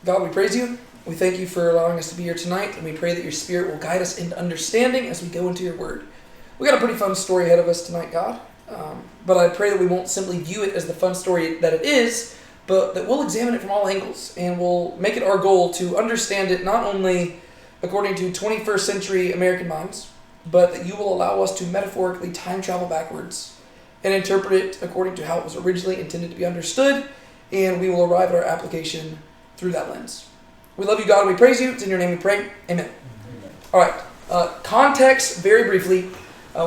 God, we praise you. We thank you for allowing us to be here tonight, and we pray that your Spirit will guide us into understanding as we go into your word. We got a pretty fun story ahead of us tonight, God, but I pray that we won't simply view it as the fun story that it is, but that we'll examine it from all angles, and we'll make it our goal to understand it not only according to 21st century American minds, but that you will allow us to metaphorically time travel backwards and interpret it according to how it was originally intended to be understood, and we will arrive at our application through that lens. We love you, God, and we praise you. It's in your name we pray. Amen. All right. Context, very briefly.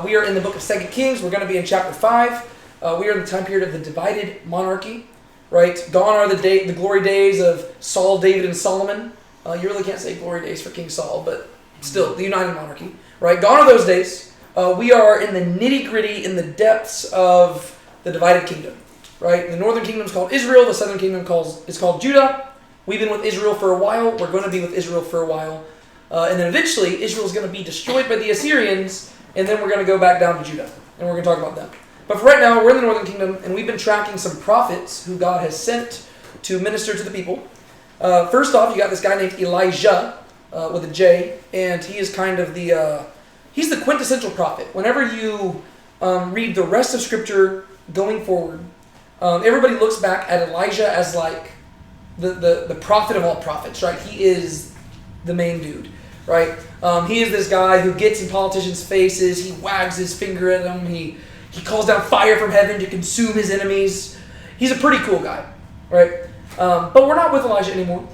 We are in the book of 2 Kings. We're going to be in chapter 5. We are in the time period of the divided monarchy, right? Gone are the glory days of Saul, David, and Solomon. You really can't say glory days for King Saul, but still, the united monarchy, right? Gone are those days. We are in the nitty-gritty, in the depths of the divided kingdom, right? The northern kingdom is called Israel. The southern kingdom is called Judah. We've been with Israel for a while. We're going to be with Israel for a while. And then eventually, Israel is going to be destroyed by the Assyrians, and then we're going to go back down to Judah. And we're going to talk about them. But for right now, we're in the northern kingdom, and we've been tracking some prophets who God has sent to minister to the people. First off, you got this guy named Elijah, with a J, and he is kind of he's the quintessential prophet. Whenever you read the rest of Scripture going forward, everybody looks back at Elijah as like the prophet of all prophets, right? He is the main dude, right? He is this guy who gets in politicians' faces. He wags his finger at them. He calls down fire from heaven to consume his enemies. He's a pretty cool guy, right? But we're not with Elijah anymore.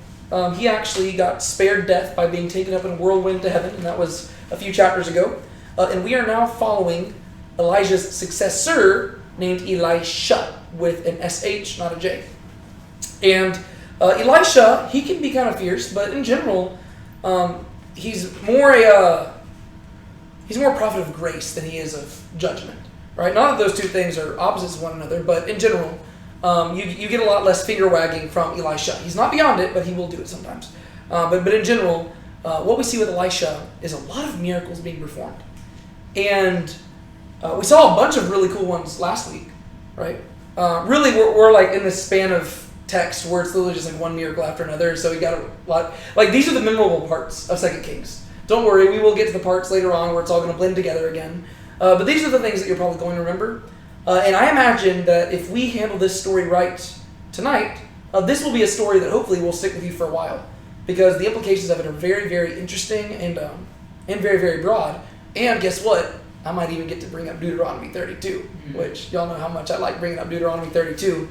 He actually got spared death by being taken up in a whirlwind to heaven, and that was a few chapters ago. And we are now following Elijah's successor named Elisha with an SH, not a J. And Elisha, he can be kind of fierce, but in general, he's more a prophet of grace than he is of judgment, right? Not that those two things are opposites of one another, but in general, you get a lot less finger wagging from Elisha. He's not beyond it, but he will do it sometimes. But in general, what we see with Elisha is a lot of miracles being performed, and we saw a bunch of really cool ones last week, right? Really, we're like in this span of text where it's literally just like one miracle after another. So we got a lot. Like these are the memorable parts of 2 Kings. Don't worry, we will get to the parts later on where it's all going to blend together again. But these are the things that you're probably going to remember. And I imagine that if we handle this story right tonight, this will be a story that hopefully will stick with you for a while, because the implications of it are very, very interesting and very, very broad. And guess what? I might even get to bring up Deuteronomy 32, which y'all know how much I like bringing up Deuteronomy 32.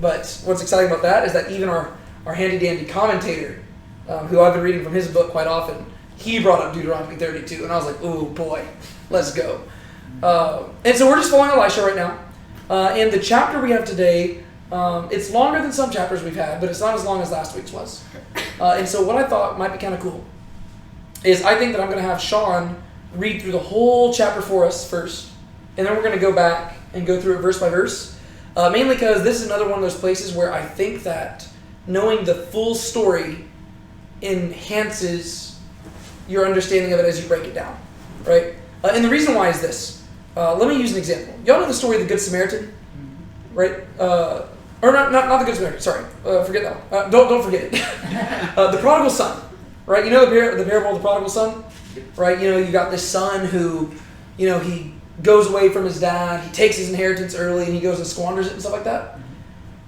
But what's exciting about that is that even our handy-dandy commentator, who I've been reading from his book quite often, he brought up Deuteronomy 32, and I was like, ooh, boy, let's go. And so we're just following Elisha right now. And the chapter we have today, it's longer than some chapters we've had, but it's not as long as last week's was. And so what I thought might be kind of cool is I think that I'm going to have Sean read through the whole chapter for us first, and then we're going to go back and go through it verse by verse. Mainly because this is another one of those places where I think that knowing the full story enhances your understanding of it as you break it down, right? And the reason why is this. Let me use an example. Y'all know the story of the Good Samaritan, right? Or not the Good Samaritan. Sorry, forget that one. Don't forget it. The prodigal son, right? You know the parable of the prodigal son, right? You know, you got this son who, he goes away from his dad, he takes his inheritance early, and he goes and squanders it and stuff like that.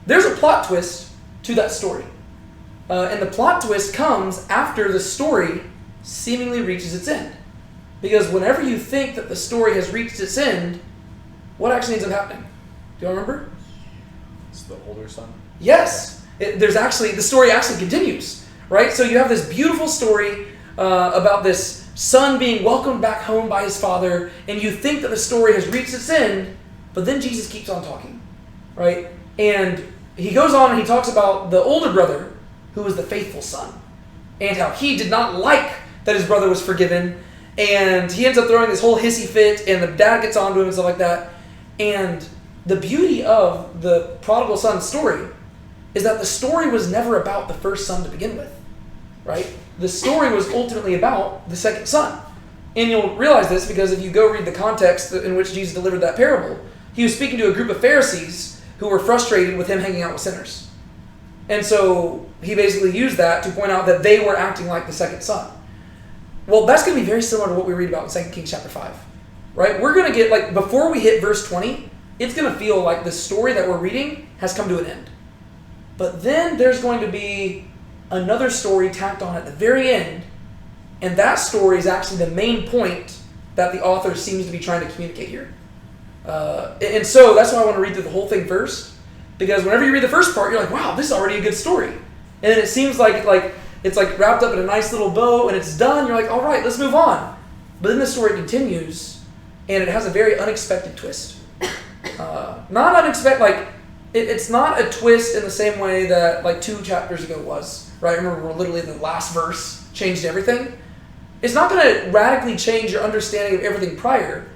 There's a plot twist to that story. And the plot twist comes after the story seemingly reaches its end. Because whenever you think that the story has reached its end, what actually ends up happening? Do you remember? It's the older son? Yes. The story actually continues, right? So you have this beautiful story about this son being welcomed back home by his father, and you think that the story has reached its end, but then Jesus keeps on talking, right? And he goes on and he talks about the older brother, who was the faithful son, and how he did not like that his brother was forgiven, and he ends up throwing this whole hissy fit, and the dad gets onto him and stuff like that. And the beauty of the prodigal son story is that the story was never about the first son to begin with, right? The story was ultimately about the second son. And you'll realize this because if you go read the context in which Jesus delivered that parable, he was speaking to a group of Pharisees who were frustrated with him hanging out with sinners. And so he basically used that to point out that they were acting like the second son. Well, that's going to be very similar to what we read about in 2 Kings chapter 5. Right? We're going to get, like, before we hit verse 20, it's going to feel like the story that we're reading has come to an end. But then there's going to be another story tacked on at the very end, and that story is actually the main point that the author seems to be trying to communicate here. And so that's why I want to read through the whole thing first, because whenever you read the first part, you're like, wow, this is already a good story. And then it seems like it's like wrapped up in a nice little bow, and it's done. You're like, all right, let's move on. But then the story continues, and it has a very unexpected twist. Not unexpected, like, it's not a twist in the same way that, like, 2 chapters ago was, right? Remember, where literally the last verse changed everything? It's not going to radically change your understanding of everything prior,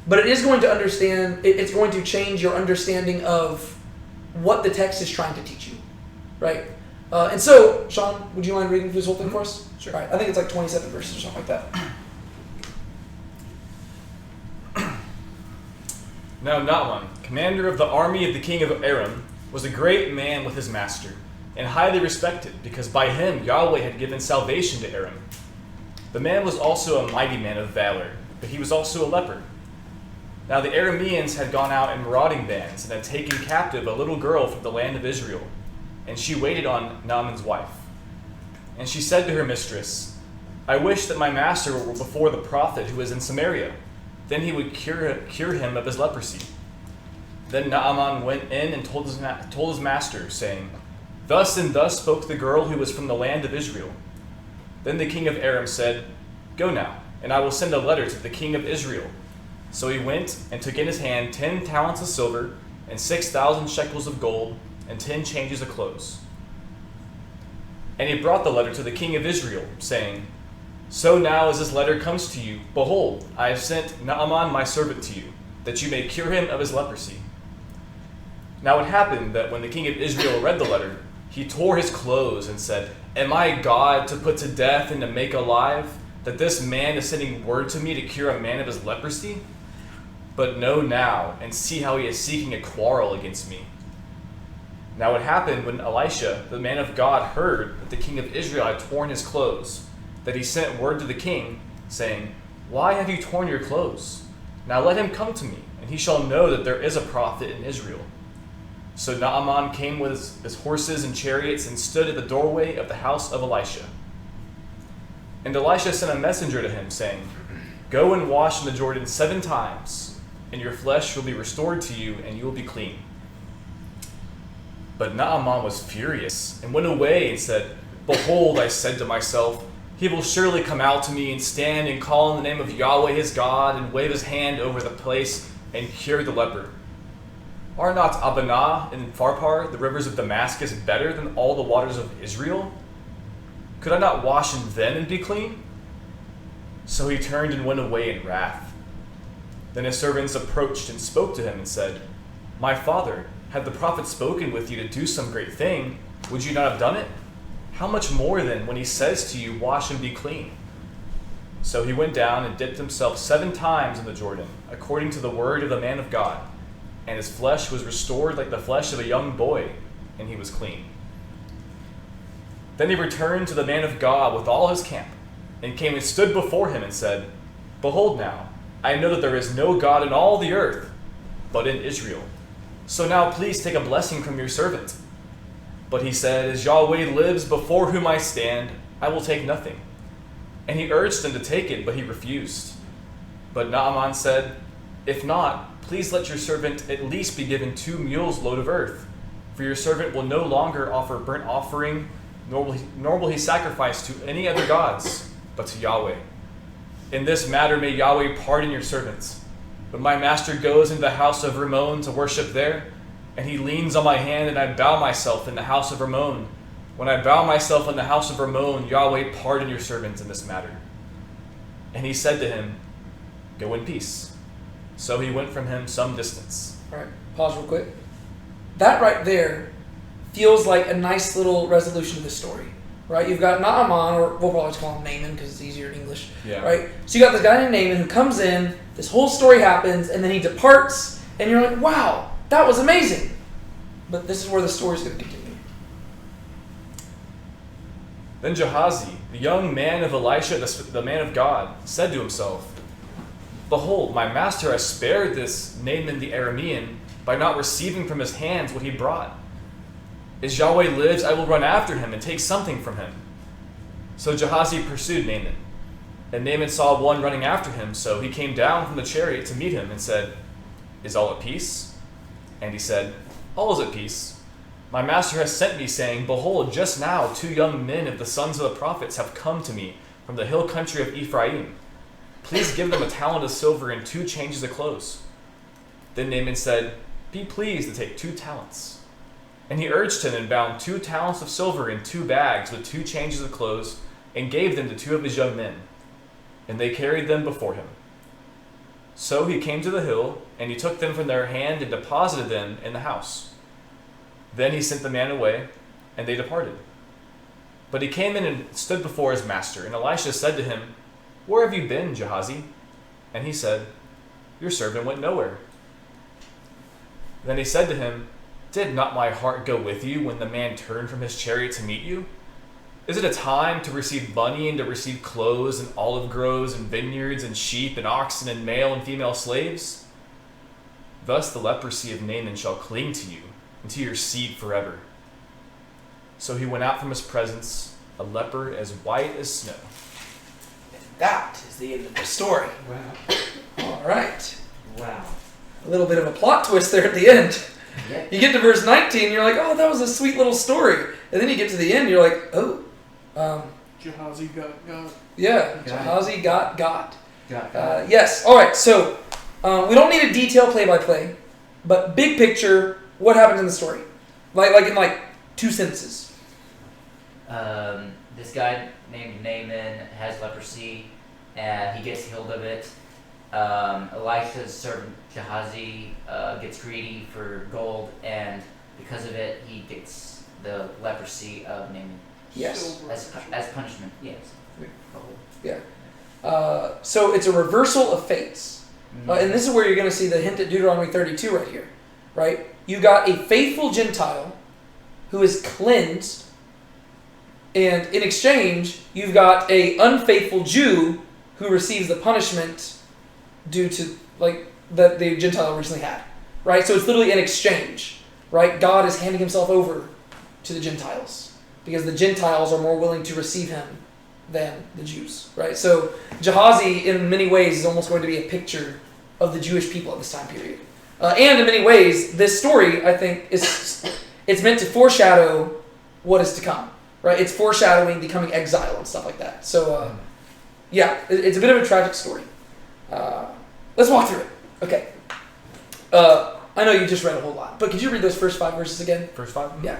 but it is going to it's going to change your understanding of what the text is trying to teach you, right? And so, Sean, would you mind reading this whole thing for us? Sure. All right, I think it's like 27 verses or something like that. Now Naaman, commander of the army of the king of Aram, was a great man with his master, and highly respected, because by him Yahweh had given salvation to Aram. The man was also a mighty man of valor, but he was also a leper. Now the Arameans had gone out in marauding bands, and had taken captive a little girl from the land of Israel, and she waited on Naaman's wife. And she said to her mistress, I wish that my master were before the prophet who is in Samaria. Then he would cure him of his leprosy. Then Naaman went in and told his master, saying, Thus and thus spoke the girl who was from the land of Israel. Then the king of Aram said, Go now, and I will send a letter to the king of Israel. So he went and took in his hand 10 talents of silver, and 6,000 shekels of gold, and 10 changes of clothes. And he brought the letter to the king of Israel, saying, So now as this letter comes to you, behold, I have sent Naaman my servant to you, that you may cure him of his leprosy. Now it happened that when the king of Israel read the letter, he tore his clothes and said, Am I God to put to death and to make alive, that this man is sending word to me to cure a man of his leprosy? But know now, and see how he is seeking a quarrel against me. Now it happened when Elisha, the man of God, heard that the king of Israel had torn his clothes, that he sent word to the king, saying, Why have you torn your clothes? Now let him come to me, and he shall know that there is a prophet in Israel. So Naaman came with his horses and chariots and stood at the doorway of the house of Elisha. And Elisha sent a messenger to him, saying, Go and wash in the Jordan 7 times, and your flesh will be restored to you, and you will be clean. But Naaman was furious, and went away and said, Behold, I said to myself, He will surely come out to me and stand and call in the name of Yahweh his God, and wave his hand over the place and cure the leper. Are not Abana and Pharpar, the rivers of Damascus, better than all the waters of Israel? Could I not wash in them and be clean? So he turned and went away in wrath. Then his servants approached and spoke to him and said, My father, had the prophet spoken with you to do some great thing, would you not have done it? How much more then when he says to you, Wash and be clean? So he went down and dipped himself 7 times in the Jordan, according to the word of the man of God. And his flesh was restored like the flesh of a young boy, and he was clean. Then he returned to the man of God with all his camp, and came and stood before him and said, Behold now, I know that there is no God in all the earth, but in Israel. So now please take a blessing from your servant. But he said, As Yahweh lives before whom I stand, I will take nothing. And he urged him to take it, but he refused. But Naaman said, If not, please let your servant at least be given 2 mules' load of earth. For your servant will no longer offer burnt offering, nor will he sacrifice to any other gods, but to Yahweh. In this matter may Yahweh pardon your servants. When my master goes into the house of Rimmon to worship there, and he leans on my hand, and I bow myself in the house of Rimmon. When I bow myself in the house of Rimmon, Yahweh pardon your servants in this matter. And he said to him, Go in peace. So he went from him some distance. All right, pause real quick. That right there feels like a nice little resolution to the story, right? You've got Naaman, or we'll probably just call him Naaman because it's easier in English, right? So you got this guy named Naaman who comes in, this whole story happens, and then he departs, and you're like, wow, that was amazing. But this is where the story's going to continue. Then Gehazi, the young man of Elisha, the man of God, said to himself, "Behold, my master has spared this Naaman the Aramean by not receiving from his hands what he brought. As Yahweh lives, I will run after him and take something from him." So Gehazi pursued Naaman. And Naaman saw one running after him, so he came down from the chariot to meet him and said, "Is all at peace?" And he said, "All is at peace. My master has sent me, saying, Behold, just now 2 young men of the sons of the prophets have come to me from the hill country of Ephraim. Please give them a talent of silver and 2 changes of clothes." Then Naaman said, "Be pleased to take 2 talents. And he urged him and bound 2 talents of silver in 2 bags with 2 changes of clothes and gave them to 2 of his young men. And they carried them before him. So he came to the hill, and he took them from their hand and deposited them in the house. Then he sent the man away, and they departed. But he came in and stood before his master, and Elisha said to him, "Where have you been, Gehazi?" And he said, "Your servant went nowhere." Then he said to him, "Did not my heart go with you when the man turned from his chariot to meet you? Is it a time to receive money and to receive clothes and olive groves and vineyards and sheep and oxen and male and female slaves? Thus the leprosy of Naaman shall cling to you and to your seed forever." So he went out from his presence, a leper as white as snow. And that is the end of the story. Wow. All right. Wow. A little bit of a plot twist there at the end. Yeah. You get to verse 19, you're like, oh, that was a sweet little story. And then you get to the end, you're like, oh. Gehazi got. Yeah, Got Gehazi got. Got Yes. All right. So we don't need a detailed play-by-play, but big picture, what happens in the story? Like in 2 sentences. This guy named Naaman has leprosy, and he gets healed of it. Elisha's servant Gehazi gets greedy for gold, and because of it, he gets the leprosy of Naaman. Yes. As punishment, yes. Yeah. So it's a reversal of fates. And this is where you're going to see the hint at Deuteronomy 32 right here. Right? You got a faithful Gentile who is cleansed, and in exchange, you've got a unfaithful Jew who receives the punishment due to that the Gentile originally had. Right? So it's literally an exchange. Right? God is handing himself over to the Gentiles because the Gentiles are more willing to receive him than the Jews, right? So Gehazi, in many ways, is almost going to be a picture of the Jewish people at this time period. And in many ways, this story, I think, it's meant to foreshadow what is to come, right? It's foreshadowing becoming exile and stuff like that. So, it's a bit of a tragic story. Let's walk through it. Okay. I know you just read a whole lot, but could you read those first 5 verses again? Verse 5? Yeah.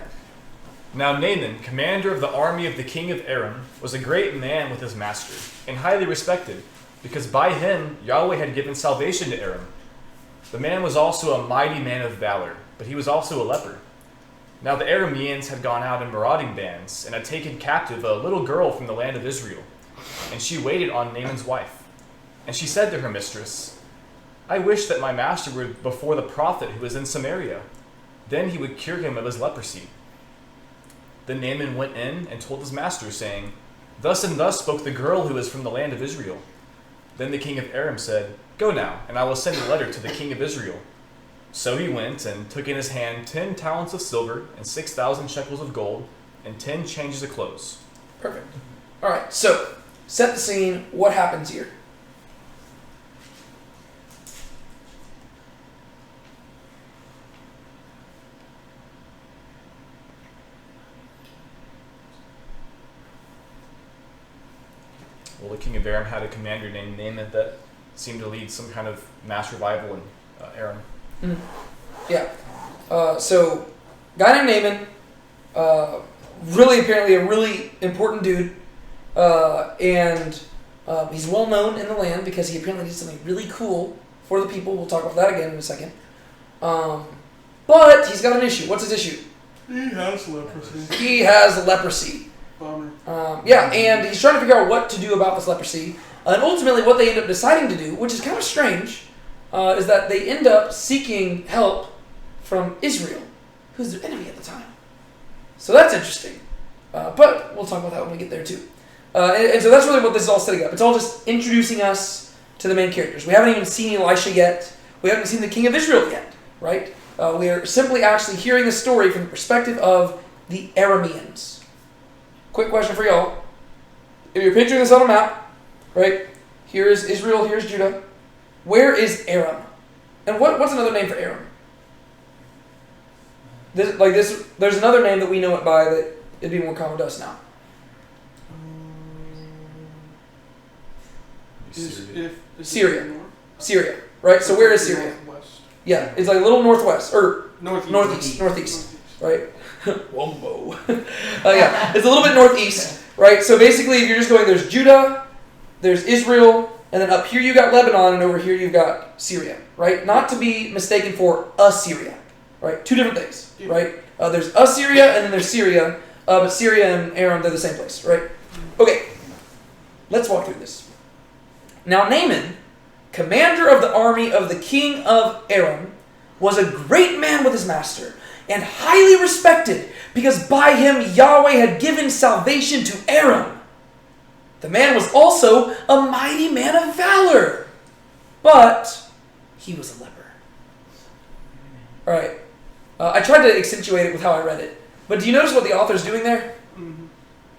Now Naaman, commander of the army of the king of Aram, was a great man with his master, and highly respected, because by him Yahweh had given salvation to Aram. The man was also a mighty man of valor, but he was also a leper. Now the Arameans had gone out in marauding bands, and had taken captive a little girl from the land of Israel, and she waited on Naaman's wife. And she said to her mistress, "I wish that my master were before the prophet who is in Samaria. Then he would cure him of his leprosy." Then Naaman went in and told his master, saying, "Thus and thus spoke the girl who is from the land of Israel." Then the king of Aram said, "Go now, and I will send a letter to the king of Israel." So he went and took in his hand 10 talents of silver and 6,000 shekels of gold and 10 changes of clothes. Perfect. All right, so set the scene. What happens here? Well, the king of Aram had a commander named Naaman that seemed to lead some kind of mass revival in Aram. Mm-hmm. Yeah. So, guy named Naaman, really apparently a really important dude, and he's well known in the land because he apparently did something really cool for the people. We'll talk about that again in a second. But he's got an issue. What's his issue? He has leprosy. He has leprosy. Bummer. And he's trying to figure out what to do about this leprosy. And ultimately what they end up deciding to do, which is kind of strange, is that they end up seeking help from Israel, who's their enemy at the time. So that's interesting. But we'll talk about that when we get there too. And so that's really what this is all setting up. It's all just introducing us to the main characters. We haven't even seen Elisha yet. We haven't seen the king of Israel yet, right? We are simply actually hearing the story from the perspective of the Arameans. Quick question for y'all. If you're picturing this on a map, right? Here is Israel, here's Judah. Where is Aram? And what's another name for Aram? There's another name that we know it by that it'd be more common to us now. Syria. Syria, right? So where is Syria? Northwest. Yeah, it's like a little northwest, or Northeast. northeast, right? Wombo. Yeah, it's a little bit northeast, right? So basically, if you're just going, there's Judah, there's Israel, and then up here you got Lebanon, and over here you've got Syria, right? Not to be mistaken for Assyria, right? Two different things, right? There's Assyria, and then there's Syria, but Syria and Aram, they're the same place, right? Okay, let's walk through this. Now Naaman, commander of the army of the king of Aram, was a great man with his master, and highly respected, because by him Yahweh had given salvation to Aram. The man was also a mighty man of valor, but he was a leper. All right, I tried to accentuate it with how I read it, but do you notice what the author's doing there? Mm-hmm.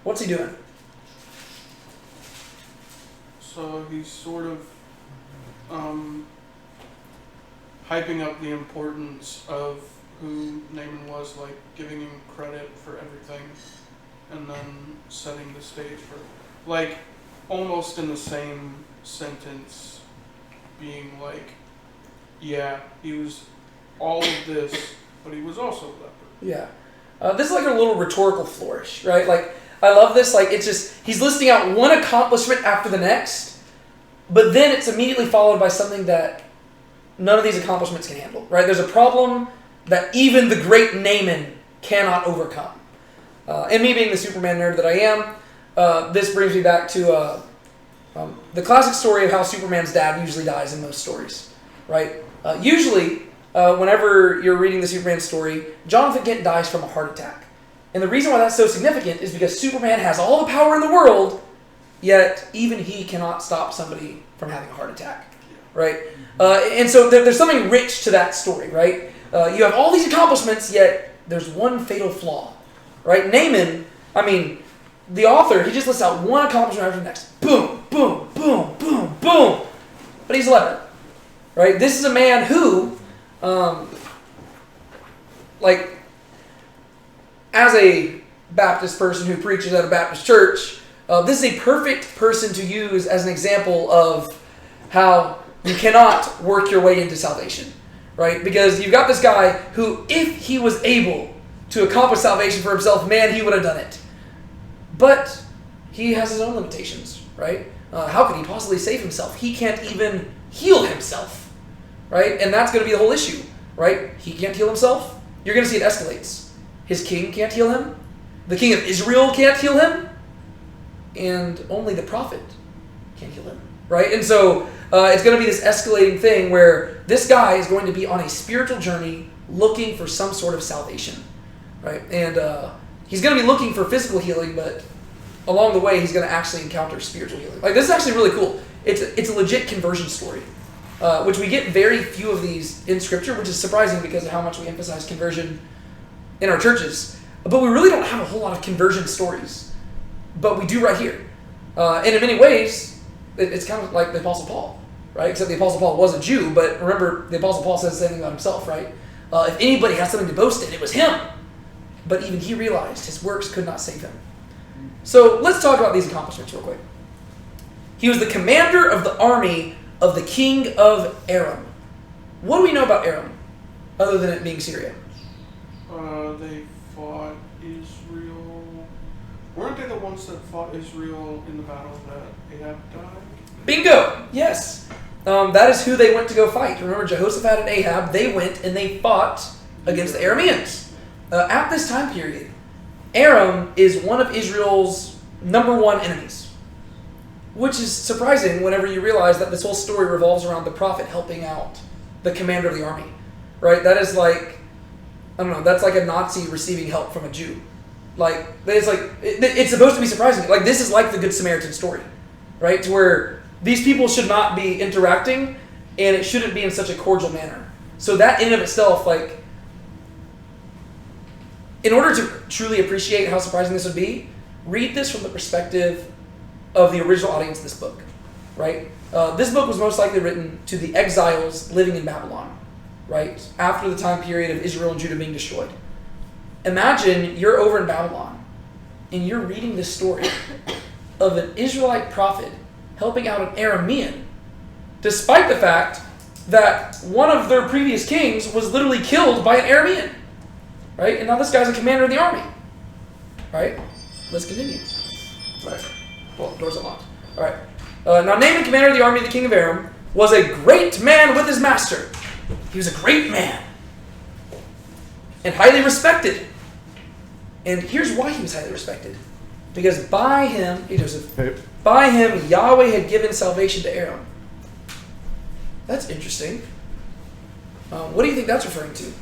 What's he doing? So he's sort of hyping up the importance of who Naaman was, like giving him credit for everything, and then setting the stage for, like, almost in the same sentence, being like, yeah, he was all of this, but he was also a leper. Yeah. This is like a little rhetorical flourish, right? Like, I love this. Like, it's just, he's listing out one accomplishment after the next, but then it's immediately followed by something that none of these accomplishments can handle, right? There's a problem that even the great Naaman cannot overcome. And me being the Superman nerd that I am, this brings me back to the classic story of how Superman's dad usually dies in most stories, right? Usually, whenever you're reading the Superman story, Jonathan Kent dies from a heart attack. And the reason why that's so significant is because Superman has all the power in the world, yet even he cannot stop somebody from having a heart attack, right? And so there's something rich to that story, right? You have all these accomplishments, yet there's one fatal flaw, right? Naaman, I mean, the author, he just lists out one accomplishment after the next. Boom, boom, boom, boom, boom. But he's a leper, right? This is a man who, as a Baptist person who preaches at a Baptist church, this is a perfect person to use as an example of how you cannot work your way into salvation, right? Because you've got this guy who, if he was able to accomplish salvation for himself, man, he would have done it. But he has his own limitations, right? How could he possibly save himself? He can't even heal himself, right? And that's going to be the whole issue, right? He can't heal himself. You're going to see it escalates. His king can't heal him. The king of Israel can't heal him. And only the prophet can heal him, right? And so it's going to be this escalating thing where this guy is going to be on a spiritual journey looking for some sort of salvation, right? And he's going to be looking for physical healing, but along the way, he's going to actually encounter spiritual healing. Like, this is actually really cool. It's a legit conversion story, which we get very few of these in Scripture, which is surprising because of how much we emphasize conversion in our churches. But we really don't have a whole lot of conversion stories. But we do right here. And in many ways, it's kind of like the Apostle Paul, right? Except the Apostle Paul was a Jew, but remember, the Apostle Paul says the same thing about himself, right? If anybody has something to boast in, it was him. But even he realized his works could not save him. So let's talk about these accomplishments real quick. He was the commander of the army of the king of Aram. What do we know about Aram, other than it being Syria? They fought Israel. Weren't they the ones that fought Israel in the battle that Ahab died? Bingo! Yes. That is who they went to go fight. Remember, Jehoshaphat and Ahab, they went and they fought against the Arameans. At this time period, Aram is one of Israel's number one enemies. Which is surprising whenever you realize that this whole story revolves around the prophet helping out the commander of the army. Right? That is like, I don't know, that's like a Nazi receiving help from a Jew. Like it's supposed to be surprising. Like this is like the Good Samaritan story, right? To where these people should not be interacting, and it shouldn't be in such a cordial manner. So that in and of itself, like, in order to truly appreciate how surprising this would be, read this from the perspective of the original audience of this book, right? This book was most likely written to the exiles living in Babylon, right? After the time period of Israel and Judah being destroyed. Imagine you're over in Babylon, and you're reading this story of an Israelite prophet helping out an Aramean, despite the fact that one of their previous kings was literally killed by an Aramean, right? And now this guy's a commander of the army, right? Let's continue. Right. Well, doors unlocked. All right. Now Naaman, commander of the army of the king of Aram, was a great man with his master. He was a great man and highly respected. And here's why he was highly respected. Because by him, hey Joseph, by him Yahweh had given salvation to Aram. That's interesting. What do you think that's referring to?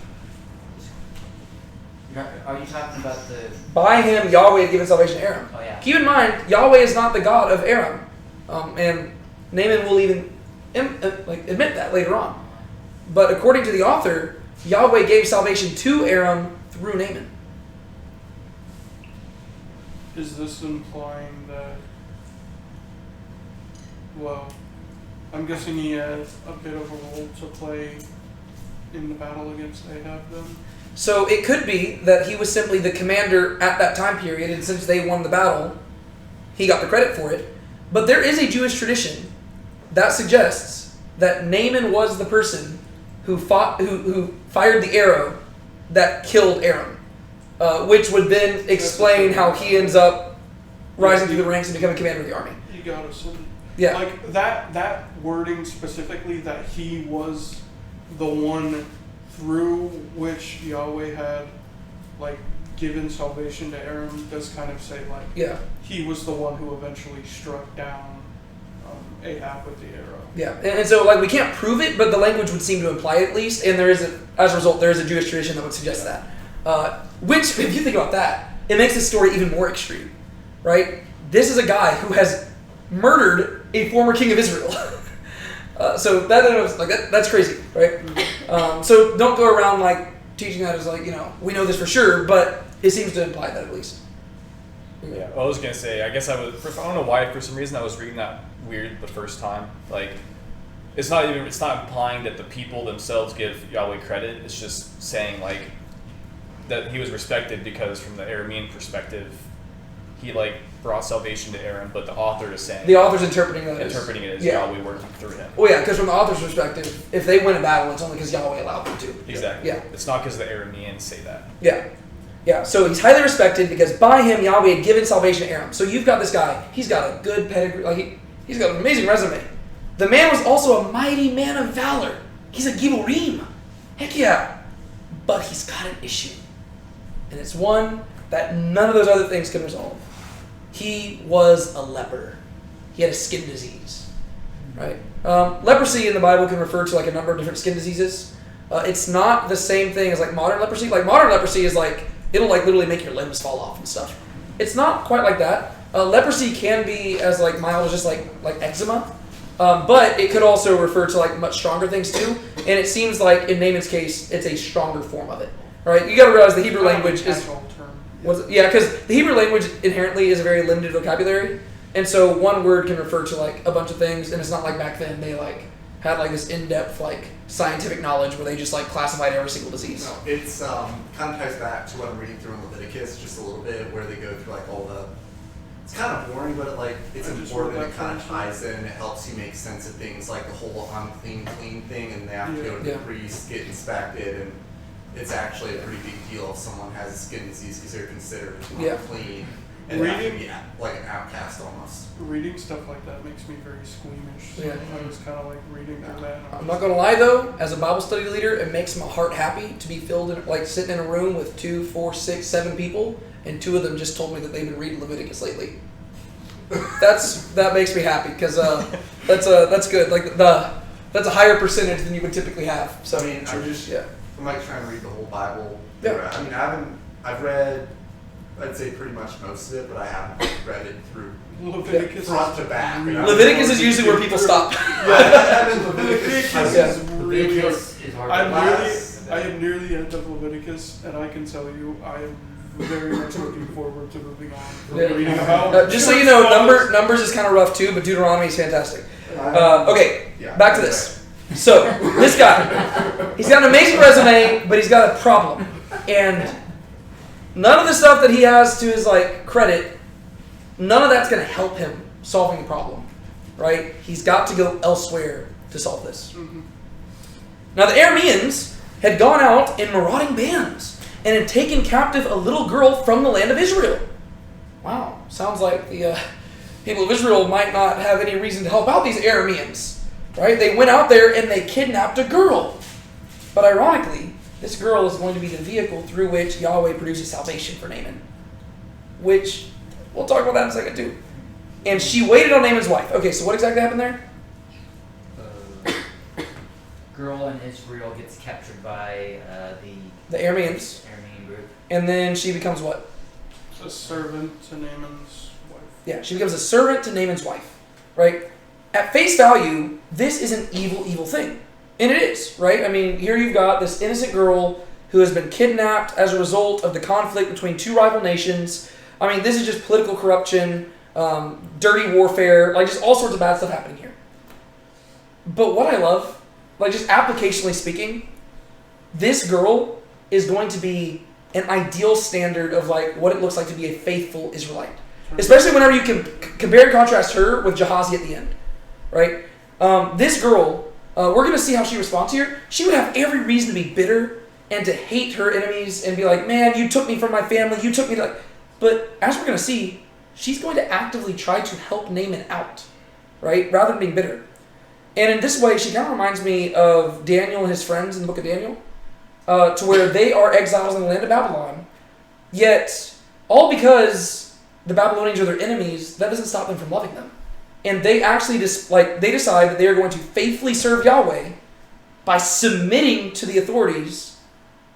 Are you talking about the... By him Yahweh had given salvation to Aram. Oh, yeah. Keep in mind, Yahweh is not the God of Aram. And Naaman will even admit that later on. But according to the author, Yahweh gave salvation to Aram through Naaman. Is this implying that, well, I'm guessing he had a bit of a role to play in the battle against Ahab then? So it could be that he was simply the commander at that time period, and since they won the battle, he got the credit for it. But there is a Jewish tradition that suggests that Naaman was the person who fired the arrow that killed Aram, which would then explain how he ends up rising through the ranks and becoming commander of the army. You got us. Yeah. Like that wording specifically, that he was the one through which Yahweh had like given salvation to Aram, does kind of say like, Yeah. he was the one who eventually struck down Ahab with the arrow. Yeah, and so like we can't prove it, but the language would seem to imply it at least, and there is as a result there is a Jewish tradition that would suggest that. Which, if you think about that, it makes this story even more extreme, right? This is a guy who has murdered a former king of Israel. So that's crazy, right? So don't go around like teaching that as like, we know this for sure, but it seems to imply that at least. Yeah, I was gonna say, I guess I don't know why, for some reason I was reading that weird the first time. Like, it's not implying that the people themselves give Yahweh credit. It's just saying like that he was respected because from the Aramean perspective, he like brought salvation to Aram, but the author is saying the author's interpreting it as Yahweh working through him. Well, yeah, because from the author's perspective, if they win a battle, it's only because Yahweh allowed them to. Exactly. Yeah. It's not because the Arameans say that. Yeah. Yeah, so he's highly respected because by him Yahweh had given salvation to Aram. So you've got this guy, he's got a good pedigree, like he's got an amazing resume. The man was also a mighty man of valor. He's a Giborim. Heck yeah. But he's got an issue. And it's one that none of those other things can resolve. He was a leper. He had a skin disease. Right? Leprosy in the Bible can refer to like a number of different skin diseases. It's not the same thing as like modern leprosy. Like modern leprosy is like, it'll like literally make your limbs fall off and stuff. It's not quite like that. Leprosy can be as like mild as just like eczema, but it could also refer to like much stronger things too. And it seems like in Naaman's case, it's a stronger form of it. Right? You got to realize the Hebrew language is because the Hebrew language inherently is a very limited vocabulary, and so one word can refer to like a bunch of things. And it's not like back then they like had like this in-depth like scientific knowledge where they just like classified every single disease. No, it's kind of ties back to what I'm reading through in Leviticus just a little bit, where they go through like all the. It's kind of boring, but it's important and it kind of ties in. It helps you make sense of things like the whole unclean, clean thing, and they have to go to the priest, get inspected, and it's actually a pretty big deal if someone has a skin disease because they're considered unclean and have to be like an outcast almost. Reading stuff like that makes me very squeamish. So I was kind of like reading through that. I'm not gonna lie though, as a Bible study leader, it makes my heart happy to be filled in, like sitting in a room with 2, 4, 6, 7 people, and 2 of them just told me that they've been reading Leviticus lately. That makes me happy because that's good. Like that's a higher percentage than you would typically have. So I mean, I'm like trying to read the whole Bible. Yeah. I mean, I've read I'd say pretty much most of it, but I haven't read it through Leviticus. front to back. And I Leviticus is usually where people stop. I'm in Leviticus. Leviticus is really. Leviticus is hard to I am nearly the end of Leviticus, and I can tell you, I am very much looking forward to moving on. From Yeah. reading about Just so you know, Numbers is kind of rough too, but Deuteronomy is fantastic. Okay, Yeah. back to this. So, this guy, he's got an amazing resume, but he's got a problem. And none of the stuff that he has to his credit, none of that's going to help him solving the problem, right? He's got to go elsewhere to solve this. Mhm. Now, the Arameans had gone out in marauding bands and had taken captive a little girl from the land of Israel. Wow, sounds like the people of Israel might not have any reason to help out these Arameans, right? They went out there and they kidnapped a girl. But ironically, this girl is going to be the vehicle through which Yahweh produces salvation for Naaman. Which, we'll talk about that in a second too. And she waited on Naaman's wife. Okay, so what exactly happened there? Girl in Israel gets captured by The Arameans. Aramean group. And then she becomes what? A servant to Naaman's wife. Yeah, she becomes a servant to Naaman's wife, right? At face value, this is an evil thing. And it is, right? I mean, here you've got this innocent girl who has been kidnapped as a result of the conflict between two rival nations. I mean, this is just political corruption, dirty warfare, just all sorts of bad stuff happening here. But what I love, just applicationally speaking, this girl is going to be an ideal standard of what it looks like to be a faithful Israelite. Especially whenever you can compare and contrast her with Gehazi at the end, right? This girl, we're going to see how she responds here. She would have every reason to be bitter and to hate her enemies and be like, man, you took me from my family, you took me to... But as we're going to see, she's going to actively try to help Naaman out, right? Rather than being bitter. And in this way, she kind of reminds me of Daniel and his friends in the book of Daniel, to where they are exiles in the land of Babylon, yet all because the Babylonians are their enemies, that doesn't stop them from loving them. And they actually they decide that they are going to faithfully serve Yahweh by submitting to the authorities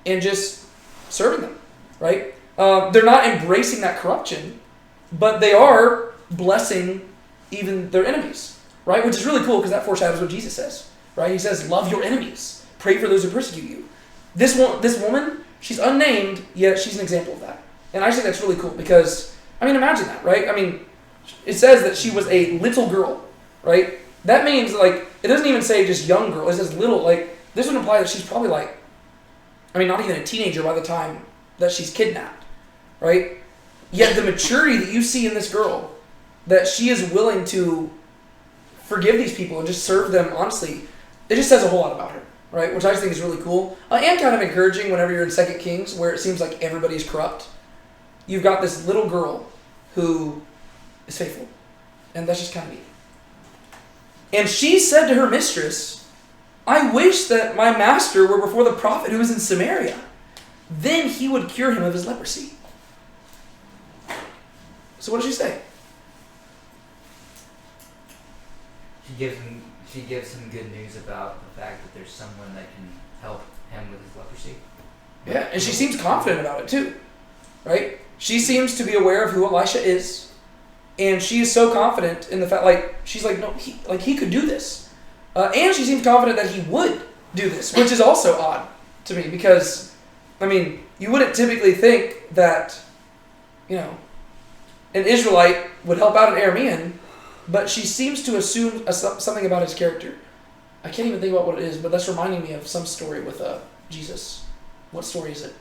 and just serving them, right? They're not embracing that corruption, but they are blessing even their enemies, right? Which is really cool because that foreshadows what Jesus says, right? He says, love your enemies. Pray for those who persecute you. This woman, she's unnamed, yet she's an example of that. And I think that's really cool because, imagine that, right? It says that she was a little girl, right? That means, it doesn't even say just young girl. It says little. This would imply that she's probably not even a teenager by the time that she's kidnapped, right? Yet the maturity that you see in this girl, that she is willing to forgive these people and just serve them honestly, it just says a whole lot about her, right? Which I just think is really cool. And kind of encouraging whenever you're in 2 Kings, where it seems like everybody's corrupt. You've got this little girl who is faithful. And that's just kind of neat. And she said to her mistress, I wish that my master were before the prophet who is in Samaria. Then he would cure him of his leprosy. So what does she say? She gives him good news about the fact that there's someone that can help him with his leprosy. Yeah, and she seems confident about it too, right? She seems to be aware of who Elisha is, and she is so confident in the fact, she's like, no, he could do this, and she seems confident that he would do this, which is also odd to me because, you wouldn't typically think that, an Israelite would help out an Aramean, but she seems to assume something about his character. I can't even think about what it is, but that's reminding me of some story with Jesus. What story is it?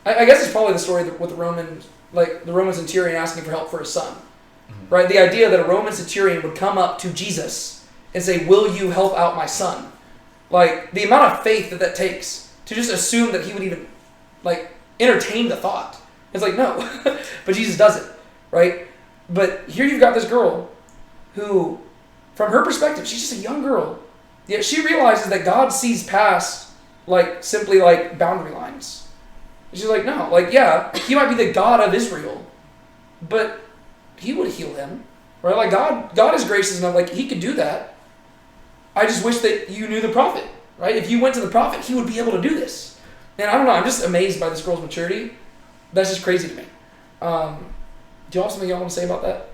I guess it's probably the story with the Roman, the Roman centurion asking for help for his son. Mm-hmm. Right? The idea that a Roman centurion would come up to Jesus and say, will you help out my son? The amount of faith that takes to just assume that he would even, entertain the thought. It's no. But Jesus does it, right? But here you've got this girl who, from her perspective, she's just a young girl. Yet she realizes that God sees past, simply boundary lines. And she's no, yeah, he might be the God of Israel, but he would heal him, right? God is gracious enough, he could do that. I just wish that you knew the prophet, right? If you went to the prophet, he would be able to do this. And I don't know, I'm just amazed by this girl's maturity. That's just crazy to me. Do y'all have something y'all want to say about that?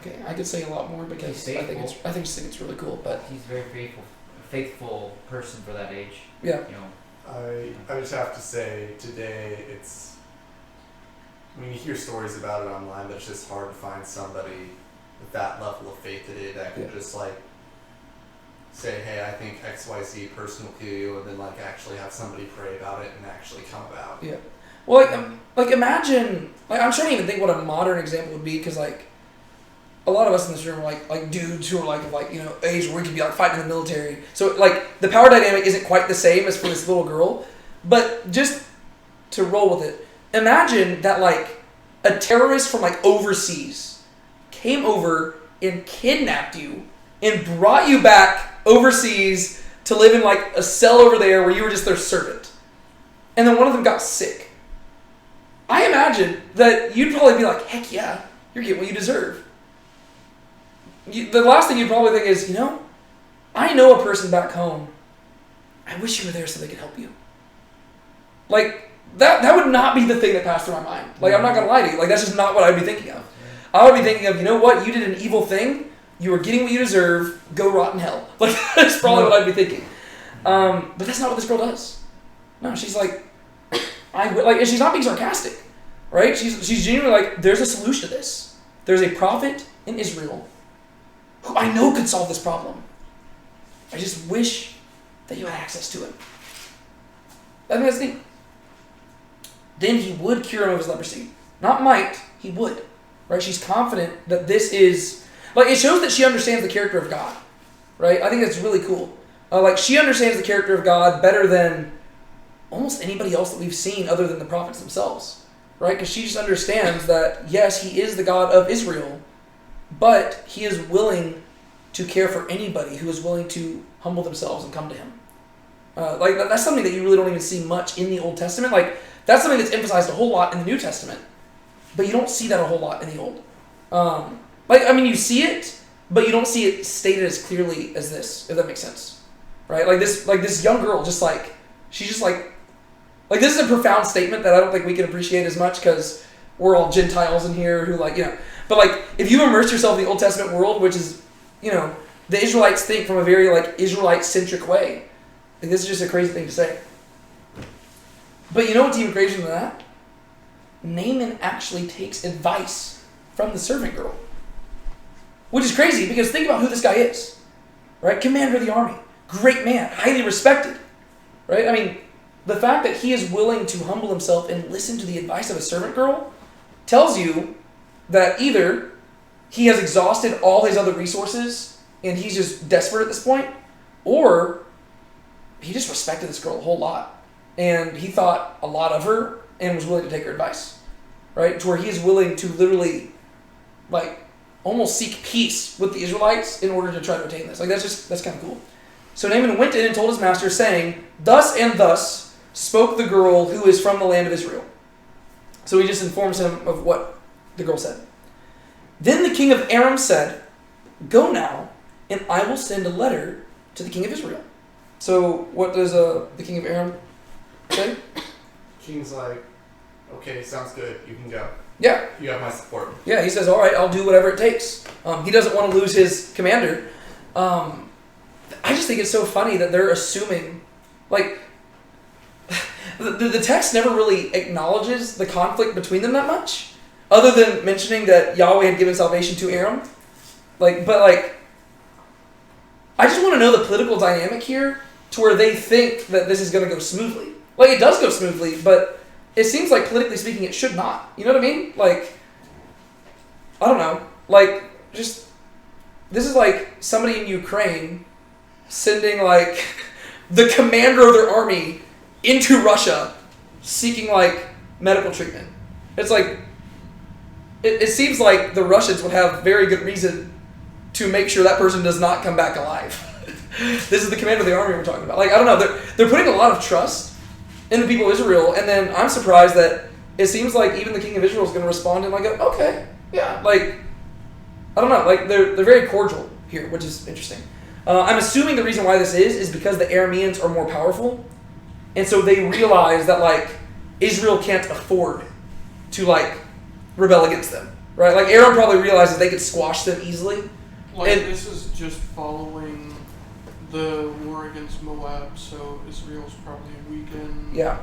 Okay, I could say a lot more because I just think it's really cool. But he's very faithful person for that age. Yeah. You know. I just have to say today you hear stories about it online, but it's just hard to find somebody with that level of faith today that can just like say, hey, I think XYZ personal to you, and then like actually have somebody pray about it and actually come about. Yeah. Well, like imagine, like I'm trying to even think what a modern example would be, because like a lot of us in this room are like dudes who are like age where we could be like fighting in the military. So like the power dynamic isn't quite the same as for this little girl, but just to roll with it, imagine that like a terrorist from like overseas came over and kidnapped you and brought you back overseas to live in like a cell over there where you were just their servant, and then one of them got sick. I imagine that you'd probably be like, heck yeah, you're getting what you deserve. The last thing you'd probably think is, I know a person back home. I wish you were there so they could help you. Like, that would not be the thing that passed through my mind. Like, I'm not going to lie to you. Like, that's just not what I'd be thinking of. I would be thinking of, you know what? You did an evil thing. You were getting what you deserve. Go rot in hell. Like, that's probably what I'd be thinking. But that's not what this girl does. No, she's like, and she's not being sarcastic, right? She's genuinely like, there's a solution to this. There's a prophet in Israel who I know could solve this problem. I just wish that you had access to him. I think that's neat. Then he would cure him of his leprosy. Not might, he would. Right? She's confident that this is... Like, it shows that she understands the character of God. Right? I think that's really cool. She understands the character of God better than almost anybody else that we've seen other than the prophets themselves. Right? Because she just understands that, yes, he is the God of Israel, but he is willing to care for anybody who is willing to humble themselves and come to him. That's something that you really don't even see much in the Old Testament. Like, that's something that's emphasized a whole lot in the New Testament, but you don't see that a whole lot in the Old. You see it, but you don't see it stated as clearly as this, if that makes sense. Right? This young girl, this is a profound statement that I don't think we can appreciate as much because we're all Gentiles in here who but if you immerse yourself in the Old Testament world, which is, the Israelites think from a very Israelite-centric way. This is just a crazy thing to say. But you know what's even crazier than that? Naaman actually takes advice from the servant girl. Which is crazy because think about who this guy is. Right? Commander of the army. Great man. Highly respected. Right? I mean, the fact that he is willing to humble himself and listen to the advice of a servant girl tells you that either he has exhausted all his other resources and he's just desperate at this point, or he just respected this girl a whole lot. And he thought a lot of her and was willing to take her advice. Right? To where he is willing to literally, almost seek peace with the Israelites in order to try to attain this. That's kind of cool. So Naaman went in and told his master, saying, "Thus and thus spoke the girl who is from the land of Israel." So he just informs him of what the girl said. Then the king of Aram said, "Go now, and I will send a letter to the king of Israel." So what does the king of Aram say? King's like, okay, sounds good. You can go. Yeah. You have my support. Yeah, he says, all right, I'll do whatever it takes. He doesn't want to lose his commander. I just think it's so funny that they're assuming, the text never really acknowledges the conflict between them that much, other than mentioning that Yahweh had given salvation to Aram. I just want to know the political dynamic here to where they think that this is going to go smoothly. It does go smoothly, but it seems like politically speaking it should not. You know what I mean? I don't know. This is like somebody in Ukraine sending the commander of their army into Russia seeking medical treatment. It's it seems like the Russians would have very good reason to make sure that person does not come back alive. This is the commander of the army we're talking about. I don't know. They're putting a lot of trust in the people of Israel, and then I'm surprised that it seems like even the king of Israel is going to respond in okay, yeah, I don't know. They're very cordial here, which is interesting. I'm assuming the reason why this is because the Arameans are more powerful, And so they realize that, like, Israel can't afford to, like, rebel against them, right? Like, Aram probably realizes they could squash them easily. Like, And- this is just following the war against Moab, so Israel's probably weakened. Yeah.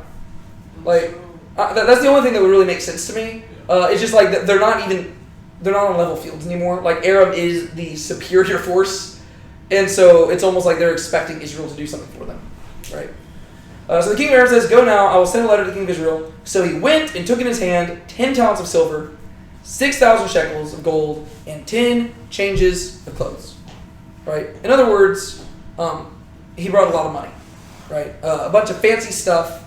And Like, so- that's the only thing that would really make sense to me. It's just, like, they're not on level fields anymore. Like, Aram is the superior force, and so it's almost like they're expecting Israel to do something for them, right? So the king of Aram says, "Go now, I will send a letter to the king of Israel." So he went and took in his hand 10 talents of silver, 6,000 shekels of gold, and 10 changes of clothes. Right? In other words, he brought a lot of money. Right? A bunch of fancy stuff.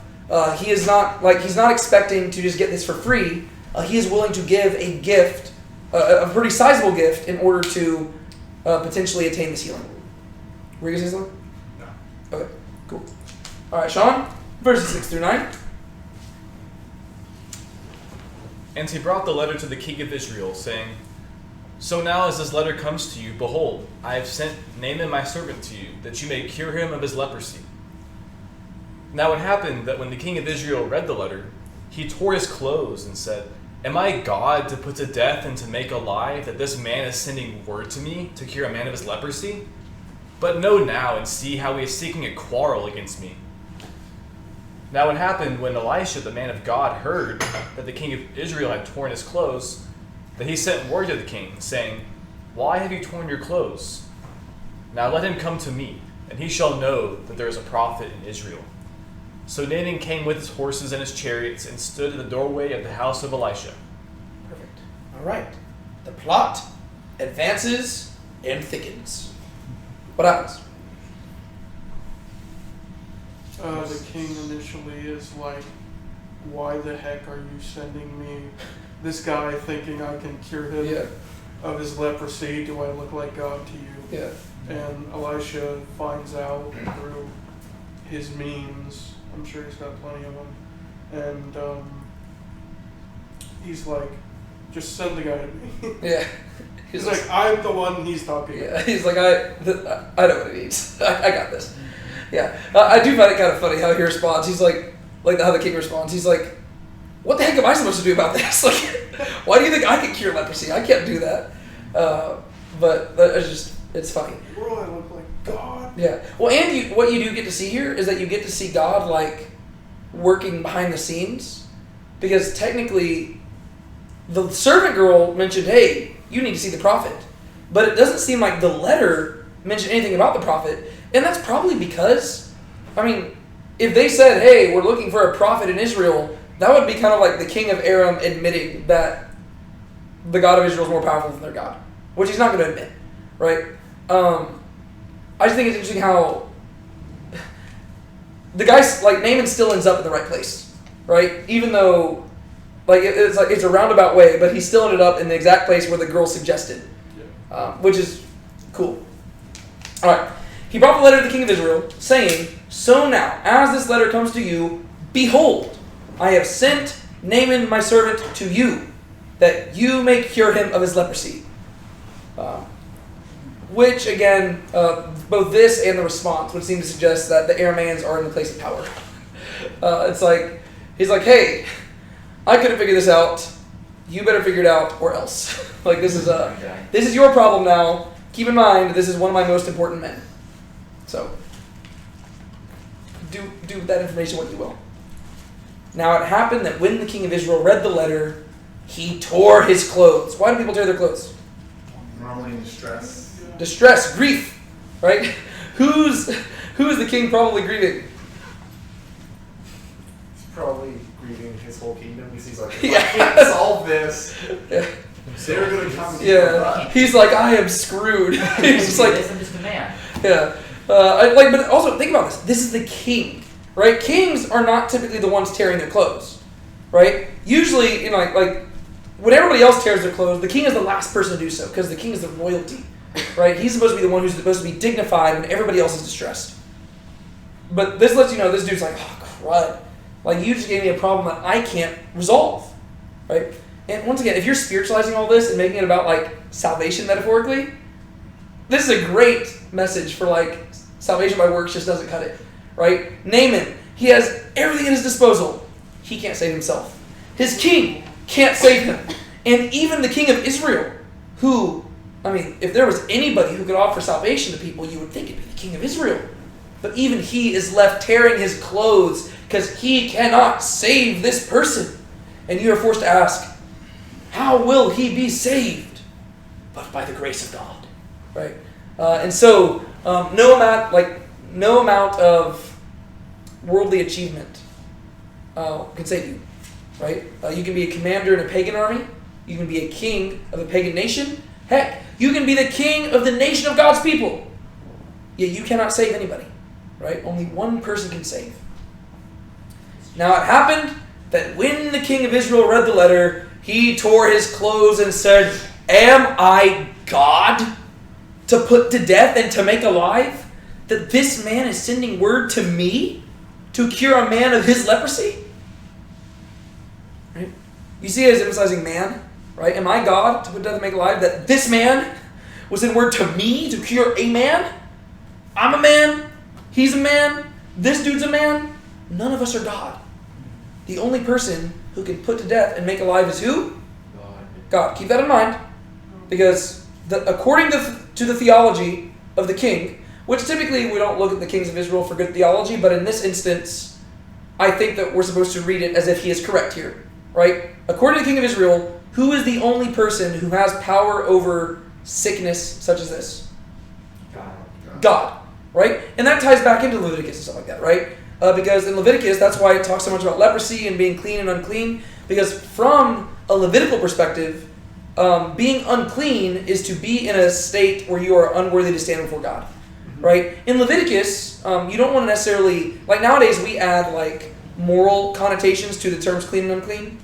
He's not expecting to just get this for free. He is willing to give a gift, a pretty sizable gift, in order to potentially attain this healing. Were you going to say something? No. Okay, cool. All right, Sean, verses 6 through 9. And he brought the letter to the king of Israel, saying, "So now as this letter comes to you, behold, I have sent Naaman my servant to you, that you may cure him of his leprosy." Now it happened that when the king of Israel read the letter, he tore his clothes and said, "Am I God to put to death and to make alive that this man is sending word to me to cure a man of his leprosy? But know now and see how he is seeking a quarrel against me." Now it happened when Elisha, the man of God, heard that the king of Israel had torn his clothes, that he sent word to the king, saying, "Why have you torn your clothes? Now let him come to me, and he shall know that there is a prophet in Israel." So Naaman came with his horses and his chariots and stood in the doorway of the house of Elisha. Perfect. All right. The plot advances and thickens. What happens? The king initially is like, "Why the heck are you sending me this guy thinking I can cure him Yeah. of his leprosy? Do I look like God to you?" Yeah. And Elisha finds out through his means. I'm sure he's got plenty of them. And he's like, "Just send the guy to me." Yeah. He's like, "I'm the one he's talking to." Yeah. He's like, I know what he needs. I got this. Yeah. I do find it kind of funny how he responds. He's like how the king responds. He's like, "What the heck am I supposed to do about this? Like, why do you think I can cure leprosy? I can't do that." But it's funny. Bro, I look like God. Yeah. Well, and what you do get to see here is that you get to see God, like, working behind the scenes. Because technically, the servant girl mentioned, "Hey, you need to see the prophet." But it doesn't seem like the letter mentioned anything about the prophet. And that's probably because, I mean, if they said, "Hey, we're looking for a prophet in Israel," that would be kind of like the king of Aram admitting that the God of Israel is more powerful than their God. Which he's not going to admit. Right? I just think it's interesting how the guy's, like, Naaman still ends up in the right place, right? Even though, like, it's a roundabout way, but he still ended up in the exact place where the girl suggested, which is cool. All right. He brought the letter to the king of Israel, saying, "So now, as this letter comes to you, behold, I have sent Naaman my servant to you, that you may cure him of his leprosy." Which, again, both this and the response would seem to suggest that the Arameans are in the place of power. It's like, he's like, "Hey, I couldn't figure this out. You better figure it out or else." Like, this is your problem now. Keep in mind, this is one of my most important men. So, do with that information what you will. Now it happened that when the king of Israel read the letter, he tore his clothes. Why do people tear their clothes? Normally in distress. Distress, grief, right? Who's the king probably grieving? He's probably grieving his whole kingdom because he's like, "If Yeah. I can't solve this, Yeah. they're going to come and Yeah. He's like, "I am screwed." He's just like, I'm just a man. yeah. But also think about this. This is the king, right? Kings are not typically the ones tearing their clothes, right? Usually, like when everybody else tears their clothes, the king is the last person to do so because the king is the royalty, right? He's supposed to be the one who's supposed to be dignified when everybody else is distressed. But this lets you know this dude's like, "Oh, crud. Like, you just gave me a problem that I can't resolve," right? And once again, if you're spiritualizing all this and making it about, like, salvation metaphorically, this is a great message for, like, salvation by works just doesn't cut it, right? Naaman, He has everything at his disposal. He can't save himself. His king can't save him. And even the king of Israel, who, if there was anybody who could offer salvation to people, you would think it'd be the king of Israel. But even he is left tearing his clothes because he cannot save this person. And you are forced to ask, how will he be saved? But by the grace of God, right? And so, no amount of worldly achievement can save you, right? You can be a commander in a pagan army. You can be a king of a pagan nation. Heck, you can be the king of the nation of God's people. Yet you cannot save anybody, right? Only one person can save. Now it happened that when the king of Israel read the letter, he tore his clothes and said, "Am I God to put to death and to make alive? That this man is sending word to me to cure a man of his leprosy?" Right? You see it as emphasizing man, right? Am I God to put to death and make alive? That this man was sending word to me to cure a man? I'm a man. He's a man. This dude's a man. None of us are God. The only person who can put to death and make alive is who? God. Keep that in mind. Because according to the theology of the king, which typically we don't look at the kings of Israel for good theology, but in this instance, I think that we're supposed to read it as if he is correct here. Right? According to the king of Israel, who is the only person who has power over sickness such as this? God. Right? And that ties back into Leviticus and stuff like that, right? Because in Leviticus, that's why it talks so much about leprosy and being clean and unclean. Because from a Levitical perspective, being unclean is to be in a state where you are unworthy to stand before God. Right? In Leviticus, you don't want to necessarily... Like nowadays, we add moral connotations to the terms clean and unclean.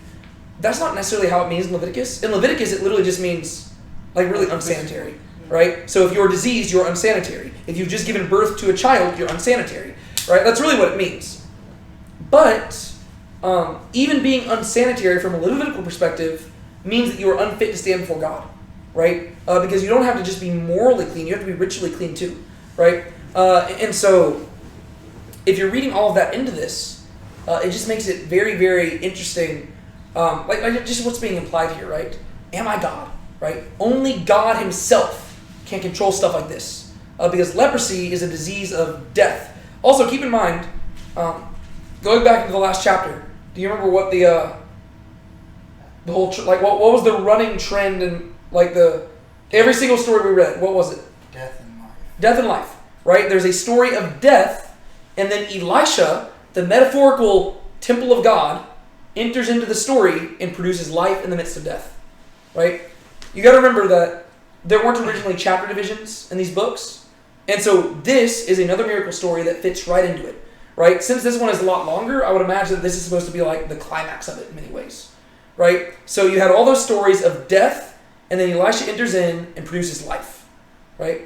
That's not necessarily how it means in Leviticus. In Leviticus, it literally just means really unsanitary. Right? So if you're diseased, you're unsanitary. If you've just given birth to a child, you're unsanitary. Right? That's really what it means. But even being unsanitary from a Levitical perspective means that you are unfit to stand before God. Right? Because you don't have to just be morally clean. You have to be ritually clean too. Right? And so if you're reading all of that into this, it just makes it very, very interesting. Just what's being implied here, right? Am I God? Right? Only God himself can control stuff like this. Because leprosy is a disease of death. Also, keep in mind, going back into the last chapter, do you remember what the whole, what was the running trend in, every single story we read, what was it? Death and life. Death and life, right? There's a story of death, and then Elisha, the metaphorical temple of God, enters into the story and produces life in the midst of death, right? You got to remember that there weren't originally chapter divisions in these books, and so this is another miracle story that fits right into it, right? Since this one is a lot longer, I would imagine that this is supposed to be like the climax of it in many ways, right? So you had all those stories of death, and then Elisha enters in and produces life, right?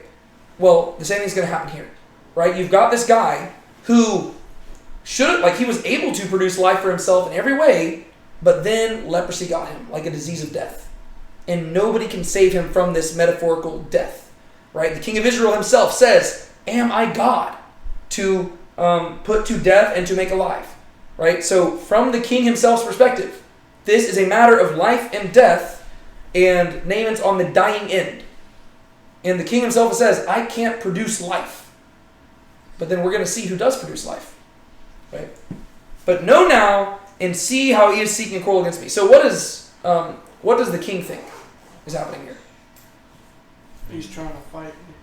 Well, the same thing's going to happen here, right? You've got this guy who he was able to produce life for himself in every way, but then leprosy got him, like a disease of death. And nobody can save him from this metaphorical death, right? The king of Israel himself says, "Am I God to put to death and to make alive?" Right? So from the king himself's perspective, this is a matter of life and death, and Naaman's on the dying end. And the king himself says, "I can't produce life." But then we're going to see who does produce life. Right? But know now and see how he is seeking a quarrel against me. So what does the king think is happening here? He's trying to fight me.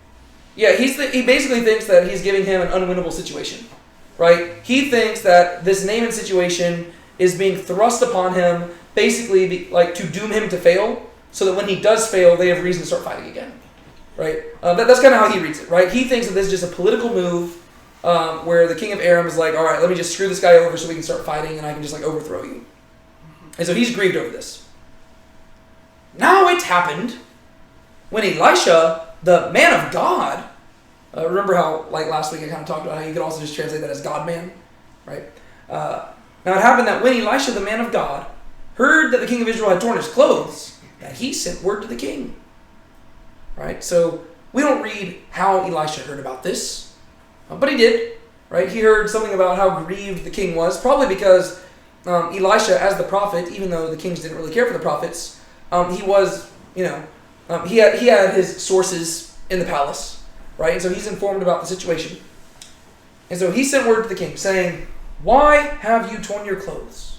Yeah, he basically thinks that he's giving him an unwinnable situation, right? He thinks that this Naaman situation is being thrust upon him, basically to doom him to fail, so that when he does fail, they have reason to start fighting again, right? That's kind of how he reads it, right? He thinks that this is just a political move where the king of Aram is like, all right, let me just screw this guy over so we can start fighting and I can just overthrow you. And so he's grieved over this. Now it happened when Elisha, the man of God, remember how last week I kind of talked about how you could also just translate that as God-man, right? Now it happened that when Elisha, the man of God, heard that the king of Israel had torn his clothes, that he sent word to the king, right? So we don't read how Elisha heard about this, but he did. right? He heard something about how grieved the king was, probably because Elisha, as the prophet, even though the kings didn't really care for the prophets, he was, he had his sources in the palace, right? And so he's informed about the situation. And so he sent word to the king saying, "Why have you torn your clothes?"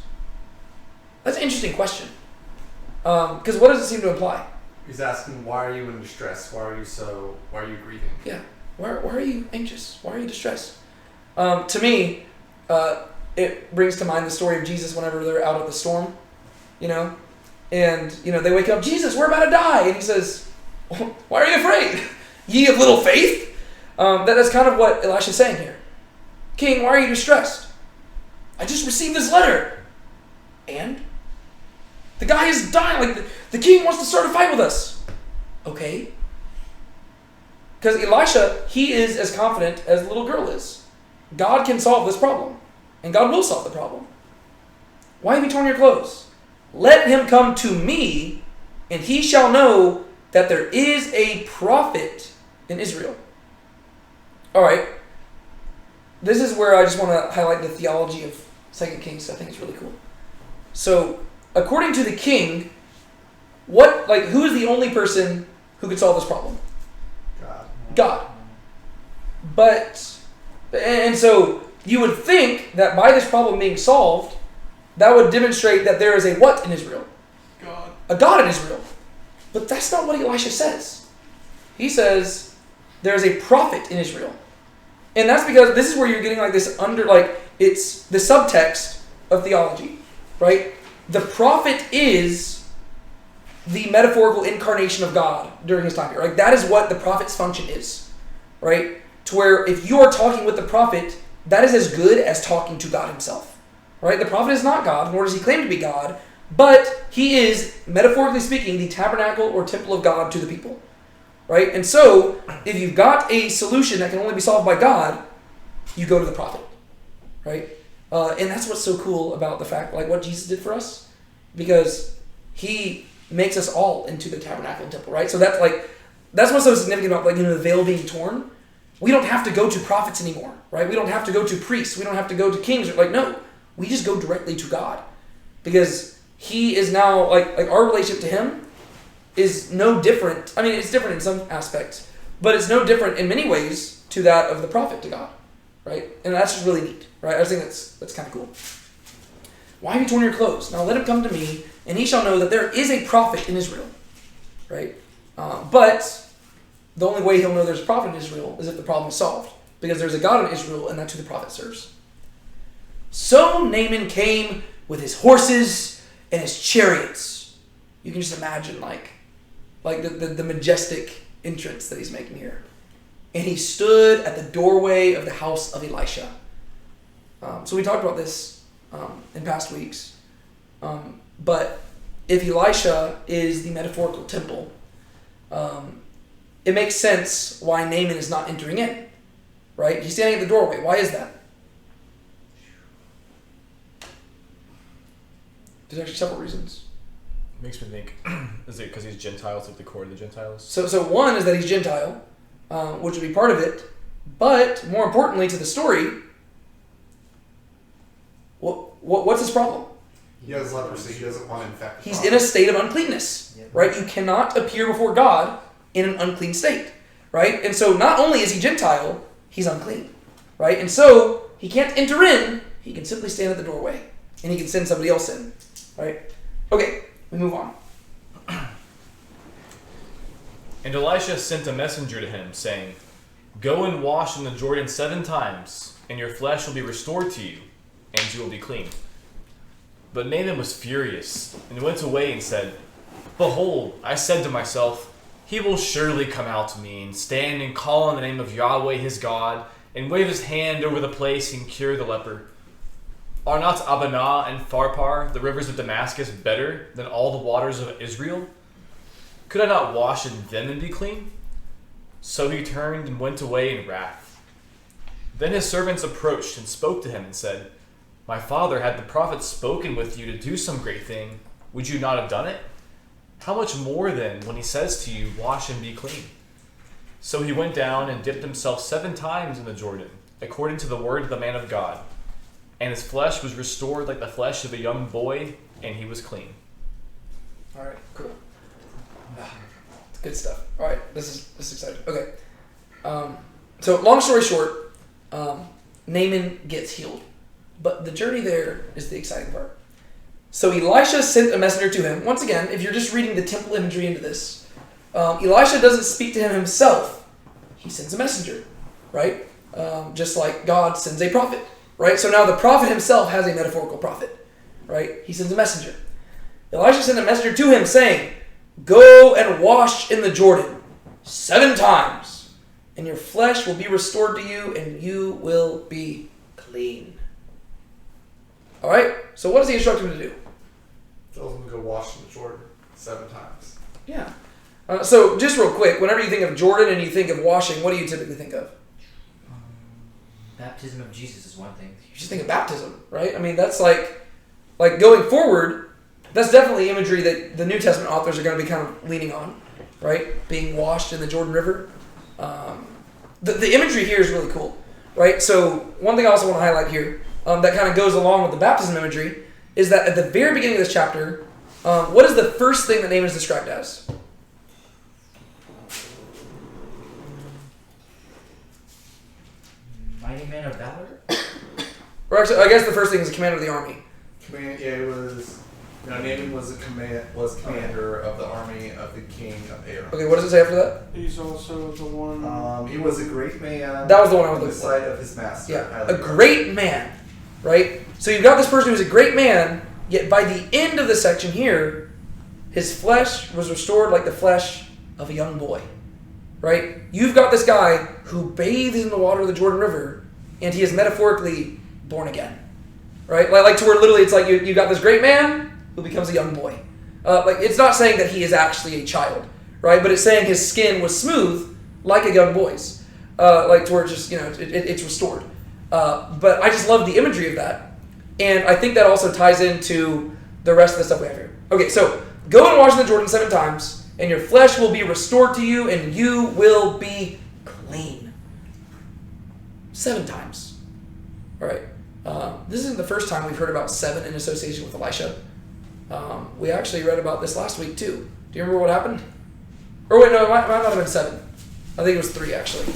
That's an interesting question. Because what does it seem to imply? He's asking, why are you in distress? Why are you grieving? Yeah. Why are you anxious? Why are you distressed? To me, it brings to mind the story of Jesus whenever they're out of the storm, and, they wake up, "Jesus, we're about to die." And he says, "Why are you afraid? Ye of little faith?" That's kind of what Elisha's saying here. "King, why are you distressed?" "I just received this letter." "And?" "The guy is dying. Like, the king wants to start a fight with us." "Okay." Because Elisha, he is as confident as the little girl is. God can solve this problem. And God will solve the problem. "Why have you torn your clothes? Let him come to me, and he shall know that there is a prophet in Israel." All right. This is where I just want to highlight the theology of 2 Kings. I think it's really cool. So, according to the king, who is the only person who could solve this problem? God. And so you would think that by this problem being solved, that would demonstrate that there is a what in Israel? God. A God in Israel. But that's not what Elisha says. He says there is a prophet in Israel. And that's because this is where you're getting it's the subtext of theology, right? The prophet is the metaphorical incarnation of God during his time here. Right? That is what the prophet's function is, right? To where if you are talking with the prophet, that is as good as talking to God himself, right? The prophet is not God, nor does he claim to be God, but he is, metaphorically speaking, the tabernacle or temple of God to the people, right? And so, if you've got a solution that can only be solved by God, you go to the prophet, right? And that's what's so cool about the fact, what Jesus did for us, because he makes us all into the tabernacle and temple, right? So that's what's so significant about the veil being torn. We don't have to go to prophets anymore, right? We don't have to go to priests. We don't have to go to kings. No, we just go directly to God, because he is now our relationship to him is no different. I mean, it's different in some aspects, but it's no different in many ways to that of the prophet to God, right? And that's just really neat, right? I just think that's kind of cool. "Why have you torn your clothes? Now let him come to me, and he shall know that there is a prophet in Israel," right? But the only way he'll know there's a prophet in Israel is if the problem is solved, because there's a God in Israel, and that's who the prophet serves. "So Naaman came with his horses and his chariots." You can just imagine the majestic entrance that he's making here. "And he stood at the doorway of the house of Elisha." So we talked about this in past weeks. But if Elisha is the metaphorical temple, it makes sense why Naaman is not entering in, right? He's standing at the doorway. Why is that? There's actually several reasons. Makes me think, is it because he's Gentiles, like the core of the Gentiles? So one is that he's Gentile, which would be part of it. But more importantly to the story, what's his problem? He has leprosy. He doesn't want to infect. He's in a state of uncleanness, right? You cannot appear before God in an unclean state, right? And so not only is he Gentile, he's unclean, right? And so he can't enter in. He can simply stand at the doorway, and he can send somebody else in, right? Okay, we move on. And Elisha sent a messenger to him, saying, "Go and wash in the Jordan 7 times, and your flesh will be restored to you, and you will be clean." But Naaman was furious, and went away and said, "Behold, I said to myself, he will surely come out to me, and stand and call on the name of Yahweh his God, and wave his hand over the place and cure the leper. Are not Abana and Pharpar, the rivers of Damascus, better than all the waters of Israel? Could I not wash in them and be clean?" So he turned and went away in wrath. Then his servants approached and spoke to him and said, "My father, had the prophet spoken with you to do some great thing, would you not have done it? How much more then when he says to you, wash and be clean?" So he went down and dipped himself 7 times in the Jordan, according to the word of the man of God. And his flesh was restored like the flesh of a young boy, and he was clean. All right, cool. It's good stuff. All right, this is exciting. Okay, so long story short, Naaman gets healed, but the journey there is the exciting part. So Elisha sent a messenger to him. Once again, if you're just reading the temple imagery into this, Elisha doesn't speak to him himself. He sends a messenger, right? Just like God sends a prophet, right? So now the prophet himself has a metaphorical prophet, right? He sends a messenger. Elisha sent a messenger to him saying, "Go and wash in the Jordan 7 times, and your flesh will be restored to you, and you will be clean." All right? So what does he instruct him to do? Tells him to go wash in the Jordan 7 times. Yeah. So just real quick, whenever you think of Jordan and you think of washing, what do you typically think of? Baptism of Jesus is one thing. You just think of baptism, right? I mean, that's like going forward, that's definitely imagery that the New Testament authors are going to be kind of leaning on, right? Being washed in the Jordan River. The imagery here is really cool, right? So one thing I also want to highlight here that kind of goes along with the baptism imagery is that at the very beginning of this chapter, what is the first thing that Naaman is described as? Mighty man of valor? Or actually, I guess the first thing is the commander of the army. It was. Naaman was commander of the army of the king of Aram. Okay, what does it say after that? He's also the one. He was a great man. That was the one I was on the looking for. side of his master. Yeah, highly a great man, right? So you've got this person who's a great man, yet by the end of the section here, his flesh was restored like the flesh of a young boy, right? You've got this guy who bathes in the water of the Jordan River, and he is metaphorically born again, right? Like to where literally it's like you got this great man who becomes a young boy. Like it's not saying that he is actually a child, right? But it's saying his skin was smooth like a young boy's, like to where it's just it's restored. But I just love the imagery of that, and I think that also ties into the rest of the stuff we have here. Okay, so go and wash in the Jordan 7 times, and your flesh will be restored to you, and you will be clean. 7 times. All right. This isn't the first time we've heard about 7 in association with Elisha. We actually read about this last week too. Do you remember what happened? Or wait, no, it might not have been 7. I think it was 3 actually.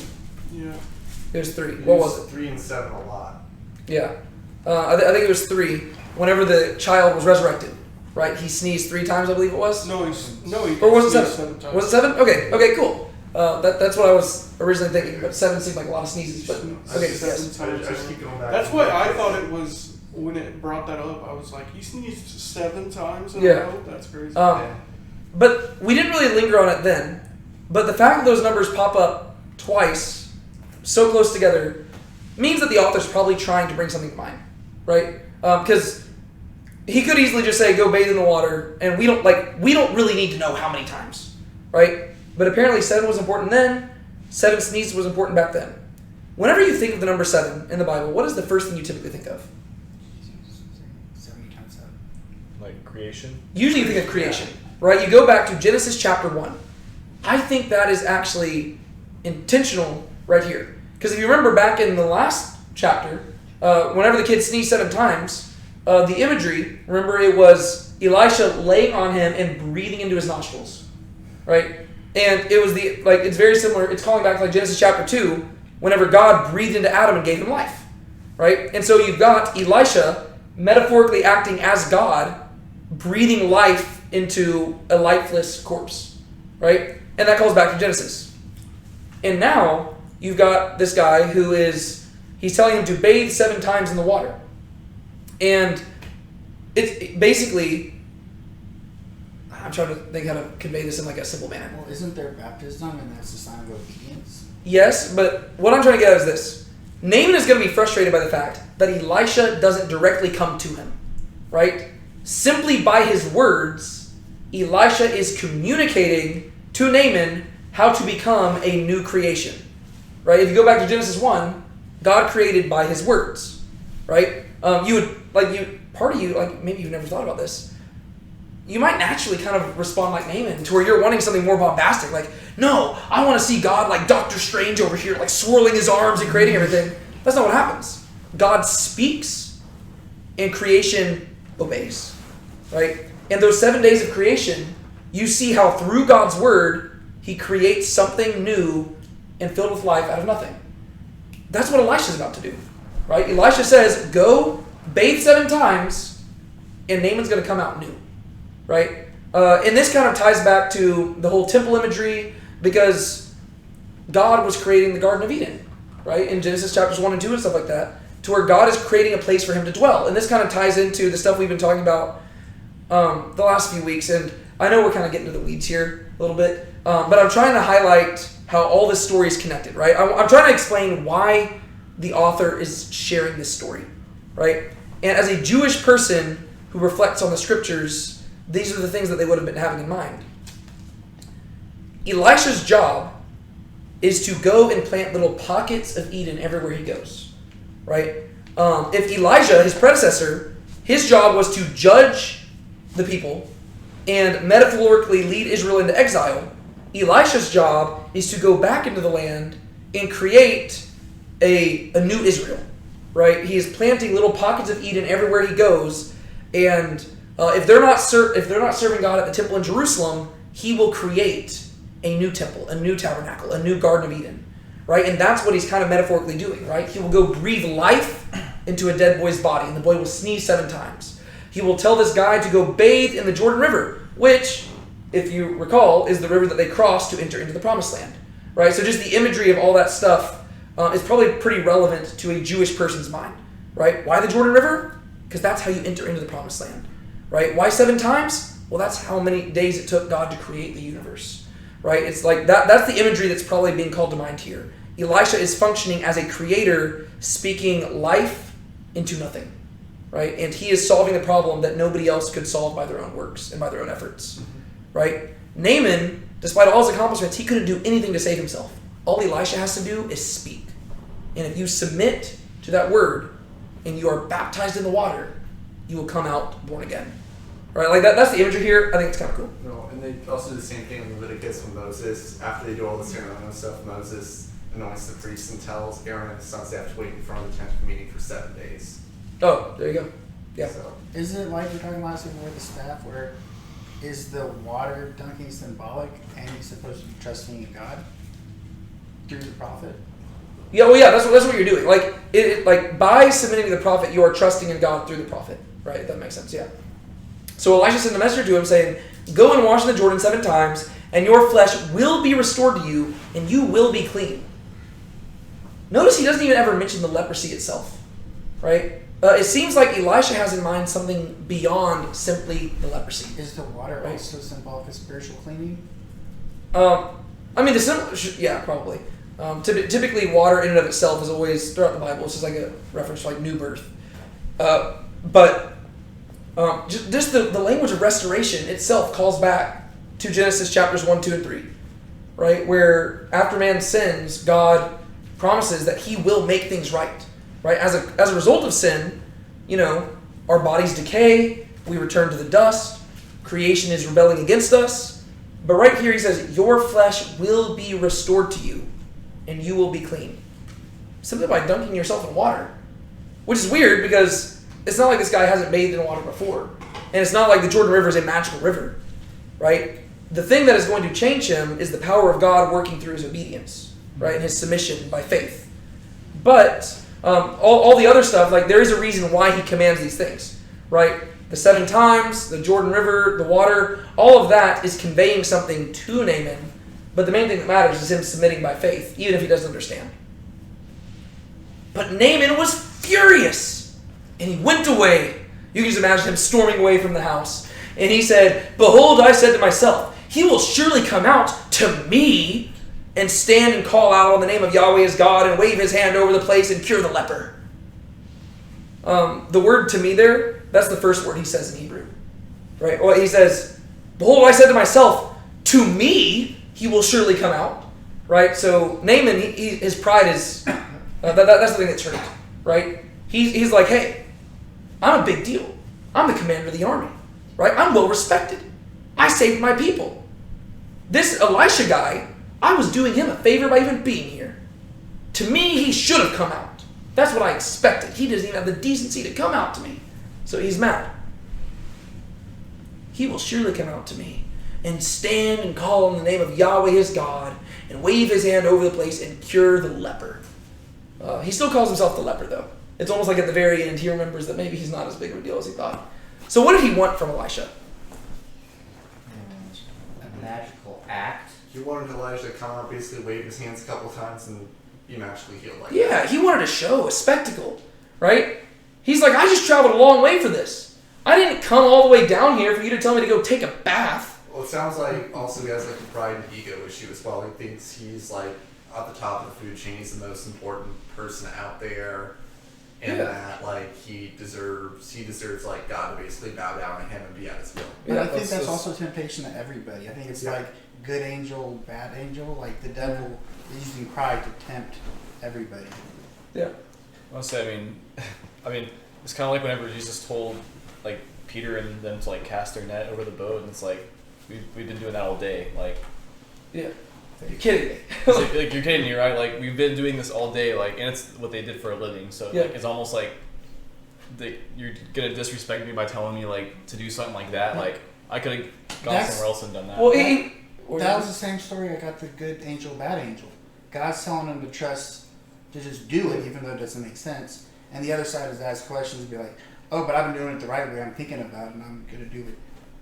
Yeah. It was 3. What was it? 3 and 7 a lot. Yeah. I think it was 3. Whenever the child was resurrected, right? He sneezed 3 times, I believe it was. He Or was it 7? sneezed 7 times. Was it 7? Okay, cool. That's what I was originally thinking, but 7 seemed like a lot of sneezes. But okay, yes. I just keep going back. That's what I thought it was when it brought that up. I was like, he sneezed 7 times in a Yeah. row? That's crazy. But we didn't really linger on it then. But the fact that those numbers pop up twice, so close together, means that the author's probably trying to bring something to mind, right? Because he could easily just say, "Go bathe in the water," and we don't really need to know how many times, right? But apparently 7 was important then. 7 sneezes was important back then. Whenever you think of the number 7 in the Bible, what is the first thing you typically think of? 70 times 7. Like creation? Usually you think of creation, right? You go back to Genesis chapter 1. I think that is actually intentional right here. Because if you remember back in the last chapter, whenever the kid sneezed 7 times, the imagery, remember it was Elisha laying on him and breathing into his nostrils, right? And it was it's very similar. It's calling back to like Genesis chapter 2, whenever God breathed into Adam and gave him life, right? And so you've got Elisha metaphorically acting as God, breathing life into a lifeless corpse, right? And that calls back to Genesis. And now you've got this guy he's telling him to bathe 7 times in the water. And it's basically, I'm trying to think how to convey this in like a simple manner. Well, isn't there baptism and that's a sign of obedience? Yes, but what I'm trying to get at is this. Naaman is going to be frustrated by the fact that Elisha doesn't directly come to him, right? Simply by his words, Elisha is communicating to Naaman how to become a new creation, right? If you go back to Genesis 1, God created by his words, right? Maybe you've never thought about this. You might naturally kind of respond like Naaman, to where you're wanting something more bombastic, like, no, I want to see God like Doctor Strange over here, like swirling his arms and creating everything. That's not what happens. God speaks and creation obeys, right? In those 7 days of creation, you see how through God's word, he creates something new and filled with life out of nothing. That's what Elisha's about to do, right? Elisha says, go bathe 7 times and Naaman's going to come out new, right? And this kind of ties back to the whole temple imagery because God was creating the Garden of Eden, right? In Genesis chapters 1 and 2 and stuff like that, to where God is creating a place for him to dwell. And this kind of ties into the stuff we've been talking about the last few weeks. And I know we're kind of getting to the weeds here a little bit, but I'm trying to highlight how all this story is connected, right? I'm trying to explain why the author is sharing this story, right? And as a Jewish person who reflects on the scriptures, these are the things that they would have been having in mind. Elisha's job is to go and plant little pockets of Eden everywhere he goes, right? If Elijah, his predecessor, his job was to judge the people and metaphorically lead Israel into exile, Elisha's job is to go back into the land and create a new Israel, right? He is planting little pockets of Eden everywhere he goes, and if they're not serving God at the temple in Jerusalem, he will create a new temple, a new tabernacle, a new Garden of Eden, right? And that's what he's kind of metaphorically doing, right? He will go breathe life into a dead boy's body, and the boy will sneeze 7 times. He will tell this guy to go bathe in the Jordan River, which, if you recall, is the river that they crossed to enter into the Promised Land, right? So just the imagery of all that stuff is probably pretty relevant to a Jewish person's mind, right? Why the Jordan River? Because that's how you enter into the Promised Land, right? Why 7 times? Well, that's how many days it took God to create the universe, right? It's like that's the imagery that's probably being called to mind here. Elisha is functioning as a creator, speaking life into nothing, right? And he is solving a problem that nobody else could solve by their own works and by their own efforts, right? Naaman, despite all his accomplishments, he couldn't do anything to save himself. All Elisha has to do is speak. And if you submit to that word and you are baptized in the water, you will come out born again. Right? Like that's the imagery here. I think it's kind of cool. No, and they also do the same thing in Leviticus with Moses. After they do all the ceremonial stuff, Moses anoints the priests and tells Aaron and his sons they have to wait in front of the tent of meeting for 7 days. Oh, there you go. Yeah. So, Is it like we were talking last week with the staff, where is the water dunking symbolic and he's supposed to be trusting in God through the prophet? Yeah, well, yeah, that's what you're doing. Like, like by submitting to the prophet, you are trusting in God through the prophet. Right? That makes sense, yeah. So Elisha sent a messenger to him saying, go and wash in the Jordan 7 times, and your flesh will be restored to you, and you will be clean. Notice he doesn't even ever mention the leprosy itself. Right? It seems like Elisha has in mind something beyond simply the leprosy. Is the water Right. also symbolic of spiritual cleaning? I mean, yeah, probably. Typically, water in and of itself is always, throughout the Bible, it's just like a reference to like new birth. But just the language of restoration itself calls back to Genesis chapters 1, 2, and 3, right? Where after man sins, God promises that he will make things right, right? As a result of sin, our bodies decay, we return to the dust, creation is rebelling against us. But right here he says, your flesh will be restored to you, and you will be clean. Simply by dunking yourself in water. Which is weird because it's not like this guy hasn't bathed in water before. And it's not like the Jordan River is a magical river, right? The thing that is going to change him is the power of God working through his obedience, right? And his submission by faith. But all the other stuff, like there is a reason why he commands these things, right? The 7 times, the Jordan River, the water, all of that is conveying something to Naaman. But the main thing that matters is him submitting by faith, even if he doesn't understand. But Naaman was furious, and he went away. You can just imagine him storming away from the house. And he said, behold, I said to myself, he will surely come out to me and stand and call out on the name of Yahweh his God and wave his hand over the place and cure the leper. The word to me there, that's the first word he says in Hebrew. Right? Well, he says, behold, I said to myself, to me he will surely come out. Right? So Naaman, his pride is, that's the thing that's hurt. Right? He's like, hey, I'm a big deal. I'm the commander of the army. Right? I'm well respected. I saved my people. This Elisha guy, I was doing him a favor by even being here. To me, he should have come out. That's what I expected. He doesn't even have the decency to come out to me. So he's mad. He will surely come out to me and stand and call on the name of Yahweh his God and wave his hand over the place and cure the leper. He still calls himself the leper, though. It's almost like at the very end he remembers that maybe he's not as big of a deal as he thought. So what did he want from Elisha? A magical act. He wanted Elijah to come out, basically wave his hands a couple times and be magically healed like Yeah, that. he wanted a show, a spectacle, right? He's like, I just traveled a long way for this. I didn't come all the way down here for you to tell me to go take a bath. Well, it sounds like also he has like a pride and ego issue as well. He thinks he's like at the top of the food chain. He's the most important person out there, and Yeah. that like he deserves like God to basically bow down to him and be at his will. But Yeah, I think that's that's just- also temptation to everybody. I think it's Yeah. like good angel, bad angel. Like the devil is using pride to tempt everybody. Yeah. Honestly, I mean, it's kind of like whenever Jesus told like Peter and them to like cast their net over the boat, and it's like we've been doing that all day. Like, Yeah. You're kidding me. it's like you're kidding me, right? Like we've been doing this all day, like, and it's what they did for a living. So Yeah. like, it's almost like you're gonna disrespect me by telling me like to do something like that. Like I could have gone That's- somewhere else and done that. Well, That was the same story. I got the good angel, bad angel. God's telling him to trust, to just do it, even though it doesn't make sense. And the other side is ask questions and be like, oh, but I've been doing it the right way. I'm thinking about it, and I'm going to do it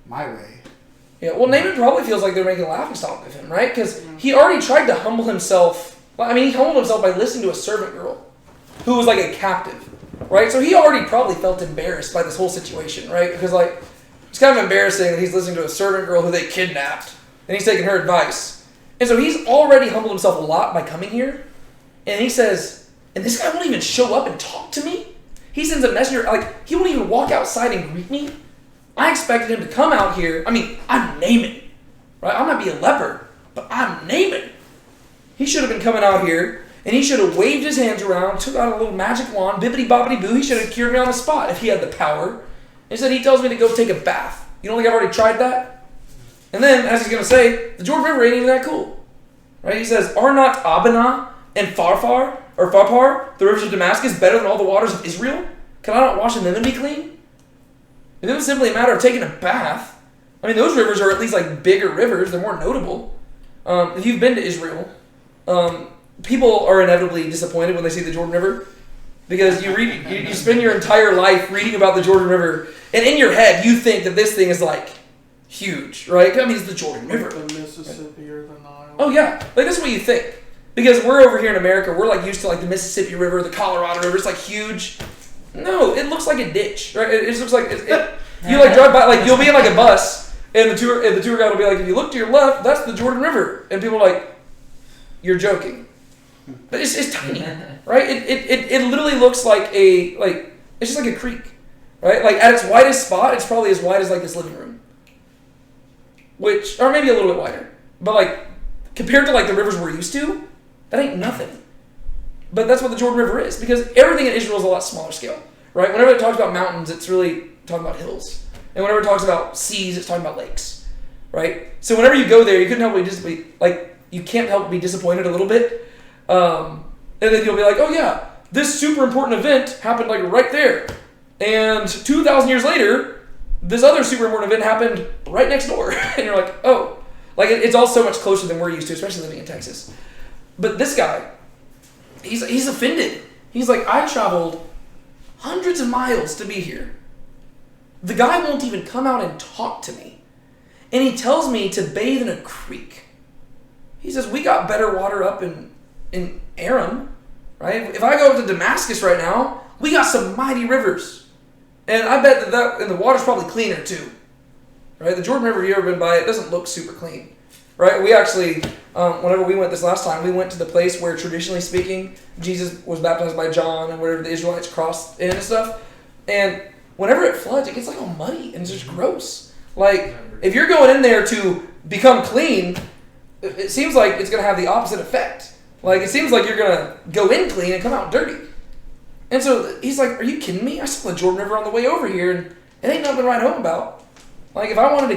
my way. Yeah, well, Naaman probably feels like they're making a laughingstock of him, right? Because he already tried to humble himself. Well, I mean, he humbled himself by listening to a servant girl who was like a captive, right? So he already probably felt embarrassed by this whole situation, right? Because, like, it's kind of embarrassing that he's listening to a servant girl who they kidnapped, and he's taking her advice. And so he's already humbled himself a lot by coming here. And he says, and this guy won't even show up and talk to me? He sends a messenger, like, he won't even walk outside and greet me? I expected him to come out here. I mean, I'm Naaman, right? I might be a leper, but I'm Naaman. He should have been coming out here, and he should have waved his hands around, took out a little magic wand, bippity-boppity-boo. He should have cured me on the spot if he had the power. Instead, he tells me to go take a bath. You don't think I've already tried that? And then, as he's going to say, the Jordan River ain't even that cool, right? He says, are not Abana and Pharpar, the rivers of Damascus, better than all the waters of Israel? Can I not wash in them and be clean? If it was simply a matter of taking a bath, I mean, those rivers are at least like bigger rivers. They're more notable. If you've been to Israel, people are inevitably disappointed when they see the Jordan River because you spend your entire life reading about the Jordan River, and in your head you think that this thing is like huge, right? I mean, it's the Jordan River. The Mississippi or the Nile. Oh yeah, like that's what you think. Because we're over here in America, we're like used to like the Mississippi River, the Colorado River. It's like huge. No, it looks like a ditch, right? It just looks like you like drive by, like you'll be in like a bus, and the tour guide will be like, if you look to your left, that's the Jordan River, and people are like, you're joking, but it's tiny, right? It literally looks like it's just like a creek, right? Like at its widest spot, it's probably as wide as like this living room, or maybe a little bit wider, but like compared to like the rivers we're used to, that ain't nothing. But that's what the Jordan River is, because everything in Israel is a lot smaller scale, right? Whenever it talks about mountains, it's really talking about hills. And whenever it talks about seas, it's talking about lakes, right? So whenever you go there, you can't help but be disappointed a little bit. And then you'll be like, oh yeah, this super important event happened like right there. And 2,000 years later, this other super important event happened right next door. And you're like, oh. Like it's all so much closer than we're used to, especially living in Texas. But this guy, he's offended. He's like, I traveled hundreds of miles to be here. The guy won't even come out and talk to me. And he tells me to bathe in a creek. He says, we got better water up in Aram, right? If I go up to Damascus right now, we got some mighty rivers. And I bet and the water's probably cleaner too. Right? The Jordan River, you ever been by, it doesn't look super clean. Right? We actually, whenever we went this last time, we went to the place where, traditionally speaking, Jesus was baptized by John and wherever the Israelites crossed in and stuff. And whenever it floods, it gets like all muddy and it's just gross. Like, if you're going in there to become clean, it seems like it's going to have the opposite effect. Like, it seems like you're going to go in clean and come out dirty. And so he's like, are you kidding me? I saw the Jordan River on the way over here and it ain't nothing to write home about. Like, if I wanted to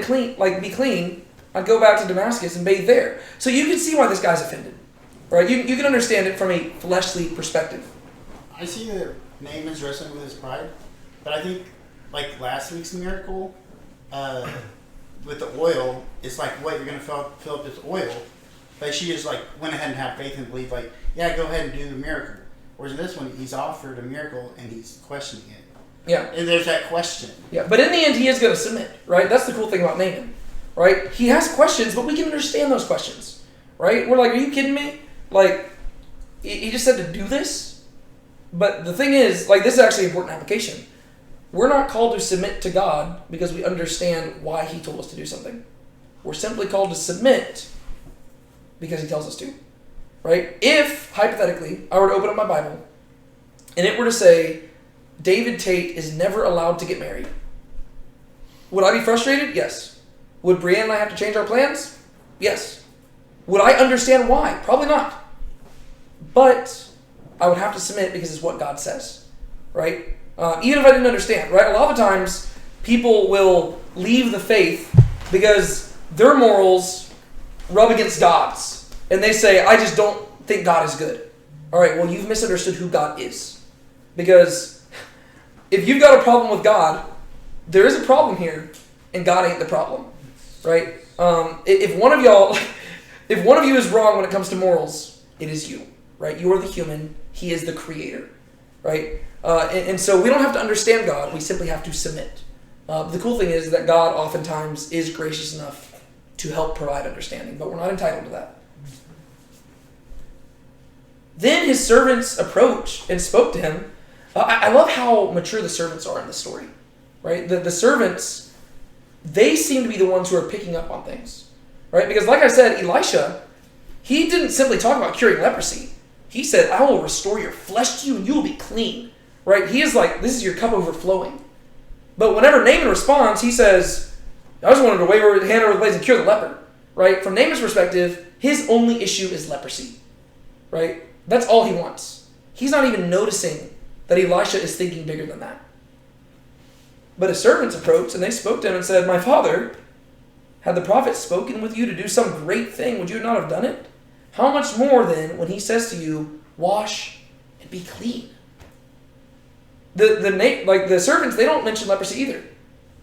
be clean, I'd go back to Damascus and bathe there. So you can see why this guy's offended, right? You can understand it from a fleshly perspective. I see that Naaman's wrestling with his pride, but I think like last week's miracle with the oil, it's like, what, you're going to fill up this oil? But she just like went ahead and had faith and believed, like, yeah, go ahead and do the miracle. Whereas in this one, he's offered a miracle and he's questioning it. Yeah. And there's that question. Yeah, but in the end, he is going to submit, right? That's the cool thing about Naaman, right? He has questions, but we can understand those questions, right? We're like, are you kidding me? Like, he just said to do this? But the thing is, like, this is actually an important application. We're not called to submit to God because we understand why he told us to do something. We're simply called to submit because he tells us to, right? If, hypothetically, I were to open up my Bible and it were to say, David Tate is never allowed to get married, would I be frustrated? Yes. Would Brianne and I have to change our plans? Yes. Would I understand why? Probably not. But I would have to submit because it's what God says, right? Even if I didn't understand, right? A lot of times, people will leave the faith because their morals rub against God's. And they say, I just don't think God is good. All right, well, you've misunderstood who God is. Because if you've got a problem with God, there is a problem here, and God ain't the problem, right? If one of y'all, if one of you is wrong when it comes to morals, it is you, right? You are the human. He is the creator, right? And so we don't have to understand God. We simply have to submit. The cool thing is that God oftentimes is gracious enough to help provide understanding, but we're not entitled to that. Then his servants approached and spoke to him. I love how mature the servants are in this story, right? The servants, they seem to be the ones who are picking up on things, right? Because like I said, Elisha, he didn't simply talk about curing leprosy. He said, I will restore your flesh to you and you will be clean, right? He is like, this is your cup overflowing. But whenever Naaman responds, he says, I just wanted to wave her hand over the blaze and cure the leper, right? From Naaman's perspective, his only issue is leprosy, right? That's all he wants. He's not even noticing that Elisha is thinking bigger than that. But his servants approached and they spoke to him and said, my father, had the prophet spoken with you to do some great thing, would you not have done it? How much more then when he says to you, wash and be clean? The servants, they don't mention leprosy either,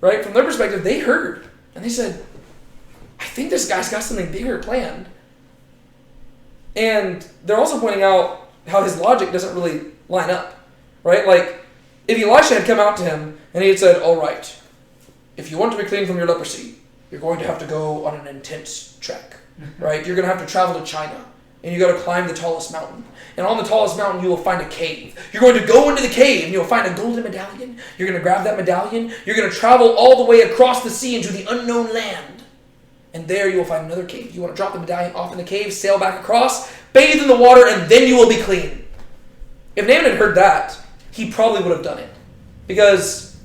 right? From their perspective, they heard and they said, I think this guy's got something bigger planned. And they're also pointing out how his logic doesn't really line up, right? Like, if Elisha had come out to him and he had said, all right, if you want to be clean from your leprosy, you're going to have to go on an intense trek, right? You're going to have to travel to China, and you got to climb the tallest mountain. And on the tallest mountain, you will find a cave. You're going to go into the cave, and you'll find a golden medallion. You're going to grab that medallion. You're going to travel all the way across the sea into the unknown land. And there you will find another cave. You want to drop the medallion off in the cave, sail back across, bathe in the water, and then you will be clean. If Naaman had heard that, he probably would have done it. Because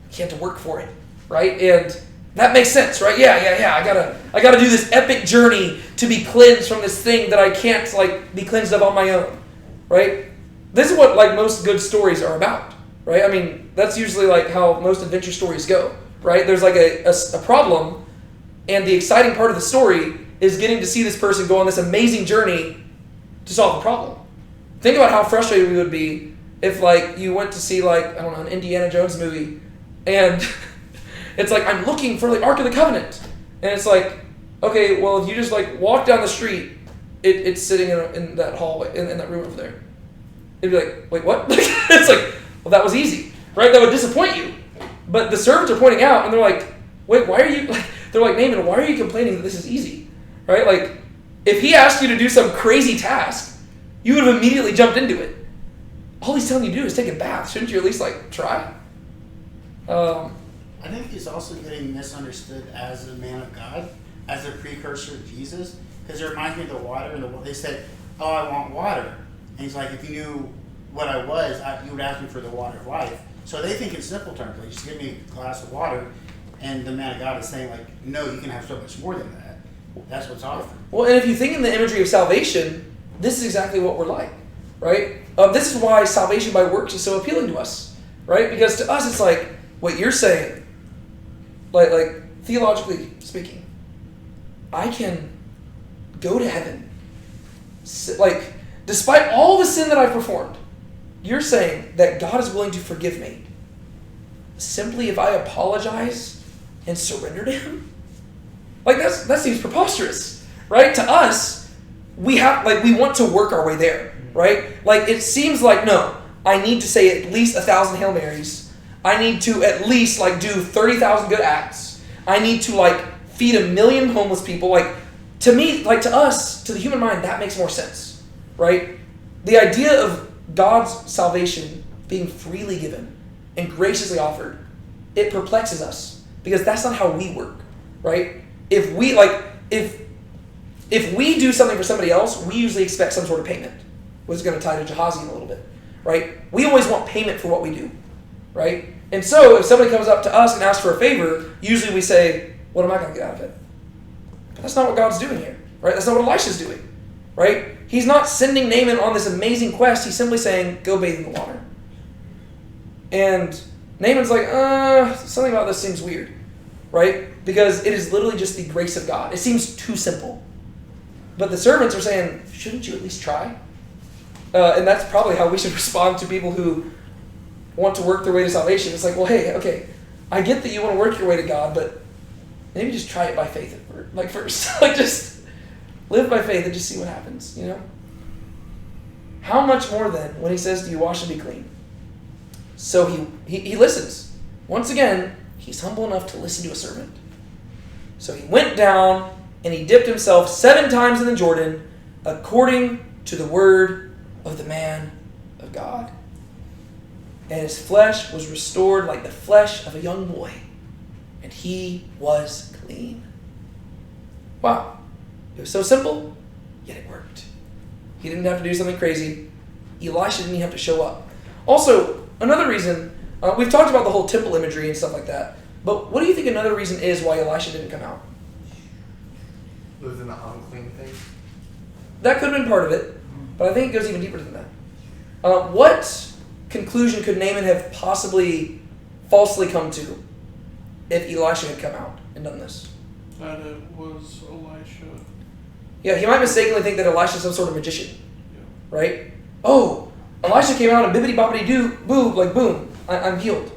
he had to work for it, right? And that makes sense, right? Yeah. I gotta do this epic journey to be cleansed from this thing that I can't be cleansed of on my own, right? This is what most good stories are about, right? I mean, that's usually how most adventure stories go, right? There's a problem, and the exciting part of the story is getting to see this person go on this amazing journey to solve the problem. Think about how frustrated we would be if you went to see an Indiana Jones movie, and it's I'm looking for the Ark of the Covenant. And it's okay, well, if you just walk down the street, it's sitting in that hallway, in that room over there. It'd be wait, what? It's well, that was easy, right? That would disappoint you. But the servants are pointing out, and they're wait, why are you, they're Naaman, why are you complaining that this is easy, right? If he asked you to do some crazy task, you would have immediately jumped into it. All he's telling you to do is take a bath. Shouldn't you at least try? I think he's also getting misunderstood as a man of God, as a precursor of Jesus, because it reminds me of the water. And they said, oh, I want water. And he's if you knew what I was, you would ask me for the water of life. So they think in simple terms, just give me a glass of water. And the man of God is saying, no, you can have so much more than that. That's what's offered. Well, and if you think in the imagery of salvation, this is exactly what we're like, right? This is why salvation by works is so appealing to us, right? Because to us, it's what you're saying, theologically speaking, I can go to heaven, despite all the sin that I've performed, you're saying that God is willing to forgive me simply if I apologize and surrender to him? Like, that seems preposterous, right? To us, we want to work our way there, right? Like, it seems like, no, I need to say at least 1,000 Hail Marys. I need to at least, do 30,000 good acts. I need to, feed 1 million homeless people. To me, to us, to the human mind, that makes more sense, right? The idea of God's salvation being freely given and graciously offered, it perplexes us because that's not how we work, right? If we if we do something for somebody else, we usually expect some sort of payment, which is going to tie to Gehazi in a little bit, right? We always want payment for what we do, right? And so if somebody comes up to us and asks for a favor, usually we say, what am I going to get out of it? But that's not what God's doing here, right? That's not what Elisha's doing, right? He's not sending Naaman on this amazing quest. He's simply saying, go bathe in the water. And Naaman's like, something about this seems weird, right? Because it is literally just the grace of God. It seems too simple. But the servants are saying, shouldn't you at least try? And that's probably how we should respond to people who want to work their way to salvation. It's like, well, hey, okay, I get that you want to work your way to God, but maybe just try it by faith first. Just live by faith and just see what happens, How much more then when he says to you, wash and be clean? So he listens. Once again, he's humble enough to listen to a servant. So he went down and he dipped himself 7 times in the Jordan according to the word of the man of God. And his flesh was restored like the flesh of a young boy, and he was clean. Wow. It was so simple, yet it worked. He didn't have to do something crazy. Elisha didn't even have to show up. Also, another reason, we've talked about the whole temple imagery and stuff like that, but what do you think another reason is why Elisha didn't come out? Lives in the unclean thing. That could have been part of it, but I think it goes even deeper than that. What conclusion could Naaman have possibly falsely come to if Elisha had come out and done this? That it was Elisha. Yeah, he might mistakenly think that Elisha is some sort of magician, right? Oh, Elisha came out and bibbidi-bobbidi-doo, boom, I'm healed.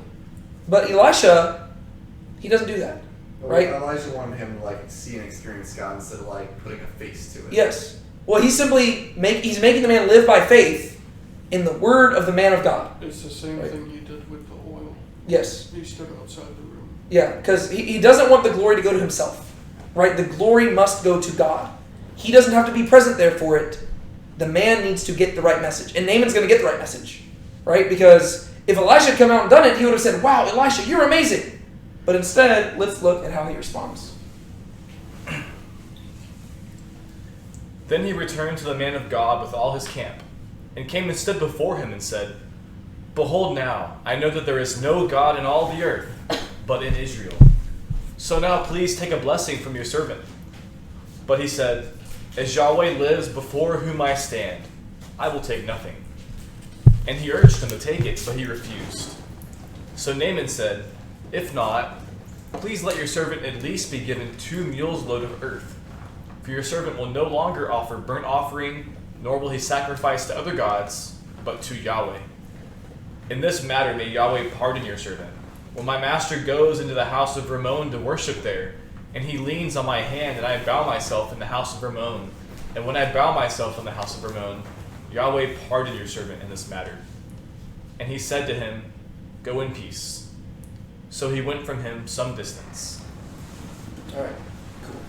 But Elisha, he doesn't do that, right? Elijah wanted him to see and experience God instead of putting a face to it. Yes. Well, he's simply he's making the man live by faith in the word of the man of God. It's the same thing he did with the oil. Yes. He stood outside the room. Yeah, because he doesn't want the glory to go to himself, right? The glory must go to God. He doesn't have to be present there for it. The man needs to get the right message. And Naaman's going to get the right message, right? Because if Elisha had come out and done it, he would have said, wow, Elisha, you're amazing. But instead, let's look at how he responds. Then he returned to the man of God with all his camp, and came and stood before him and said, Behold now, I know that there is no God in all the earth, but in Israel. So now please take a blessing from your servant. But he said, As Yahweh lives before whom I stand, I will take nothing. And he urged him to take it, but he refused. So Naaman said, If not, please let your servant at least be given 2 mules' load of earth. For your servant will no longer offer burnt offering, nor will he sacrifice to other gods, but to Yahweh. In this matter may Yahweh pardon your servant. When my master goes into the house of Rimmon to worship there, and he leans on my hand, and I bow myself in the house of Rimmon, and when I bow myself in the house of Rimmon, Yahweh pardon your servant in this matter. And he said to him, Go in peace. So he went from him some distance. All right, cool.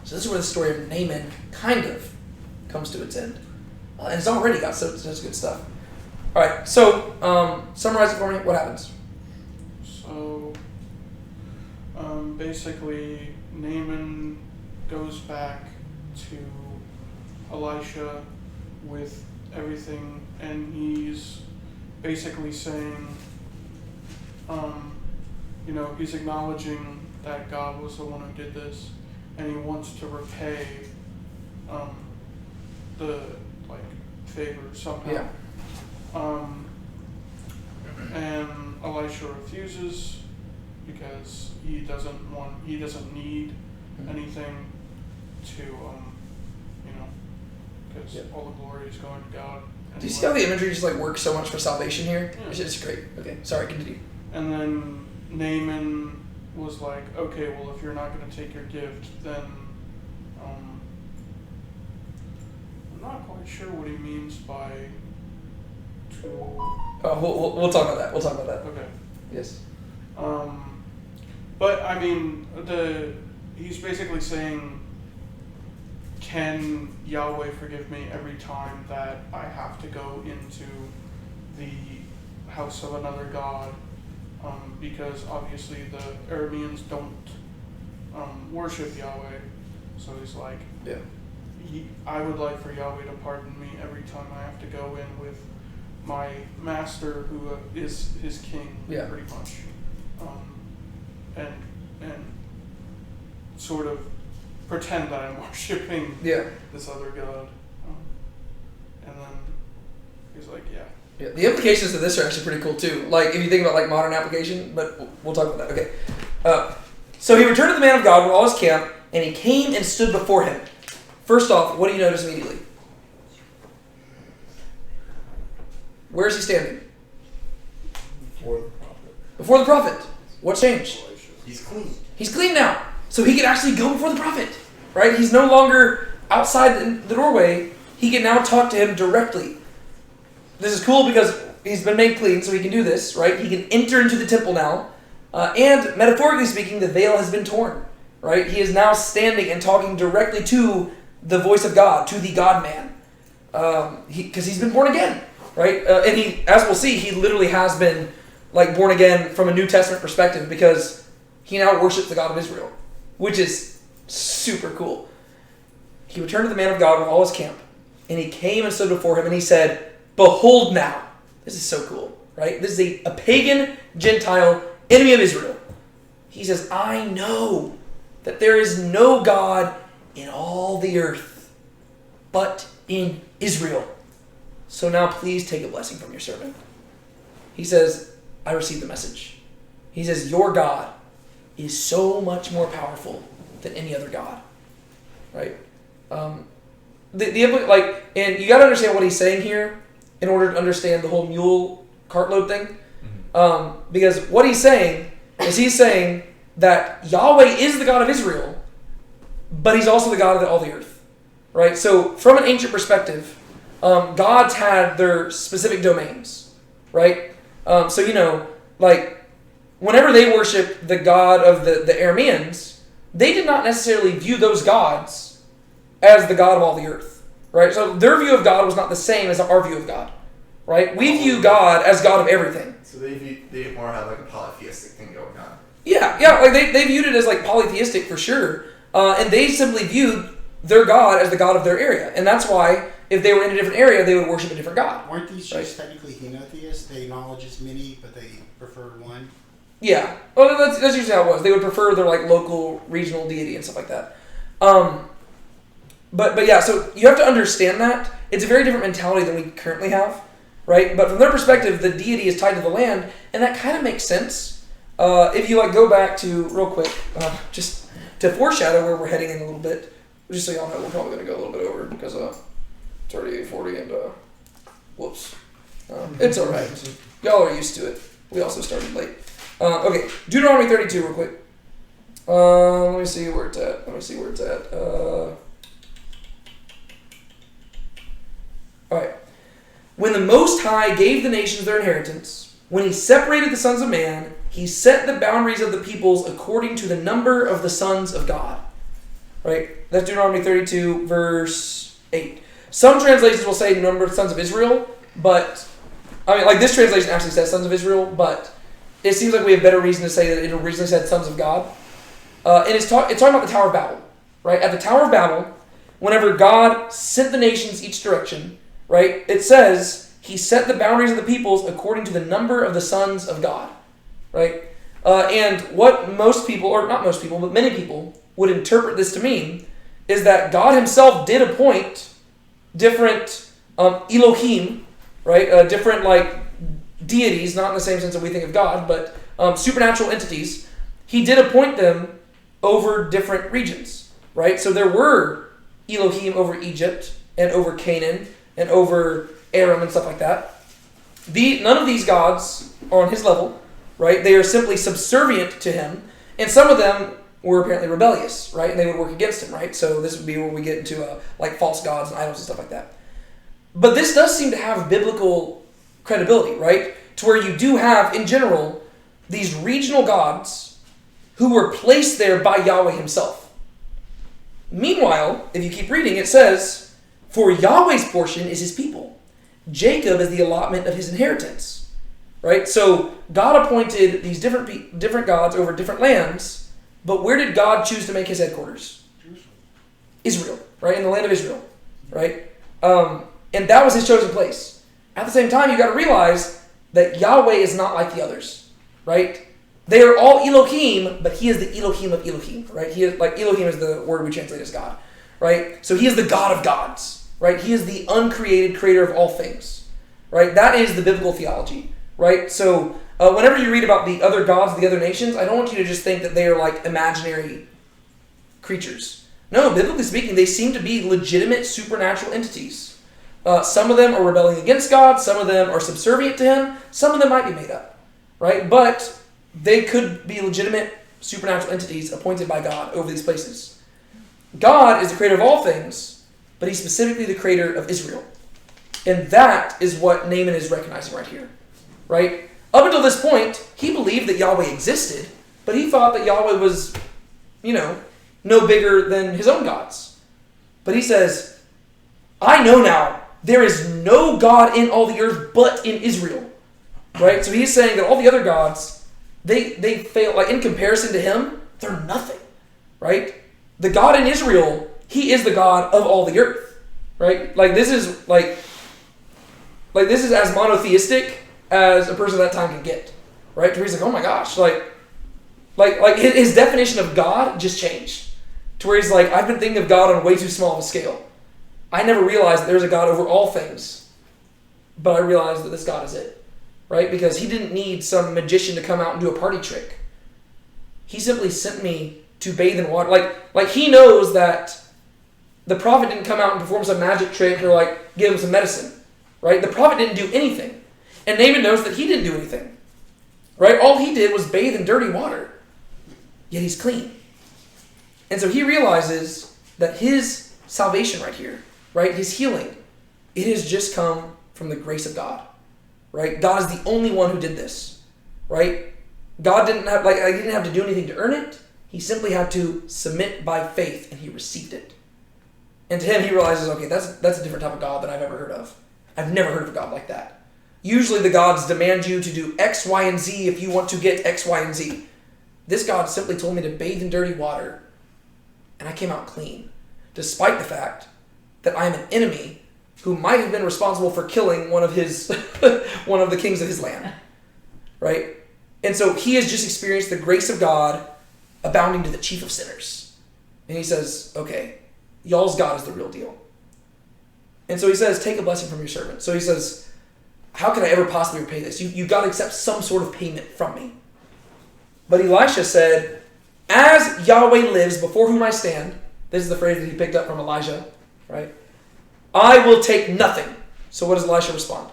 So this is where the story of Naaman kind of comes to its end. And it's already got such good stuff. All right, so summarize it for me. What happens? So, basically, Naaman goes back to Elisha with everything, and he's basically saying, he's acknowledging that God was the one who did this, and he wants to repay the favor somehow. Yeah. And Elisha refuses because he doesn't need anything to, because all the glory is going to God. Do you see how the imagery just like works so much for salvation here? Yeah. It's just great. Okay, sorry, continue. And then Naaman was like, okay, well, if you're not going to take your gift, then I'm not quite sure what he means by to. Oh, we'll talk about that. We'll talk about that. Okay. Yes. But I mean, he's basically saying, can Yahweh forgive me every time that I have to go into the house of another god? Because obviously the Arameans don't worship Yahweh. So he's like, Yeah. I would like for Yahweh to pardon me every time I have to go in with my master, who is his king, Yeah. pretty much, and sort of pretend that I'm worshiping Yeah. this other god, and then he's like, yeah. Yeah. The implications of this are actually pretty cool too. Like if you think about like modern application, but we'll talk about that. Okay. So he returned to the man of God with all his camp, and he came and stood before him. First off, what do you notice immediately? Where is he standing? Before the prophet. Before the prophet. What changed? He's clean. He's clean now. So he can actually go before the prophet. Right? He's no longer outside the doorway. He can now talk to him directly. This is cool because he's been made clean, so he can do this, right? He can enter into the temple now. And metaphorically speaking, the veil has been torn. Right? He is now standing and talking directly to the voice of God, to the God-man. Because he's been born again. Right? And he, as we'll see, he literally has been like born again from a New Testament perspective, because he now worships the God of Israel, which is super cool. He returned to the man of God with all his camp, and he came and stood before him, and he said, "Behold now." This is so cool, right? This is a pagan, Gentile, enemy of Israel. He says, "I know that there is no God in all the earth but in Israel. So now please take a blessing from your servant." He says, "I received the message." He says, "Your God is so much more powerful than any other God." Right? And you got to understand what he's saying here in order to understand the whole mule cartload thing. Because what he's saying is he's saying that Yahweh is the God of Israel, but he's also the God of all the earth. Right? So from an ancient perspective, gods had their specific domains. Right? So, whenever they worshiped the god of the Arameans, they did not necessarily view those gods as the God of all the earth. Right? So their view of God was not the same as our view of God. Right? We view God as God of everything. So they more have like a polytheistic thing going on. Yeah, like they viewed it as like polytheistic for sure. And they simply viewed their God as the God of their area. And that's why if they were in a different area, they would worship a different God. Weren't these just technically henotheists? They acknowledge as many, but they prefer one? Yeah. Well, that's usually how it was. They would prefer their like local, regional deity and stuff like that. But yeah, so you have to understand that. It's a very different mentality than we currently have, right? But from their perspective, the deity is tied to the land, and that kind of makes sense. If you go back to, real quick, just to foreshadow where we're heading in a little bit, just so y'all know, we're probably going to go a little bit over because it's already 8:40 and whoops. It's all right. Y'all are used to it. We also started late. Okay, Deuteronomy 32 real quick. Let me see where it's at. Alright. When the Most High gave the nations their inheritance, when he separated the sons of man, he set the boundaries of the peoples according to the number of the sons of God. Right? That's Deuteronomy 32, verse 8. Some translations will say number of sons of Israel, but this translation actually says sons of Israel, but it seems like we have better reason to say that it originally said sons of God. And it's talking about the Tower of Babel. Right? At the Tower of Babel, whenever God sent the nations each direction, right, it says he set the boundaries of the peoples according to the number of the sons of God. Right? And what most people, or not most people, but many people would interpret this to mean is that God himself did appoint different Elohim, right? Different deities, not in the same sense that we think of God, but supernatural entities. He did appoint them over different regions, right? So there were Elohim over Egypt and over Canaan and over Aram and stuff like that. None of these gods are on his level, right? They are simply subservient to him, and some of them were apparently rebellious, right? And they would work against him, right? So this would be where we get into like false gods and idols and stuff like that. But this does seem to have biblical credibility, right? To where you do have, in general, these regional gods who were placed there by Yahweh himself. Meanwhile, if you keep reading, it says, "For Yahweh's portion is his people. Jacob is the allotment of his inheritance." Right? So God appointed these different gods over different lands, but where did God choose to make his headquarters? Israel, right? In the land of Israel, right? And that was his chosen place. At the same time, you got to realize that Yahweh is not like the others, right? They are all Elohim, but he is the Elohim of Elohim, right? He is, like, Elohim is the word we translate as God, right? So he is the God of gods, right? He is the uncreated creator of all things, right? That is the biblical theology, right? So whenever you read about the other gods of the other nations, I don't want you to just think that they are like imaginary creatures. No, biblically speaking, they seem to be legitimate supernatural entities. Some of them are rebelling against God, some of them are subservient to him, some of them might be made up, right? But they could be legitimate supernatural entities appointed by God over these places. God is the creator of all things, but he's specifically the creator of Israel. And that is what Naaman is recognizing right here, right? Up until this point, he believed that Yahweh existed, but he thought that Yahweh was, no bigger than his own gods. But he says, I know now there is no God in all the earth but in Israel, right? So he's saying that all the other gods, they fail, like in comparison to him, they're nothing, right? The God in Israel, he is the God of all the earth, right? Like this is this is as monotheistic as a person at that time can get, right? To where he's like, oh my gosh, like his definition of God just changed. To where he's like, I've been thinking of God on way too small of a scale. I never realized that there's a God over all things, but I realized that this God is it. Right? Because he didn't need some magician to come out and do a party trick. He simply sent me to bathe in water. Like he knows that the prophet didn't come out and perform some magic trick or like give him some medicine. Right? The prophet didn't do anything. And Naaman knows that he didn't do anything. Right? All he did was bathe in dirty water. Yet he's clean. And so he realizes that his salvation right here, right? His healing, it has just come from the grace of God. Right? God is the only one who did this. Right? God didn't have to do anything to earn it. He simply had to submit by faith, and he received it. And to him, he realizes, okay, that's a different type of God than I've ever heard of. I've never heard of a God like that. Usually the gods demand you to do X, Y, and Z if you want to get X, Y, and Z. This God simply told me to bathe in dirty water, and I came out clean, despite the fact that I am an enemy who might have been responsible for killing one of the kings of his land, right? And so he has just experienced the grace of God abounding to the chief of sinners. And he says, okay, y'all's God is the real deal. And so he says, take a blessing from your servant. So he says, how can I ever possibly repay this? You've got to accept some sort of payment from me. But Elisha said, as Yahweh lives before whom I stand, this is the phrase that he picked up from Elijah, right? I will take nothing. So what does Elisha respond?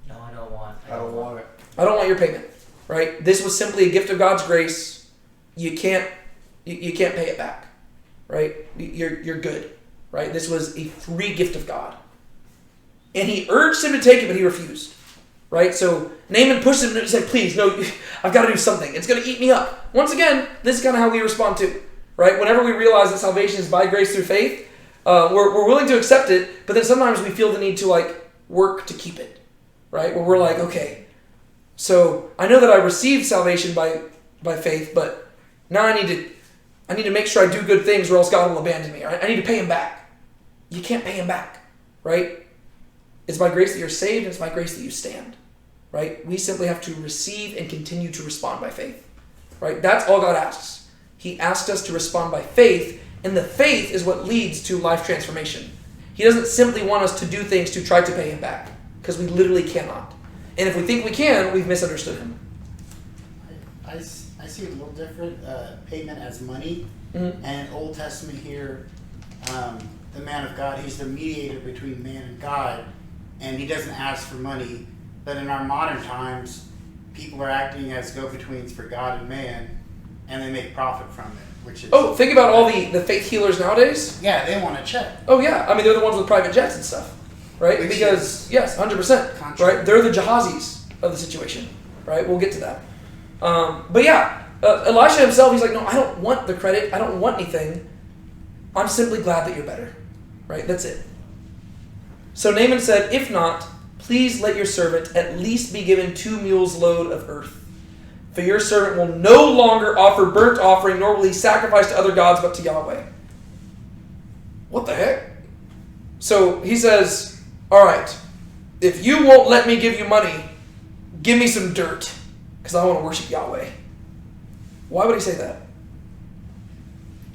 No, I don't want. I don't want it. I don't want your payment. Right? This was simply a gift of God's grace. You can't pay it back. Right? You're good. Right? This was a free gift of God. And he urged him to take it, but he refused. Right? So Naaman pushed him and he said, please, no, I've got to do something. It's going to eat me up. Once again, this is kind of how we respond too. Right? Whenever we realize that salvation is by grace through faith, we're willing to accept it, but then sometimes we feel the need to work to keep it, right? Where we're like, okay, so I know that I received salvation by faith, but now I need to make sure I do good things, or else God will abandon me. Right? I need to pay him back. You can't pay him back, right? It's by grace that you're saved, and it's by grace that you stand, right? We simply have to receive and continue to respond by faith, right? That's all God asks. He asked us to respond by faith. And the faith is what leads to life transformation. He doesn't simply want us to do things to try to pay him back, because we literally cannot. And if we think we can, we've misunderstood him. I see it a little different. Payment as money. Mm-hmm. And Old Testament here, the man of God, he's the mediator between man and God. and he doesn't ask for money. But in our modern times, people are acting as go-betweens for God and man, and they make profit from it, which is... Oh, think about all the faith healers nowadays. Yeah, they want to check. Oh, yeah. I mean, they're the ones with private jets and stuff, right? Which Because, yes, 100%, contrary. right? They're the Jahazis of the situation, right? We'll get to that. But yeah, Elisha himself, he's like, no, I don't want the credit. I don't want anything. I'm simply glad that you're better, right? That's it. So Naaman said, if not, please let your servant at least be given 2 mules' load of earth. For your servant will no longer offer burnt offering, nor will he sacrifice to other gods, but to Yahweh. What the heck? So he says, all right, if you won't let me give you money, give me some dirt, because I want to worship Yahweh. Why would he say that?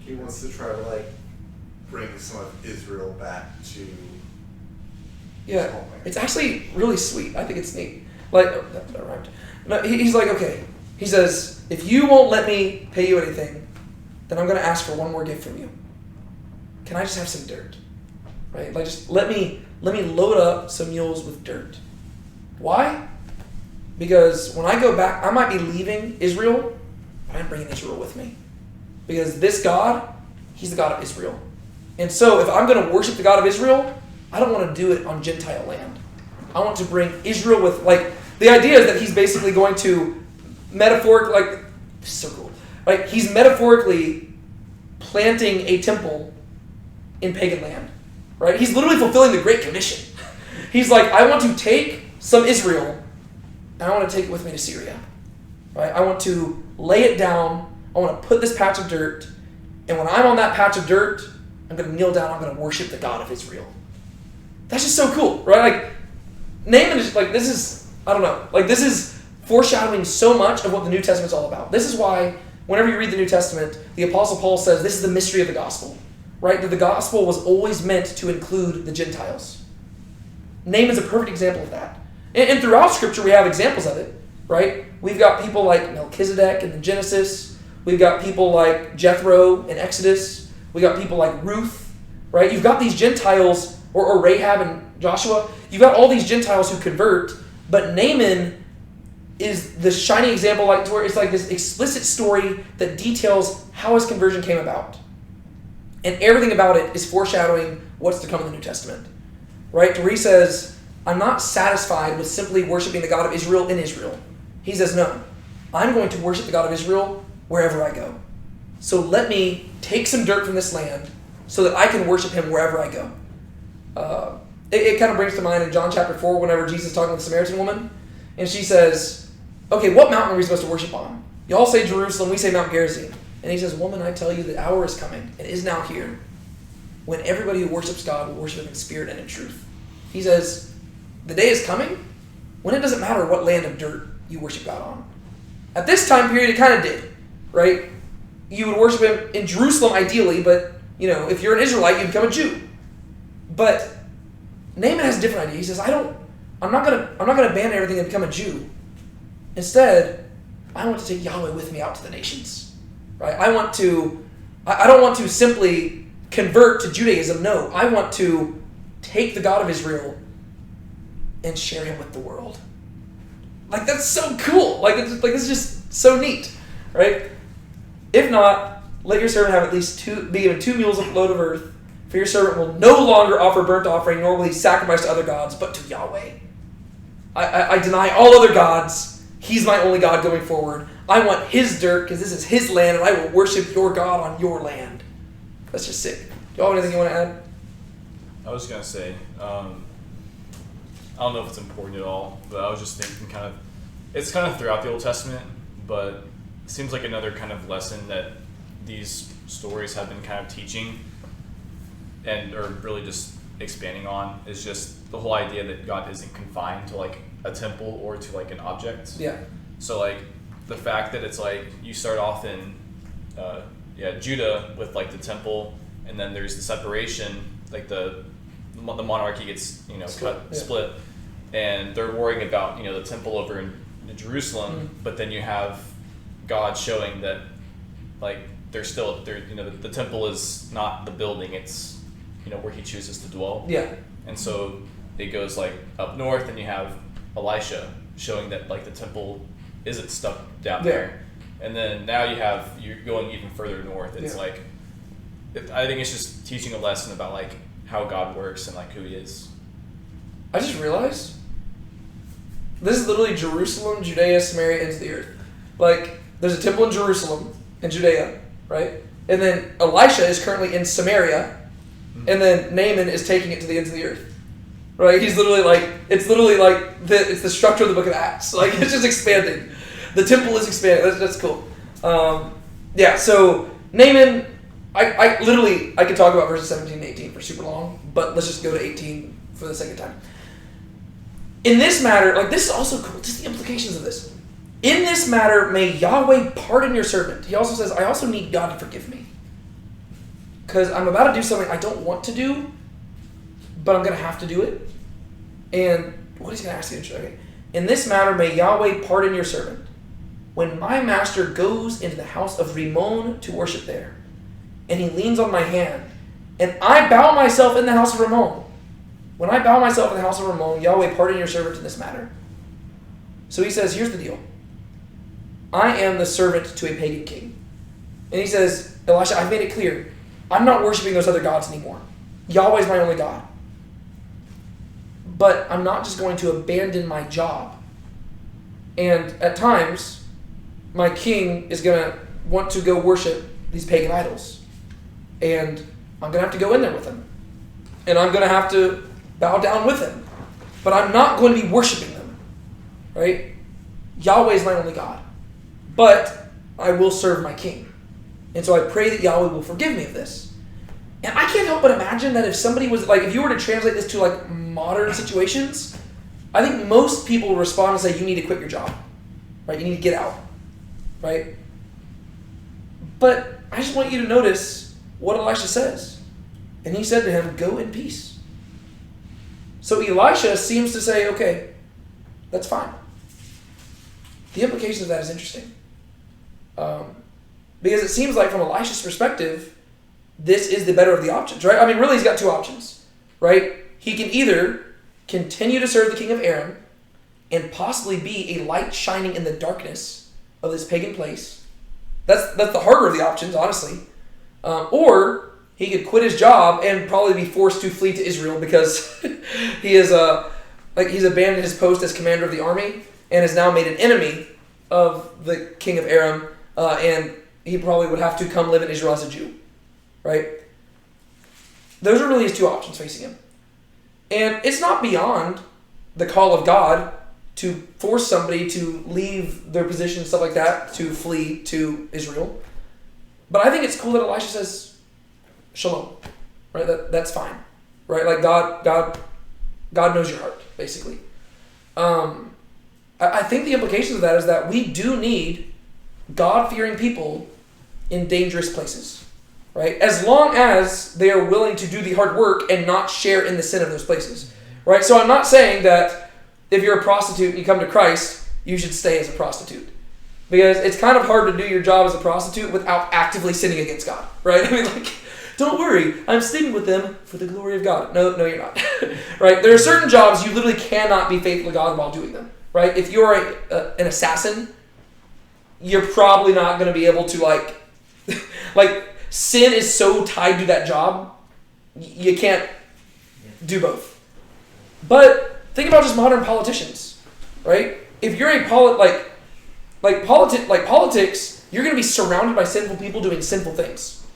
He wants to try to like bring some of Israel back to. Yeah, it's actually really sweet. I think it's neat. Like, that rhymed. No, he's like, okay. He says, if you won't let me pay you anything, then I'm going to ask for one more gift from you. Can I just have some dirt? Right? Like, just let me load up some mules with dirt. Why? Because when I go back, I might be leaving Israel, but I'm bringing Israel with me. Because this God, he's the God of Israel. And so if I'm going to worship the God of Israel, I don't want to do it on Gentile land. I want to bring Israel with, like, the idea is that he's basically going to so cool. Like, he's metaphorically planting a temple in pagan land, right? He's literally fulfilling the Great Commission. He's like, I want to take some Israel, and I want to take it with me to Syria, right? I want to lay it down. I want to put this patch of dirt, and when I'm on that patch of dirt, I'm going to kneel down. I'm going to worship the God of Israel. That's just so cool, right? Like, Naaman is like, this is, I don't know, like, this is foreshadowing so much of what the New Testament's all about. This is why, whenever you read the New Testament, the Apostle Paul says this is the mystery of the gospel, right? That the gospel was always meant to include the Gentiles. Naaman's a perfect example of that. And throughout Scripture, we have examples of it, right? We've got people like Melchizedek in Genesis. We've got people like Jethro in Exodus. We got people like Ruth, right? You've got these Gentiles, or Rahab and Joshua. You've got all these Gentiles who convert, but Naaman is the shining example, like to where it's like this explicit story that details how his conversion came about. And everything about it is foreshadowing what's to come in the New Testament. Right? To where he says, I'm not satisfied with simply worshiping the God of Israel in Israel. He says, no, I'm going to worship the God of Israel wherever I go. So let me take some dirt from this land so that I can worship him wherever I go. It kind of brings to mind in John chapter 4, whenever Jesus is talking with the Samaritan woman, and she says, okay, what mountain are we supposed to worship on? Y'all say Jerusalem, we say Mount Gerizim. And he says, woman, I tell you, the hour is coming, and is now here, when everybody who worships God will worship him in spirit and in truth. He says, the day is coming when it doesn't matter what land of dirt you worship God on. At this time period, it kind of did, right? You would worship him in Jerusalem ideally, but, if you're an Israelite, you become a Jew. But Naaman has a different idea. He says, I'm not gonna abandon everything and become a Jew. Instead, I want to take Yahweh with me out to the nations. Right? I don't want to simply convert to Judaism. No, I want to take the God of Israel and share him with the world. Like, that's so cool. This is just so neat, right? If not, let your servant have at least be given 2 mules of load of earth. For your servant will no longer offer burnt offering, nor will he sacrifice to other gods, but to Yahweh. I deny all other gods. He's my only God going forward. I want his dirt, because this is his land, and I will worship your God on your land. That's just sick. Do y'all have anything you want to add? I was going to say, I don't know if it's important at all, but I was just thinking it's kind of throughout the Old Testament, but it seems like another kind of lesson that these stories have been kind of teaching or really just expanding on is just the whole idea that God isn't confined to like a temple or to like an object. Yeah. So like the fact that it's like you start off in Judah with like the temple, and then there's the separation, like the monarchy gets split, and they're worrying about the temple over in Jerusalem, but then you have God showing that like the temple is not the building, it's where he chooses to dwell. Yeah. And so it goes like up north, and you have Elisha showing that like the temple isn't stuck down there. And then now you're going even further north. It's like, I think it's just teaching a lesson about like how God works and like who He is. I just realized this is literally Jerusalem, Judea, Samaria, ends of the earth. Like, there's a temple in Jerusalem, in Judea, right? And then Elisha is currently in Samaria, and then Naaman is taking it to the ends of the earth. Right? He's literally like, it's the structure of the book of Acts. Like, it's just expanding. The temple is expanding. That's cool. So Naaman, I could talk about verses 17 and 18 for super long, but let's just go to 18 for the second time. In this matter, like, this is also cool, just the implications of this. In this matter, may Yahweh pardon your servant. He also says, I also need God to forgive me. Because I'm about to do something I don't want to do, but I'm going to have to do it. And what is he going to ask you? Okay. In this matter, may Yahweh pardon your servant. When my master goes into the house of Rimmon to worship there, and he leans on my hand, and I bow myself in the house of Rimmon. When I bow myself in the house of Rimmon, Yahweh pardon your servant in this matter. So he says, here's the deal. I am the servant to a pagan king. And he says, Elisha, I've made it clear. I'm not worshiping those other gods anymore. Yahweh is my only God. But I'm not just going to abandon my job. And at times, my king is going to want to go worship these pagan idols. And I'm going to have to go in there with him. And I'm going to have to bow down with him. But I'm not going to be worshiping them. Right? Yahweh is my only God. But I will serve my king. And so I pray that Yahweh will forgive me of this. And I can't help but imagine that if somebody was, like, if you were to translate this to, like, modern situations, I think most people would respond and say, you need to quit your job. Right? You need to get out. Right? But I just want you to notice what Elisha says. And he said to him, go in peace. So Elisha seems to say, okay, that's fine. The implication of that is interesting. Because it seems like from Elisha's perspective, this is the better of the options, right? I mean, really, he's got two options, right? He can either continue to serve the king of Aram and possibly be a light shining in the darkness of this pagan place. That's the harder of the options, honestly. Or he could quit his job and probably be forced to flee to Israel because he is he's abandoned his post as commander of the army and has now made an enemy of the king of Aram, and he probably would have to come live in Israel as a Jew, right? Those are really his two options facing him. And it's not beyond the call of God to force somebody to leave their position and stuff like that to flee to Israel. But I think it's cool that Elisha says, shalom, right? That's fine, right? Like God knows your heart, basically. I think the implications of that is that we do need God-fearing people in dangerous places, right? As long as they are willing to do the hard work and not share in the sin of those places, right? So I'm not saying that if you're a prostitute and you come to Christ, you should stay as a prostitute. Because it's kind of hard to do your job as a prostitute without actively sinning against God, right? I mean, like, don't worry, I'm sleeping with them for the glory of God. No, you're not, right? There are certain jobs you literally cannot be faithful to God while doing them, right? If you're an assassin, you're probably not going to be able to, like, sin is so tied to that job, you can't do both. But think about just modern politicians, right? If you're a politics, you're going to be surrounded by sinful people doing sinful things.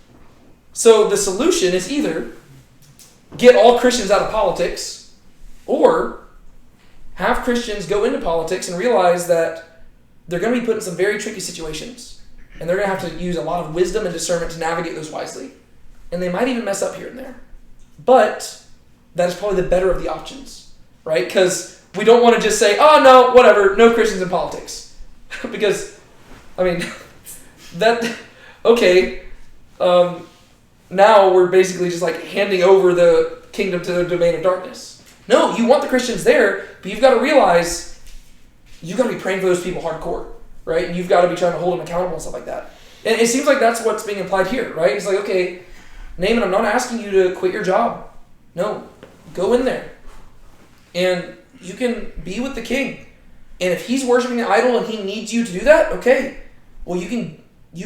So the solution is either get all Christians out of politics or have Christians go into politics and realize that they're going to be put in some very tricky situations. And they're going to have to use a lot of wisdom and discernment to navigate those wisely. And they might even mess up here and there. But that is probably the better of the options, right? Because we don't want to just say, oh, no, whatever, no Christians in politics. Because, I mean, now we're basically just like handing over the kingdom to the domain of darkness. No, you want the Christians there, but you've got to realize you've got to be praying for those people hardcore, right? And you've got to be trying to hold them accountable and stuff like that. And it seems like that's what's being implied here, right? It's like, okay, Naaman, I'm not asking you to quit your job. No, go in there. And you can be with the king. And if he's worshiping the idol and he needs you to do that, okay. Well, you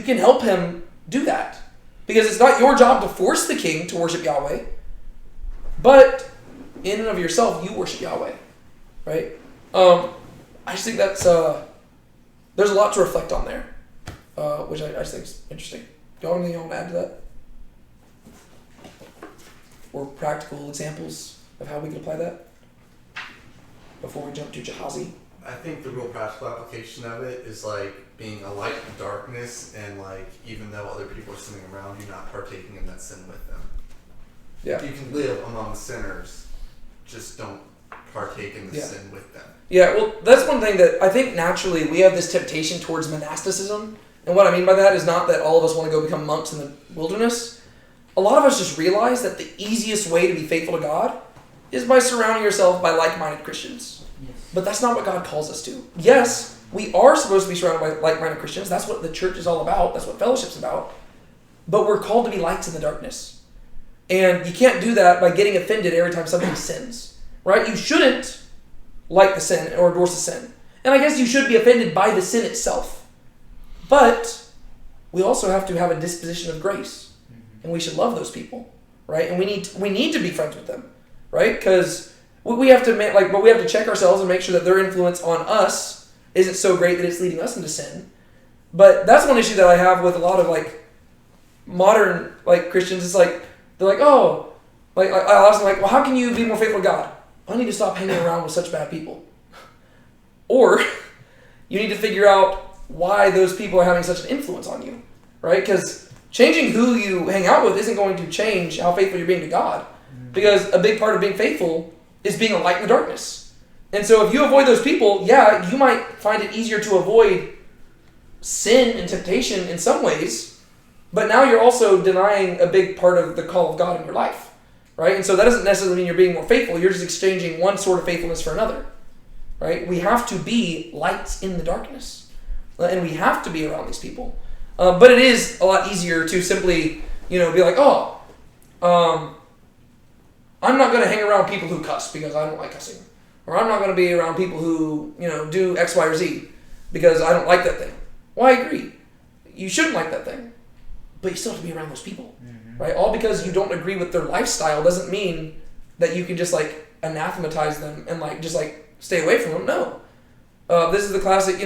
can help him do that. Because it's not your job to force the king to worship Yahweh. But in and of yourself, you worship Yahweh. Right? I just think that's there's a lot to reflect on there. Which I just think is interesting. Do you have anything you want to add to that? Or practical examples of how we can apply that? Before we jump to Gehazi. I think the real practical application of it is like being a light in darkness, and like even though other people are sinning around you, not partaking in that sin with them. Yeah. You can live among sinners, just don't partake in the sin with them. Yeah, well, that's one thing that I think naturally we have this temptation towards monasticism. And what I mean by that is not that all of us want to go become monks in the wilderness. A lot of us just realize that the easiest way to be faithful to God is by surrounding yourself by like-minded Christians. Yes. But that's not what God calls us to. Yes, we are supposed to be surrounded by like-minded Christians. That's what the church is all about. That's what fellowship's about. But we're called to be lights in the darkness. And you can't do that by getting offended every time somebody sins. Right? You shouldn't like the sin or endorse the sin. And I guess you should be offended by the sin itself. But we also have to have a disposition of grace. And we should love those people. Right? And we need to be friends with them. Right? Because we have to check ourselves and make sure that their influence on us isn't so great that it's leading us into sin. But that's one issue that I have with a lot of like modern like Christians. It's like they're like, oh, like I ask them like, well, how can you be more faithful to God? I need to stop hanging around with such bad people. Or you need to figure out why those people are having such an influence on you, right? Because changing who you hang out with isn't going to change how faithful you're being to God. Because a big part of being faithful is being a light in the darkness. And so if you avoid those people, yeah, you might find it easier to avoid sin and temptation in some ways, but now you're also denying a big part of the call of God in your life, right? And so that doesn't necessarily mean you're being more faithful. You're just exchanging one sort of faithfulness for another, right? We have to be lights in the darkness. And we have to be around these people. But it is a lot easier to simply, be like, I'm not going to hang around people who cuss because I don't like cussing. Or I'm not going to be around people who, do X, Y, or Z because I don't like that thing. Well, I agree. You shouldn't like that thing. But you still have to be around those people. Mm-hmm. Right? All because you don't agree with their lifestyle doesn't mean that you can just, anathematize them and, stay away from them. No. This is the classic,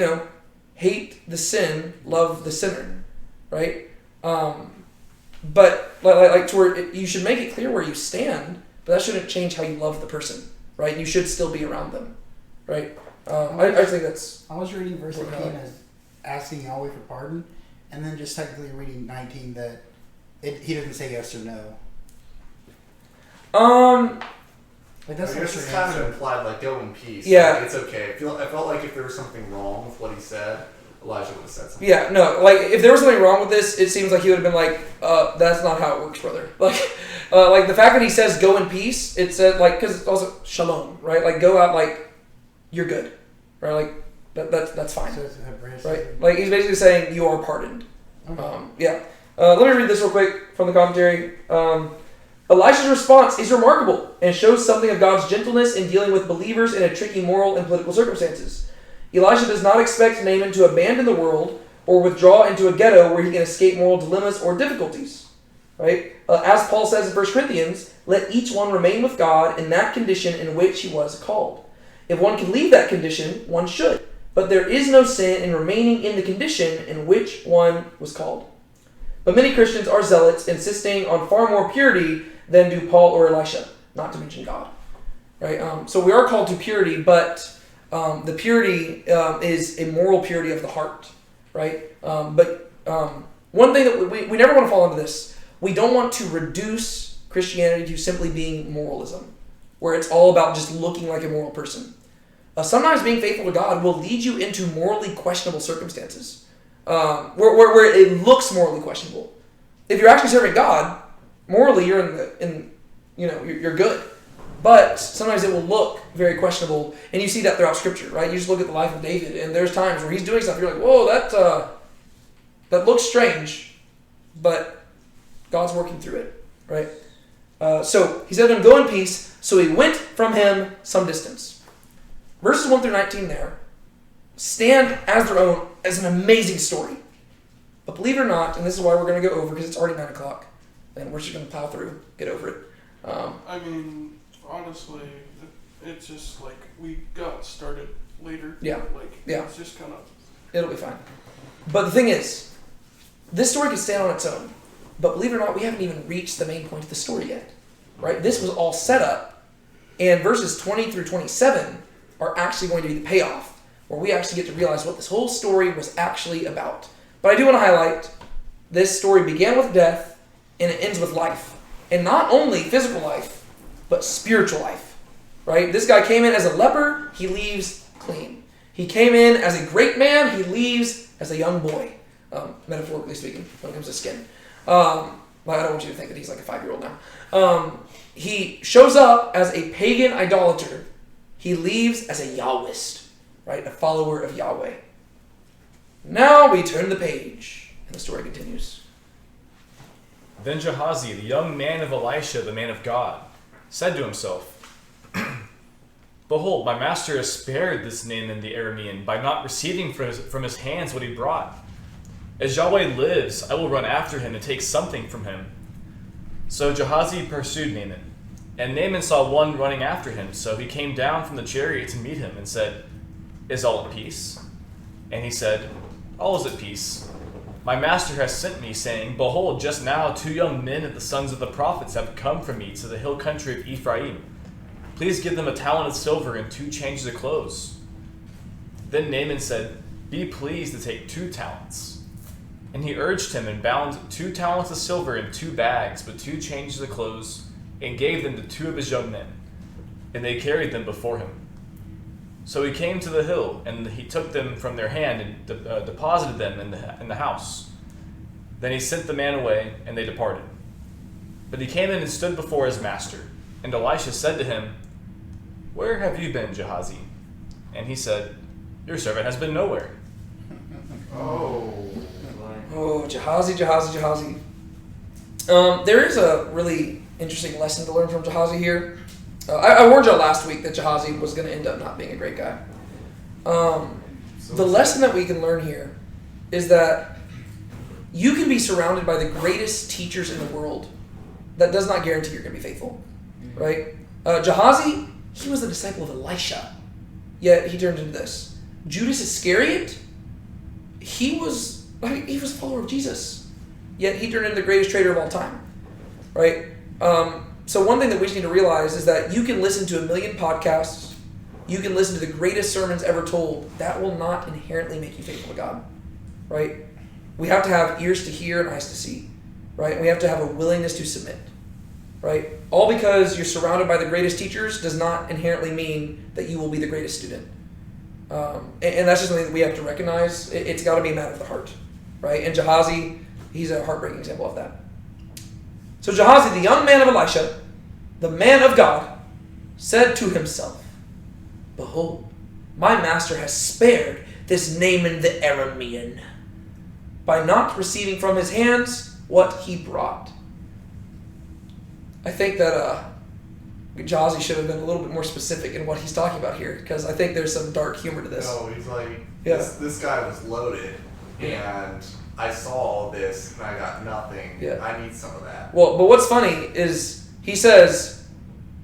hate the sin, love the sinner, right? But to where you should make it clear where you stand, but that shouldn't change how you love the person, right? You should still be around them, right? I think that's. I was reading verse 18 as asking Yahweh for pardon, and then just technically reading 19 that he doesn't say yes or no. That's just kind of implied, go in peace. Yeah. It's okay. I felt like if there was something wrong with what he said, Elijah would have said something. Yeah, no, if there was something wrong with this, it seems like he would have been like, that's not how it works, brother. The fact that he says go in peace, it said, because it's also shalom, right? Go out, you're good, right? That's fine, right? He's basically saying you are pardoned. Okay. Yeah. Let me read this real quick from the commentary. Elisha's response is remarkable and shows something of God's gentleness in dealing with believers in a tricky moral and political circumstances. Elisha does not expect Naaman to abandon the world or withdraw into a ghetto where he can escape moral dilemmas or difficulties. Right? As Paul says in 1 Corinthians, let each one remain with God in that condition in which he was called. If one can leave that condition, one should. But there is no sin in remaining in the condition in which one was called. But many Christians are zealots, insisting on far more purity than do Paul or Elisha, not to mention God. Right? So we are called to purity, but the purity is a moral purity of the heart. Right? But one thing that we never want to fall into this, we don't want to reduce Christianity to simply being moralism, where it's all about just looking like a moral person. Sometimes being faithful to God will lead you into morally questionable circumstances, where it looks morally questionable. If you're actually serving God, morally you're you're good. But sometimes it will look very questionable, and you see that throughout Scripture, right? You just look at the life of David, and there's times where he's doing stuff, you're like, whoa, that looks strange, but God's working through it, right? So he said to him, go in peace. So he went from him some distance. Verses 1 through 19 there stand as their own as an amazing story. But believe it or not, and this is why we're going to go over, because it's already 9 o'clock, and we're just going to plow through, get over it. I mean, honestly, it's just like we got started later. Yeah. Like, Yeah. it's just kind of... It'll be fine. But the thing is, this story can stand on its own. But believe it or not, we haven't even reached the main point of the story yet. Right? This was all set up, and verses 20 through 27 are actually going to be the payoff, where we actually get to realize what this whole story was actually about. But I do want to highlight, this story began with death, and it ends with life. And not only physical life, but spiritual life. Right? This guy came in as a leper, he leaves clean. He came in as a great man, he leaves as a young boy. Metaphorically speaking, when it comes to skin. But I don't want you to think that he's like a 5-year-old now. He shows up as a pagan idolater. He leaves as a Yahwist, right? A follower of Yahweh. Now we turn the page, and the story continues. Then Gehazi, the young man of Elisha, the man of God, said to himself, Behold, my master has spared this Naaman the Aramean by not receiving from his hands what he brought. As Yahweh lives, I will run after him and take something from him. So Gehazi pursued Naaman, and Naaman saw one running after him, so he came down from the chariot to meet him and said, Is all at peace? And he said, All is at peace. My master has sent me, saying, Behold, just now 2 young men of the sons of the prophets have come from me to the hill country of Ephraim. Please give them a talent of silver and 2 changes of clothes. Then Naaman said, Be pleased to take 2 talents. And he urged him and bound 2 talents of silver in 2 bags with 2 changes of clothes, and gave them to 2 of his young men. And they carried them before him. So he came to the hill, and he took them from their hand and deposited them in the house. Then he sent the man away, and they departed. But he came in and stood before his master. And Elisha said to him, Where have you been, Gehazi? And he said, Your servant has been nowhere. Oh, Gehazi. There is a really interesting lesson to learn from Gehazi here. I warned y'all last week that Gehazi was going to end up not being a great guy. The lesson that we can learn here is that you can be surrounded by the greatest teachers in the world. That does not guarantee you're going to be faithful. Right? Gehazi, he was the disciple of Elisha, yet he turned into this. Judas Iscariot, he was a follower of Jesus, yet he turned into the greatest traitor of all time. Right? So one thing that we just need to realize is that you can listen to 1 million podcasts, you can listen to the greatest sermons ever told. That will not inherently make you faithful to God. Right? We have to have ears to hear and eyes to see. Right? We have to have a willingness to submit. Right? All because you're surrounded by the greatest teachers does not inherently mean that you will be the greatest student. And that's just something that we have to recognize. It's got to be a matter of the heart. Right? And Gehazi, he's a heartbreaking example of that. So Gehazi, the young man of Elisha, the man of God, said to himself, Behold, my master has spared this Naaman the Aramean by not receiving from his hands what he brought. I think that Gehazi should have been a little bit more specific in what he's talking about here, because I think there's some dark humor to this. No, he's like, this guy was loaded, and I saw all this, and I got nothing. Yeah. I need some of that. Well, but what's funny is he says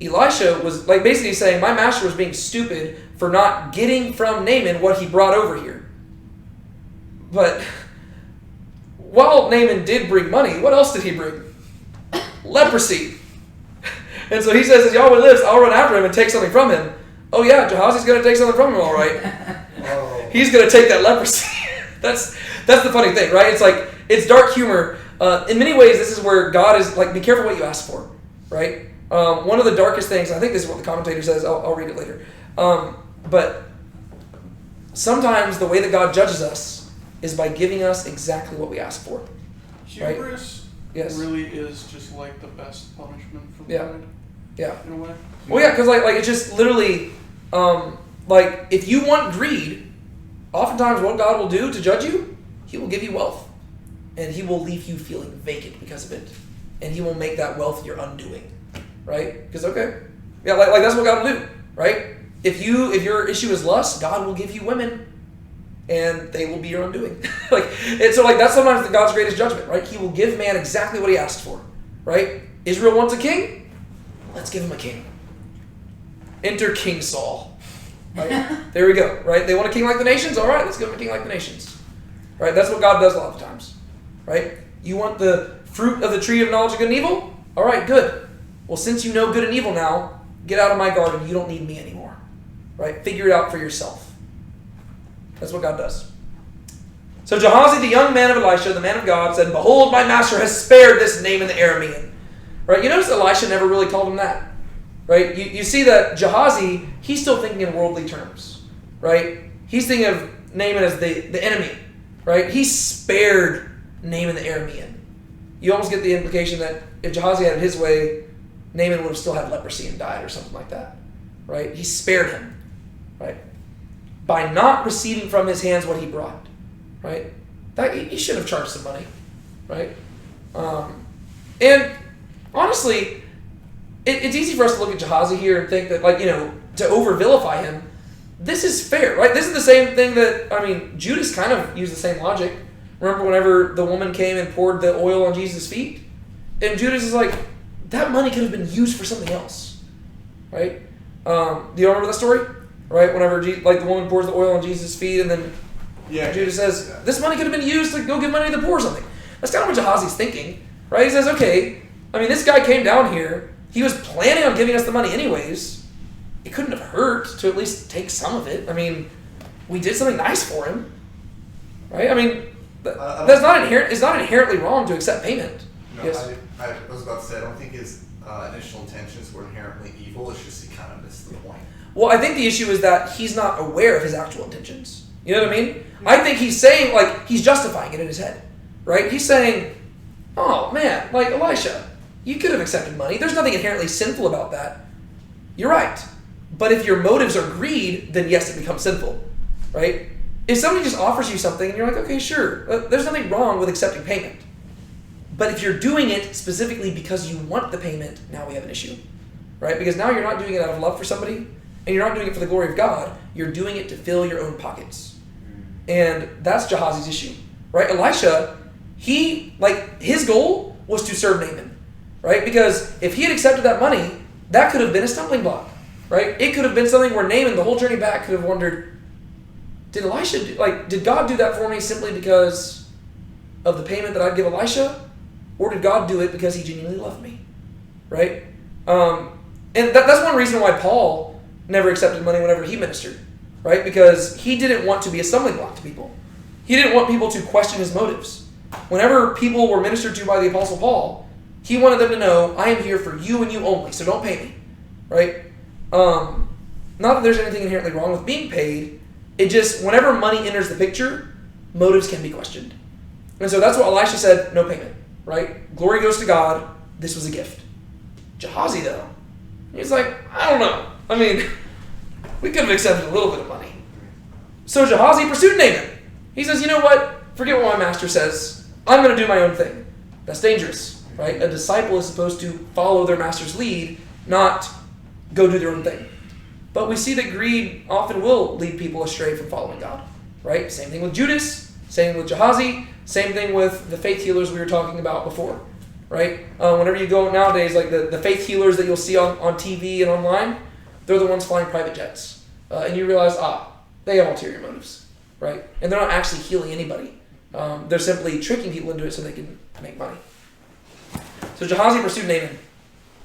Elisha was like basically saying my master was being stupid for not getting from Naaman what he brought over here. But while Naaman did bring money, what else did he bring? Leprosy. And so he says, as Yahweh lives, I'll run after him and take something from him. Oh yeah, Gehazi's going to take something from him, all right. He's going to take that leprosy. That's the funny thing, right? It's like, it's dark humor. In many ways, this is where God is like, be careful what you ask for, right? One of the darkest things, I think this is what the commentator says, I'll read it later. But sometimes the way that God judges us is by giving us exactly what we ask for. Hubris Yes. really is just like the best punishment from God. Yeah. In a way. Well, yeah, because like it's just literally, like if you want greed, oftentimes what God will do to judge you, He will give you wealth, and He will leave you feeling vacant because of it. and he will make that wealth your undoing, right? Because like that's what God will do, right? If your issue is lust, God will give you women, and they will be your undoing. That's sometimes God's greatest judgment, right? He will give man exactly what he asked for, right? Israel wants a king, let's give him a king. Enter King Saul, right? There we go, right? They want a king like the nations, all right, let's give him a king like the nations, right? That's what God does a lot of times, right? You want the fruit of the tree of knowledge of good and evil? All right, good. Well, since you know good and evil now, get out of my garden. You don't need me anymore, right? Figure it out for yourself. That's what God does. So Gehazi, the young man of Elisha, the man of God, said, "Behold, my master has spared this Naaman the Aramean." Right? You notice Elisha never really called him that. Right? You see that Gehazi, he's still thinking in worldly terms. Right? He's thinking of Naaman as the enemy. Right? He spared Naaman the Aramean. You almost get the implication that if Gehazi had it his way, Naaman would have still had leprosy and died or something like that. Right? He spared him. Right? By not receiving from his hands what he brought. Right? That he should have charged some money. Right? And honestly, it's easy for us to look at Gehazi here and think that, to over-vilify him, this is fair, right? This is the same thing that, Judas kind of used the same logic. Remember whenever the woman came and poured the oil on Jesus' feet? And Judas is like, that money could have been used for something else, right? Do you remember that story? Right? Whenever the woman pours the oil on Jesus' feet and then Judas says, this money could have been used to go give money to the poor or something. That's kind of what Gehazi's thinking, right? He says, okay, this guy came down here. He was planning on giving us the money anyways. It couldn't have hurt to at least take some of it. We did something nice for him, right? That's not inherent. It's not inherently wrong to accept payment. No, yes. I was about to say, I don't think his initial intentions were inherently evil. It's just he kind of missed the point. Well, I think the issue is that he's not aware of his actual intentions. You know what I mean? I think he's saying, he's justifying it in his head, right? He's saying, oh, man, Elisha, you could have accepted money. There's nothing inherently sinful about that. You're right. But if your motives are greed, then yes, it becomes sinful, right? If somebody just offers you something and you're like, okay, sure, there's nothing wrong with accepting payment. But if you're doing it specifically because you want the payment, now we have an issue, right? Because now you're not doing it out of love for somebody, and you're not doing it for the glory of God. You're doing it to fill your own pockets. And that's Gehazi's issue, right? Elisha, his goal was to serve Naaman, right? Because if he had accepted that money, that could have been a stumbling block, right? It could have been something where Naaman, the whole journey back, could have wondered, did God do that for me simply because of the payment that I'd give Elisha? Or did God do it because he genuinely loved me, right? And that's one reason why Paul never accepted money whenever he ministered, right? Because he didn't want to be a stumbling block to people. He didn't want people to question his motives. Whenever people were ministered to by the Apostle Paul, he wanted them to know, I am here for you and you only, so don't pay me, right? Not that there's anything inherently wrong with being paid. It just, whenever money enters the picture, motives can be questioned. And so that's what Elisha said, no payment, right? Glory goes to God. This was a gift. Gehazi, though, he's like, I don't know. We could have accepted a little bit of money. So Gehazi pursued Naaman. He says, you know what? Forget what my master says. I'm going to do my own thing. That's dangerous, right? A disciple is supposed to follow their master's lead, not go do their own thing. But we see that greed often will lead people astray from following God, right? Same thing with Judas, same thing with Gehazi, same thing with the faith healers we were talking about before, right? Whenever you go nowadays, the faith healers that you'll see on TV and online, they're the ones flying private jets. And you realize, they have ulterior motives, right? And they're not actually healing anybody. They're simply tricking people into it so they can make money. So Gehazi pursued Naaman.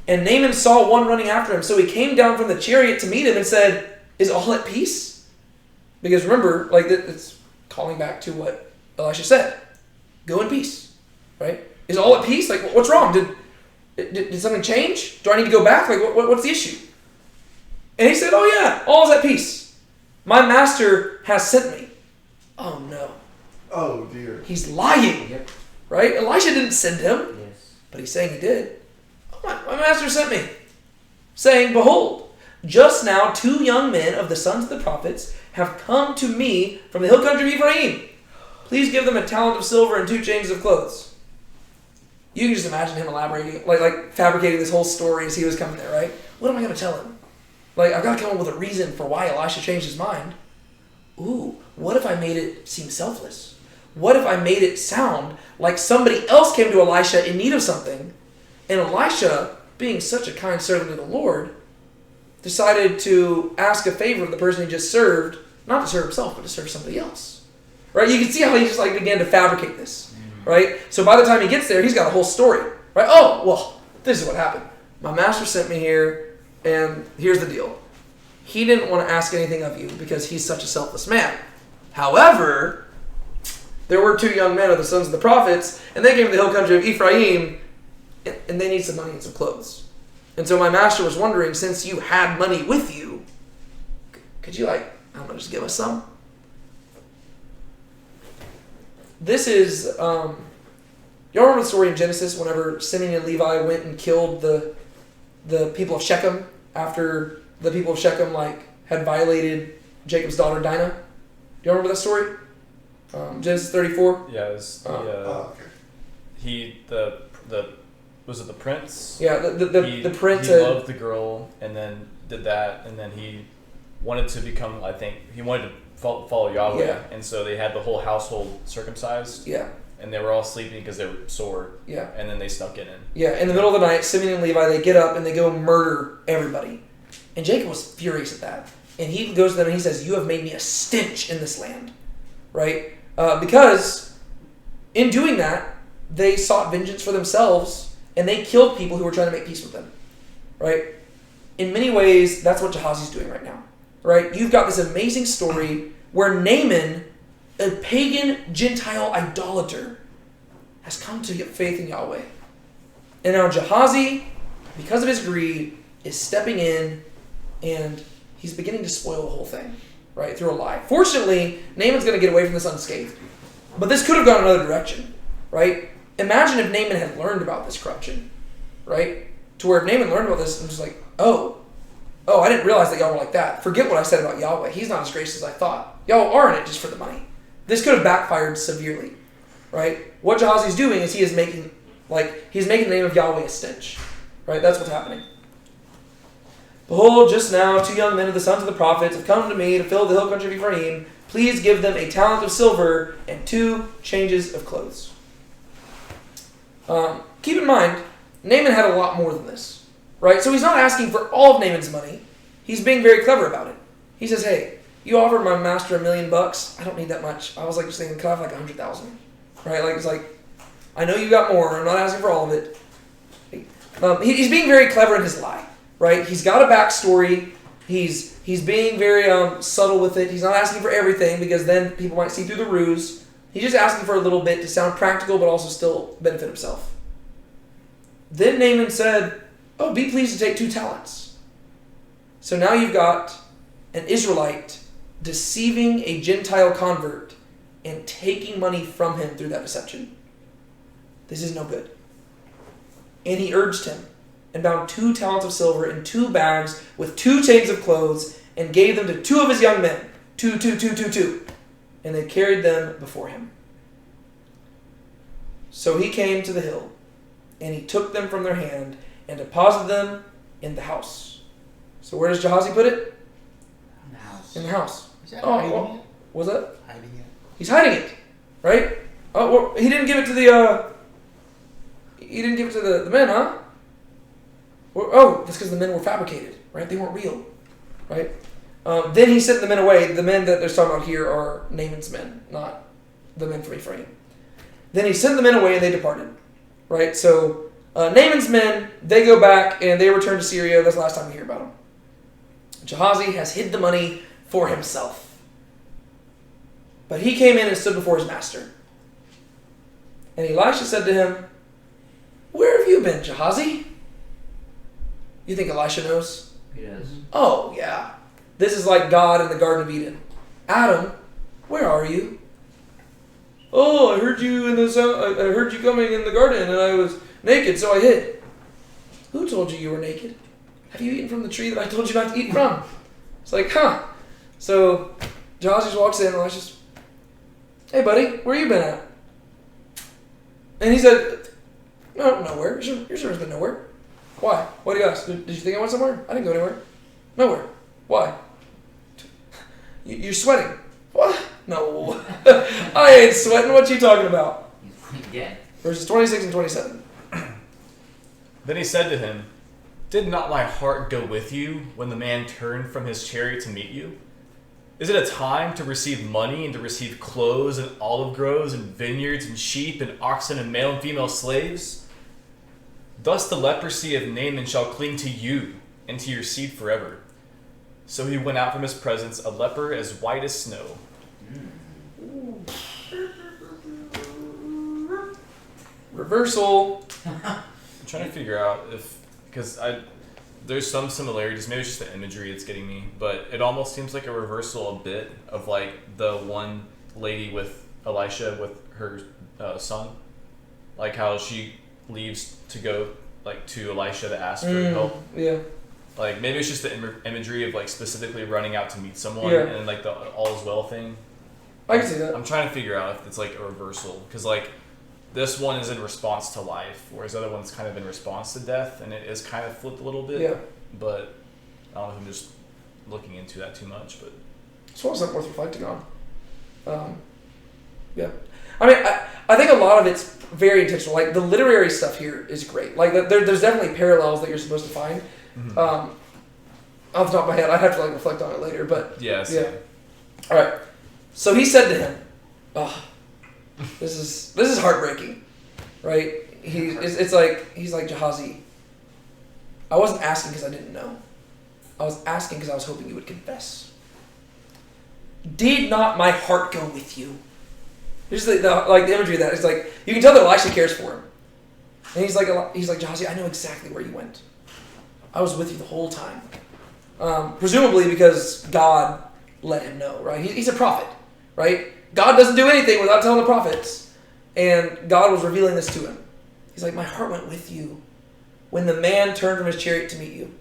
And Naaman saw one running after him, so he came down from the chariot to meet him and said, is all at peace? Because remember, it's calling back to what Elisha said. Go in peace, right? Is all at peace? What's wrong? Did something change? Do I need to go back? What's the issue? And he said, oh yeah, all is at peace. My master has sent me. Oh no. Oh dear. He's lying, Yep. right? Elisha didn't send him, Yes. but he's saying he did. My master sent me, saying, behold, just now 2 young men of the sons of the prophets have come to me from the hill country of Ephraim. Please give them a talent of silver and 2 changes of clothes. You can just imagine him elaborating, like fabricating this whole story as he was coming there, right? What am I going to tell him? Like, I've got to come up with a reason for why Elisha changed his mind. Ooh, what if I made it seem selfless? What if I made it sound like somebody else came to Elisha in need of something, and Elisha, being such a kind servant of the Lord, decided to ask a favor of the person he just served, not to serve himself, but to serve somebody else. Right? You can see how he just like began to fabricate this. Right? So by the time he gets there, he's got a whole story. Right? Oh, well, this is what happened. My master sent me here, and here's the deal. He didn't want to ask anything of you because he's such a selfless man. However, there were 2 young men of the sons of the prophets, and they came to the hill country of Ephraim, and they need some money and some clothes. And so my master was wondering, since you had money with you, could you just give us some? This is, y'all remember the story in Genesis whenever Simeon and Levi went and killed the people of Shechem after the people of Shechem had violated Jacob's daughter Dinah? Do y'all remember that story? Genesis 34. Yeah, it was was it the prince? Yeah, the prince. He loved the girl, and then did that, and then he wanted to become. I think he wanted to follow Yahweh, Yeah. and so they had the whole household circumcised. Yeah. And they were all sleeping because they were sore. Yeah. And then they snuck it in. Yeah, in the middle of the night, Simeon and Levi, they get up and they go murder everybody. And Jacob was furious at that. And he goes to them and he says, you have made me a stench in this land. Right? Because in doing that, they sought vengeance for themselves and they killed people who were trying to make peace with them. Right? In many ways, that's what Gehazi's doing right now. Right? You've got this amazing story where Naaman, a pagan Gentile idolater, has come to get faith in Yahweh. And now Gehazi, because of his greed, is stepping in and he's beginning to spoil the whole thing, right, through a lie. Fortunately, Naaman's going to get away from this unscathed. But this could have gone another direction, right? Imagine if Naaman had learned about this corruption, right? To where if Naaman learned about this and was like, oh, I didn't realize that y'all were like that. Forget what I said about Yahweh. He's not as gracious as I thought. Y'all are in it just for the money. This could have backfired severely, right? What Gehazi's doing is he's making the name of Yahweh a stench, right? That's what's happening. Behold, just now 2 young men of the sons of the prophets have come to me to fill the hill country of Ephraim. Please give them a talent of silver and 2 changes of clothes. Keep in mind, Naaman had a lot more than this, right? So he's not asking for all of Naaman's money. He's being very clever about it. He says, hey, you offered my master $1 million. I don't need that much. I was just thinking, could I have 100,000? Right? I know you got more. I'm not asking for all of it. He's being very clever in his lie, right? He's got a backstory. He's being very subtle with it. He's not asking for everything because then people might see through the ruse. He's just asking for a little bit to sound practical but also still benefit himself. Then Naaman said, oh, be pleased to take 2 talents. So now you've got an Israelite deceiving a Gentile convert and taking money from him through that deception. This is no good. And he urged him and bound 2 talents of silver in 2 bags with 2 changes of clothes and gave them to 2 of his young men. 2. And they carried them before him. So he came to the hill and he took them from their hand and deposited them in the house. So where does Gehazi put it? In the house. In the house. Is that hiding it? Was that? Hiding it. He's hiding it, right? Oh, well, he didn't give it to the. He didn't give it to the men, huh? Oh, that's because the men were fabricated, right? They weren't real, right? Then he sent the men away. The men that they're talking about here are Naaman's men, not the men from Ephraim. Then he sent the men away and they departed, right? So Naaman's men, they go back and they return to Syria. That's the last time we hear about them. Gehazi has hid the money for himself. But he came in and stood before his master. And Elisha said to him, where have you been, Gehazi? You think Elisha knows? He does. Oh, yeah. This is like God in the Garden of Eden. Adam, where are you? Oh, I heard you I heard you coming in the garden, and I was naked, so I hid. Who told you were naked? Have you eaten from the tree that I told you not to eat from? It's like, huh. So Gehazi just walks in, and Elisha's, hey, buddy, where you been at? And he said, No, nowhere. Your servant's been nowhere. Why? What do you ask? Did you think I went somewhere? I didn't go anywhere. Nowhere. Why? You're sweating. What? No. I ain't sweating. What you talking about? Yeah. Verses 26 and 27. Then he said to him, "Did not my heart go with you when the man turned from his chariot to meet you? Is it a time to receive money and to receive clothes and olive groves and vineyards and sheep and oxen and male and female slaves? Thus the leprosy of Naaman shall cling to you and to your seed forever." So he went out from his presence, a leper as white as snow. Reversal. I'm trying to figure out because there's some similarities. Maybe it's just the imagery that's getting me, but it almost seems like a reversal a bit of like the one lady with Elisha with her son, like how she leaves to go like to Elisha to ask for help. Yeah. Like maybe it's just the imagery of like specifically running out to meet someone and like the all is well thing. I can see that. I'm trying to figure out if it's like a reversal because like this one is in response to life, whereas the other one's kind of in response to death, and it is kind of flipped a little bit. Yeah. But I don't know if I'm just looking into that too much. But It's well something worth reflecting on. Yeah. I mean, I think a lot of it's very intentional. Like the literary stuff here is great. Like there's definitely parallels that you're supposed to find. mm-hmm. Off the top of my head, I'd have to like reflect on it later. But yeah. All right. So he said to him, "Oh, this is heartbreaking, right? It's like he's like, Gehazi, I wasn't asking because I didn't know. I was asking because I was hoping you would confess. Did not my heart go with you?" There's the imagery of that. It's like you can tell that Elisha cares for him, and he's like Gehazi, I know exactly where you went. I was with you the whole time. Presumably because God let him know, right? He's a prophet, right? God doesn't do anything without telling the prophets. And God was revealing this to him. He's like, my heart went with you when the man turned from his chariot to meet you.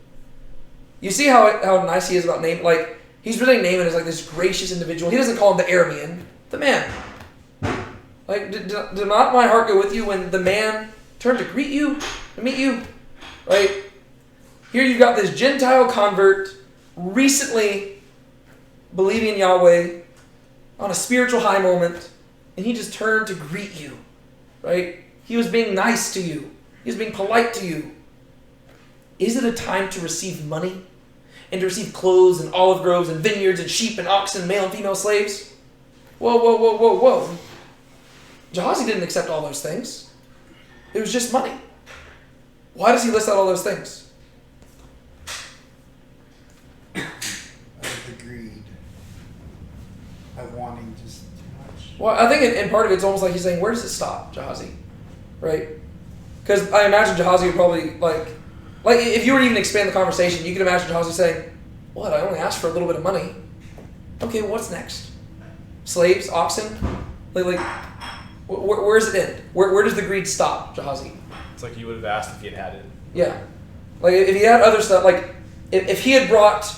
You see how nice he is about Naaman? Like, he's presenting Naaman as like this gracious individual. He doesn't call him the Aramean, the man. Like, did not my heart go with you when the man turned to greet you, to meet you? Right? Here you've got this Gentile convert recently believing in Yahweh on a spiritual high moment, and he just turned to greet you, right? He was being nice to you. He was being polite to you. Is it a time to receive money and to receive clothes and olive groves and vineyards and sheep and oxen, male and female slaves? Whoa. Gehazi didn't accept all those things. It was just money. Why does he list out all those things? The greed of wanting just too much. Well, I think in part of it's almost like he's saying, where does it stop, Gehazi? Right? Because I imagine Gehazi would probably, like if you were to even expand the conversation, you could imagine Gehazi saying, what, I only asked for a little bit of money. Okay, what's next? Slaves? Oxen? Where does it end? Where does the greed stop, Gehazi? It's like you would have asked if he had it. Yeah. Like, if he had other stuff, like, if he had brought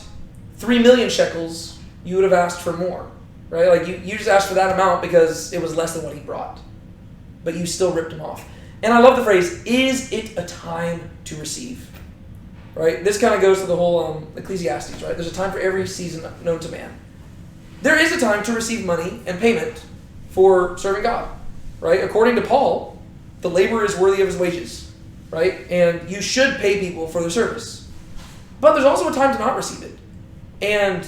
3 million shekels, you would have asked for more, right? Like, you just asked for that amount because it was less than what he brought. But you still ripped him off. And I love the phrase, is it a time to receive? Right? This kind of goes to the whole Ecclesiastes, right? There's a time for every season known to man. There is a time to receive money and payment for serving God, right? According to Paul, the laborer is worthy of his wages, right? And you should pay people for their service. But there's also a time to not receive it. And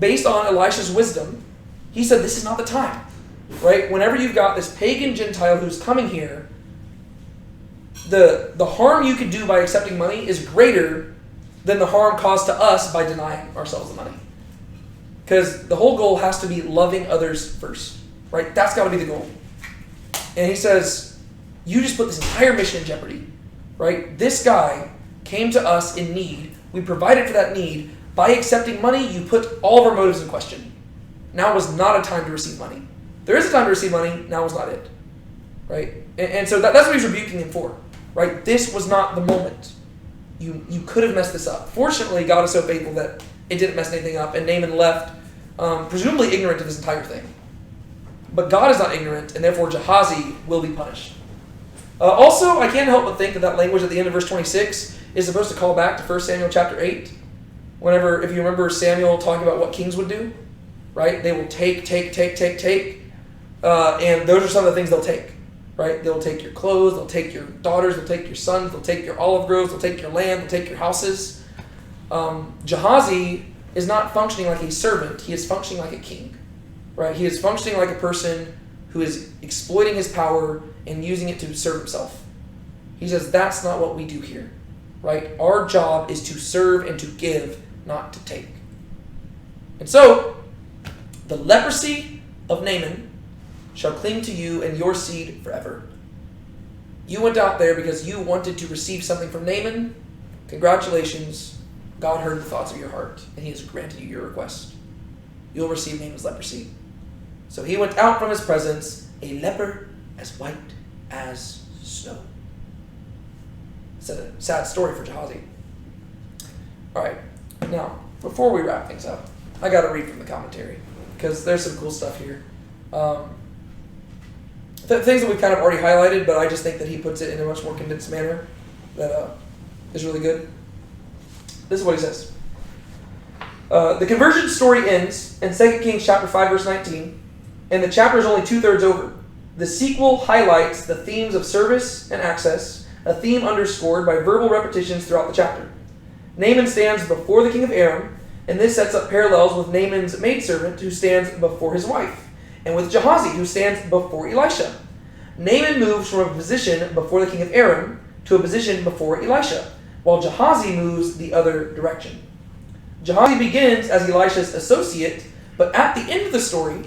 based on Elisha's wisdom, he said this is not the time, right? Whenever you've got this pagan Gentile who's coming here, the harm you could do by accepting money is greater than the harm caused to us by denying ourselves the money. Because the whole goal has to be loving others first, right? That's got to be the goal. And he says, you just put this entire mission in jeopardy, right? This guy came to us in need. We provided for that need. By accepting money, you put all of our motives in question. Now was not a time to receive money. There is a time to receive money. Now was not it, right? And so that's what he's rebuking him for, right? This was not the moment. You could have messed this up. Fortunately, God is so faithful that it didn't mess anything up, and Naaman left presumably ignorant of this entire thing. But God is not ignorant, and therefore Gehazi will be punished. Also, I can't help but think that language at the end of verse 26 is supposed to call back to 1 Samuel chapter 8. Whenever, if you remember Samuel talking about what kings would do, right? They will take. And those are some of the things they'll take, right? They'll take your clothes, they'll take your daughters, they'll take your sons, they'll take your olive groves, they'll take your land, they'll take your houses. Gehazi is not functioning like a servant. He is functioning like a king, right? He is functioning like a person who is exploiting his power and using it to serve himself. He says that's not what we do here, right? Our job is to serve and to give, not to take. And so, the leprosy of Naaman shall cling to you and your seed forever. You went out there because you wanted to receive something from Naaman. Congratulations. God heard the thoughts of your heart, and he has granted you your request. You'll receive Naaman's leprosy. So he went out from his presence, a leper as white as snow. It's a sad story for Gehazi. All right, now, before we wrap things up, I got to read from the commentary, because there's some cool stuff here. Things that we've kind of already highlighted, but I just think that he puts it in a much more condensed manner that is really good. This is what he says. The conversion story ends in 2 Kings chapter 5, verse 19, and the chapter is only 2/3 over. The sequel highlights the themes of service and access, a theme underscored by verbal repetitions throughout the chapter. Naaman stands before the king of Aram, and this sets up parallels with Naaman's maidservant who stands before his wife, and with Gehazi who stands before Elisha. Naaman moves from a position before the king of Aram to a position before Elisha, while Gehazi moves the other direction. Gehazi begins as Elisha's associate, but at the end of the story,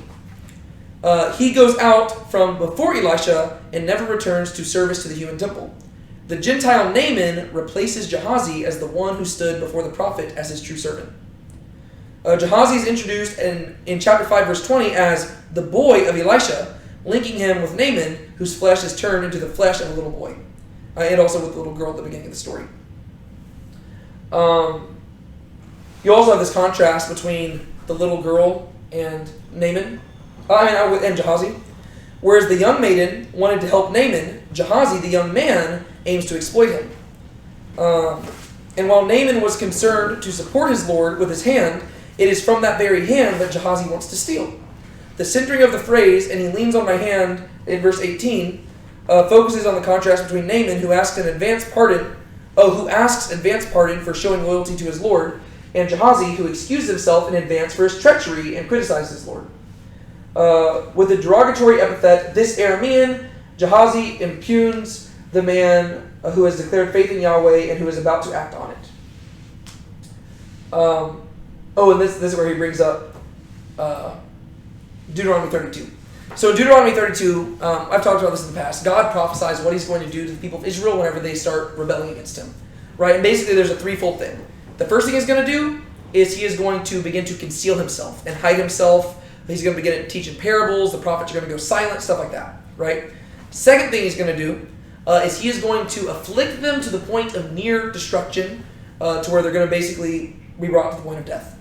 he goes out from before Elisha and never returns to service to the human temple. The Gentile Naaman replaces Gehazi as the one who stood before the prophet as his true servant. Gehazi is introduced in chapter 5, verse 20 as the boy of Elisha, linking him with Naaman, whose flesh is turned into the flesh of a little boy, and also with the little girl at the beginning of the story. You also have this contrast between the little girl and Naaman, and Gehazi. Whereas the young maiden wanted to help Naaman, Gehazi, the young man, aims to exploit him. And while Naaman was concerned to support his lord with his hand, it is from that very hand that Gehazi wants to steal. The centering of the phrase, "and he leans on my hand," in verse 18, focuses on the contrast between Naaman, who asks advance pardon for showing loyalty to his lord, and Gehazi, who excused himself in advance for his treachery and criticized his lord. With a derogatory epithet, this Aramean, Gehazi impugns the man who has declared faith in Yahweh and who is about to act on it. And this is where he brings up Deuteronomy 32. So in Deuteronomy 32, I've talked about this in the past. God prophesies what he's going to do to the people of Israel whenever they start rebelling against him. Right? And basically there's a threefold thing. The first thing he's going to do is he is going to begin to conceal himself and hide himself. He's going to begin to teach in parables. The prophets are going to go silent, stuff like that. Right? Second thing he's going to do is he is going to afflict them to the point of near destruction, to where they're going to basically be brought to the point of death.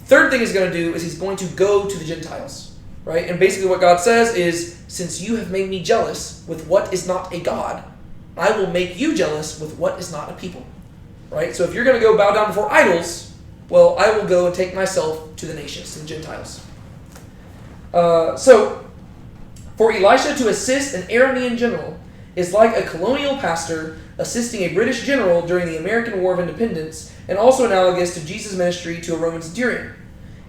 Third thing he's going to do is he's going to go to the Gentiles. Right? And basically what God says is, since you have made me jealous with what is not a God, I will make you jealous with what is not a people. Right? So if you're going to go bow down before idols, well, I will go and take myself to the nations, to the Gentiles. So, for Elisha to assist an Aramean general is like a colonial pastor assisting a British general during the American War of Independence, and also analogous to Jesus' ministry to a Roman centurion.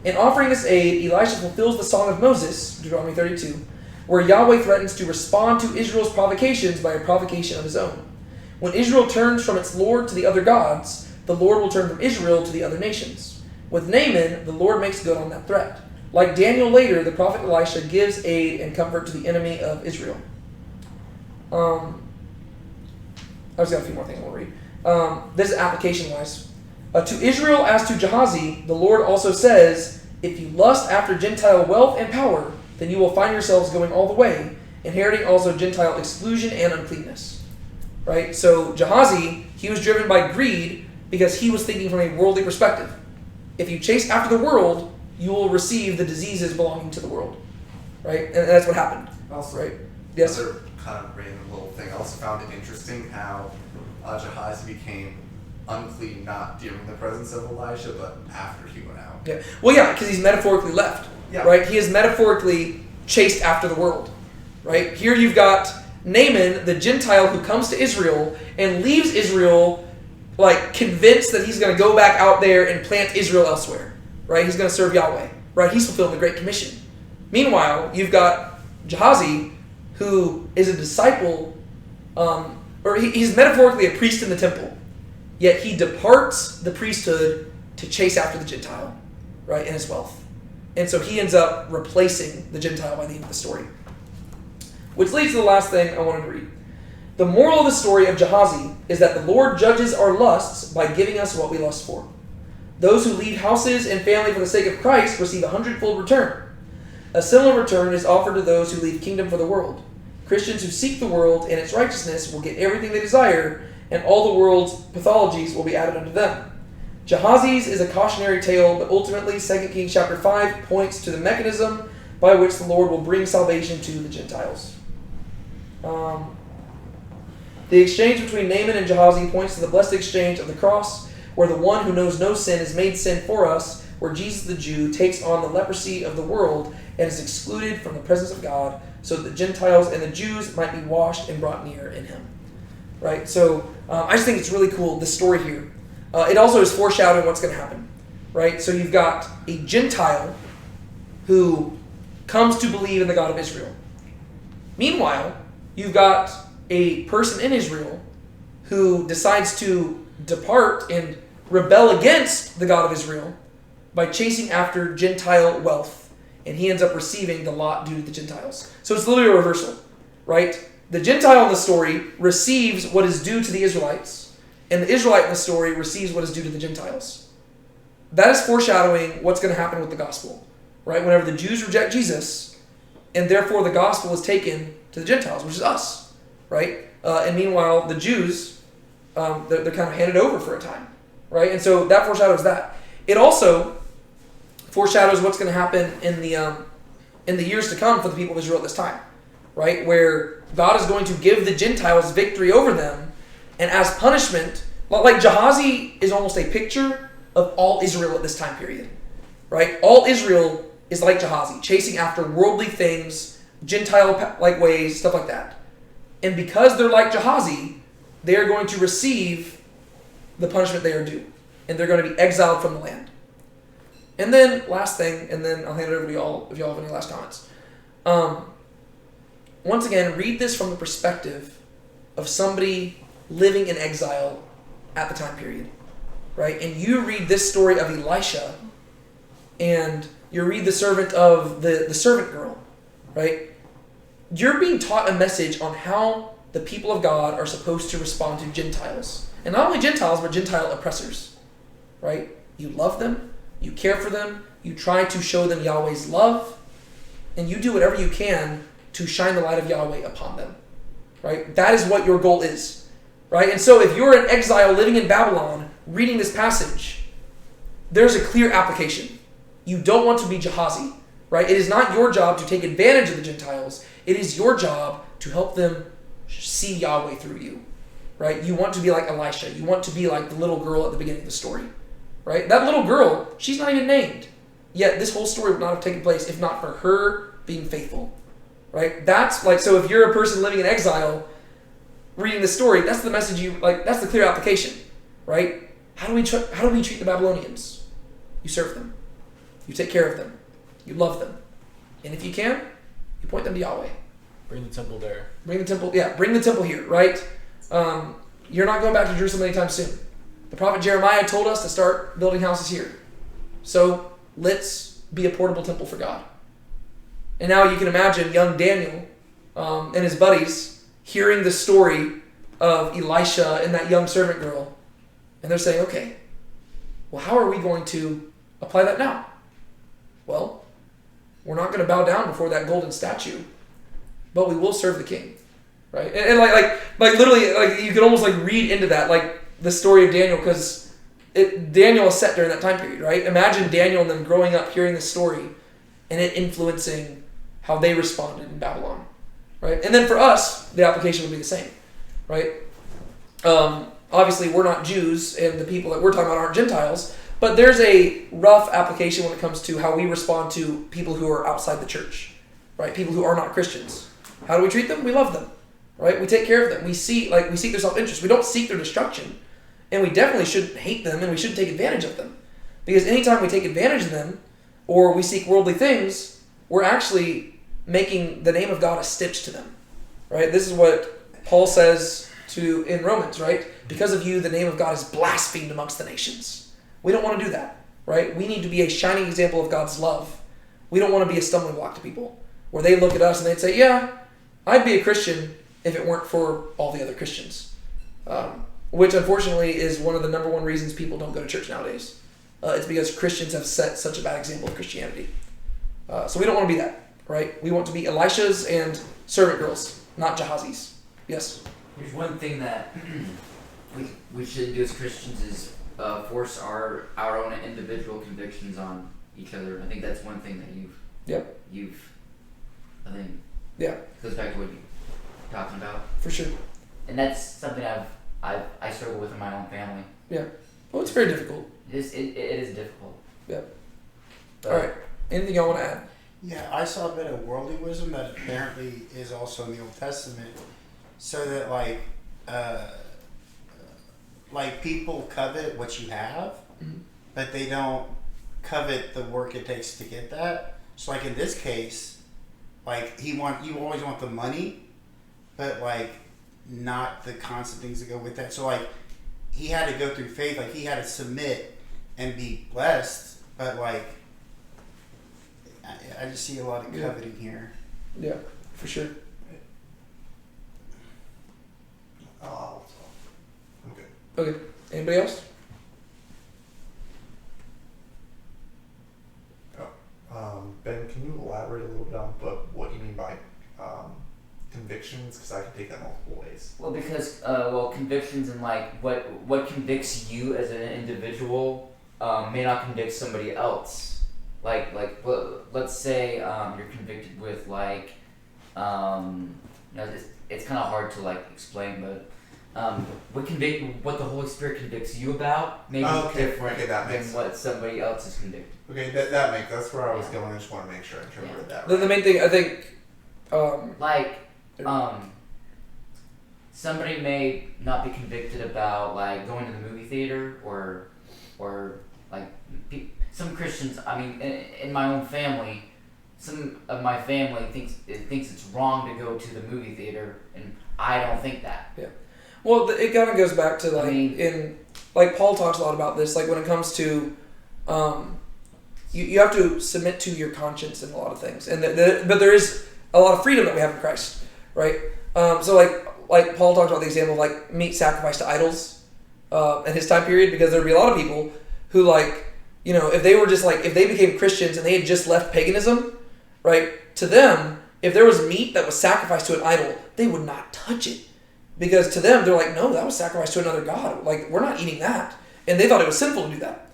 In offering this aid, Elisha fulfills the Song of Moses, Deuteronomy 32, where Yahweh threatens to respond to Israel's provocations by a provocation of his own. When Israel turns from its Lord to the other gods, the Lord will turn from Israel to the other nations. With Naaman, the Lord makes good on that threat. Like Daniel later, the prophet Elisha gives aid and comfort to the enemy of Israel. I just got a few more things I want to read. This is application-wise. To Israel as to Gehazi, the Lord also says, if you lust after Gentile wealth and power, then you will find yourselves going all the way, inheriting also Gentile exclusion and uncleanness. Right? So Gehazi, he was driven by greed because he was thinking from a worldly perspective. If you chase after the world, you will receive the diseases belonging to the world. Right? And that's what happened. Also, right? Yes? kind of random little thing. I also found it interesting how Gehazi became unclean not during the presence of Elijah, but after he went out. Yeah. Well, yeah, because he's metaphorically left. Yeah. Right? He is metaphorically chased after the world. Right? Here you've got Naaman, the Gentile who comes to Israel and leaves Israel like convinced that he's going to go back out there and plant Israel elsewhere. Right? He's going to serve Yahweh. Right? He's fulfilling the Great Commission. Meanwhile, you've got Gehazi, who is a disciple, or he's metaphorically a priest in the temple. Yet he departs the priesthood to chase after the Gentile, right, and his wealth. And so he ends up replacing the Gentile by the end of the story. Which leads to the last thing I wanted to read. The moral of the story of Gehazi is that the Lord judges our lusts by giving us what we lust for. Those who leave houses and family for the sake of Christ receive a hundredfold return. A similar return is offered to those who leave kingdom for the world. Christians who seek the world and its righteousness will get everything they desire, and all the world's pathologies will be added unto them. Gehazi's is a cautionary tale, but ultimately 2 Kings chapter 5 points to the mechanism by which the Lord will bring salvation to the Gentiles. The exchange between Naaman and Gehazi points to the blessed exchange of the cross, where the one who knows no sin is made sin for us, where Jesus the Jew takes on the leprosy of the world and is excluded from the presence of God, so that the Gentiles and the Jews might be washed and brought near in him. Right? So I just think it's really cool, this story here. It also is foreshadowing what's going to happen. Right? So you've got a Gentile who comes to believe in the God of Israel. Meanwhile, you've got a person in Israel who decides to depart and rebel against the God of Israel by chasing after Gentile wealth. And he ends up receiving the lot due to the Gentiles. So it's literally a reversal, right? The Gentile in the story receives what is due to the Israelites, and the Israelite in the story receives what is due to the Gentiles. That is foreshadowing what's going to happen with the gospel, right? Whenever the Jews reject Jesus, and therefore the gospel is taken to the Gentiles, which is us, right? And meanwhile, the Jews, they're kind of handed over for a time, right? And so that foreshadows that. It also foreshadows what's going to happen in the years to come for the people of Israel at this time, right? Where God is going to give the Gentiles victory over them, and as punishment, like Gehazi is almost a picture of all Israel at this time period, right? All Israel is like Gehazi, chasing after worldly things, Gentile-like ways, stuff like that. And because they're like Gehazi, they are going to receive the punishment they are due, and they're going to be exiled from the land. And then, last thing, and then I'll hand it over to y'all if y'all have any last comments. Once again, read this from the perspective of somebody living in exile at the time period, right? And you read this story of Elisha, and you read the servant of the servant girl, right? You're being taught a message on how the people of God are supposed to respond to Gentiles. And not only Gentiles, but Gentile oppressors, right? You love them. You care for them, you try to show them Yahweh's love, and you do whatever you can to shine the light of Yahweh upon them, right? That is what your goal is, right? And so if you're an exile living in Babylon, reading this passage, there's a clear application. You don't want to be Gehazi, right? It is not your job to take advantage of the Gentiles. It is your job to help them see Yahweh through you, right? You want to be like Elisha. You want to be like the little girl at the beginning of the story. Right? That little girl, she's not even named. Yet this whole story would not have taken place if not for her being faithful. Right? That's like, so if you're a person living in exile, reading this story, that's the message that's the clear application. Right? How do we treat the Babylonians? You serve them. You take care of them. You love them. And if you can, you point them to Yahweh. Bring the temple there. Bring the temple here, right? You're not going back to Jerusalem anytime soon. The prophet Jeremiah told us to start building houses here. So let's be a portable temple for God. And now you can imagine young Daniel and his buddies hearing the story of Elisha and that young servant girl. And they're saying, okay, well, how are we going to apply that now? Well, we're not going to bow down before that golden statue, but we will serve the king. Right? And like literally, like you could almost like read into that, like, the story of Daniel, because Daniel is set during that time period, right? Imagine Daniel and them growing up hearing this story and it influencing how they responded in Babylon, right? And then for us, the application would be the same, right? Obviously, we're not Jews, and the people that we're talking about aren't Gentiles, but there's a rough application when it comes to how we respond to people who are outside the church, right? People who are not Christians. How do we treat them? We love them, right? We take care of them. We seek their self-interest. We don't seek their destruction, and we definitely shouldn't hate them, and we shouldn't take advantage of them, because anytime we take advantage of them or we seek worldly things, we're actually making the name of God a stench to them, right? This is what Paul says in Romans, right? Because of you, the name of God is blasphemed amongst the nations. We don't want to do that, right? We need to be a shining example of God's love. We don't want to be a stumbling block to people where they look at us and they'd say, yeah, I'd be a Christian if it weren't for all the other Christians, which unfortunately is one of the number one reasons people don't go to church nowadays. It's because Christians have set such a bad example of Christianity. So we don't want to be that, right? We want to be Elishas and servant girls, not Jahazis. Yes? There's one thing that we should do as Christians is force our own individual convictions on each other. I think that's one thing that you've I think goes back to what you're talking about. For sure. And that's something I struggle with in my own family. Yeah. Well, it's very difficult. It is difficult. Yeah. All right. Anything y'all want to add? Yeah, I saw a bit of worldly wisdom that apparently is also in the Old Testament, so that like people covet what you have, but they don't covet the work it takes to get that. So like in this case, like you always want the money, but like not the constant things that go with that. So like he had to go through faith, like he had to submit and be blessed, but like I just see a lot of coveting here. Yeah, for sure. Oh, I'm good. Okay. Anybody else? Ben, can you elaborate a little bit on what you mean by convictions? Because I can take that multiple ways. Well, because convictions and like what convicts you as an individual may not convict somebody else. Like let's say you're convicted with it's kind of hard to like explain, but what the Holy Spirit convicts you about may be different than what somebody else is convicted. Okay, that's where I was going. I just want to make sure I interpreted that right. The main thing I think, somebody may not be convicted about like going to the movie theater or like some Christians. I mean, in my own family, some of my family thinks it's wrong to go to the movie theater, and I don't think that. Yeah. Well, it kind of goes back to Paul talks a lot about this. Like when it comes to, you have to submit to your conscience in a lot of things, and but there is a lot of freedom that we have in Christ, right? So like Paul talked about the example of like meat sacrificed to idols, in his time period, because there'd be a lot of people who if they became Christians and they had just left paganism, right? To them, if there was meat that was sacrificed to an idol, they would not touch it. Because to them, they're like, no, that was sacrificed to another god. Like, we're not eating that. And they thought it was sinful to do that.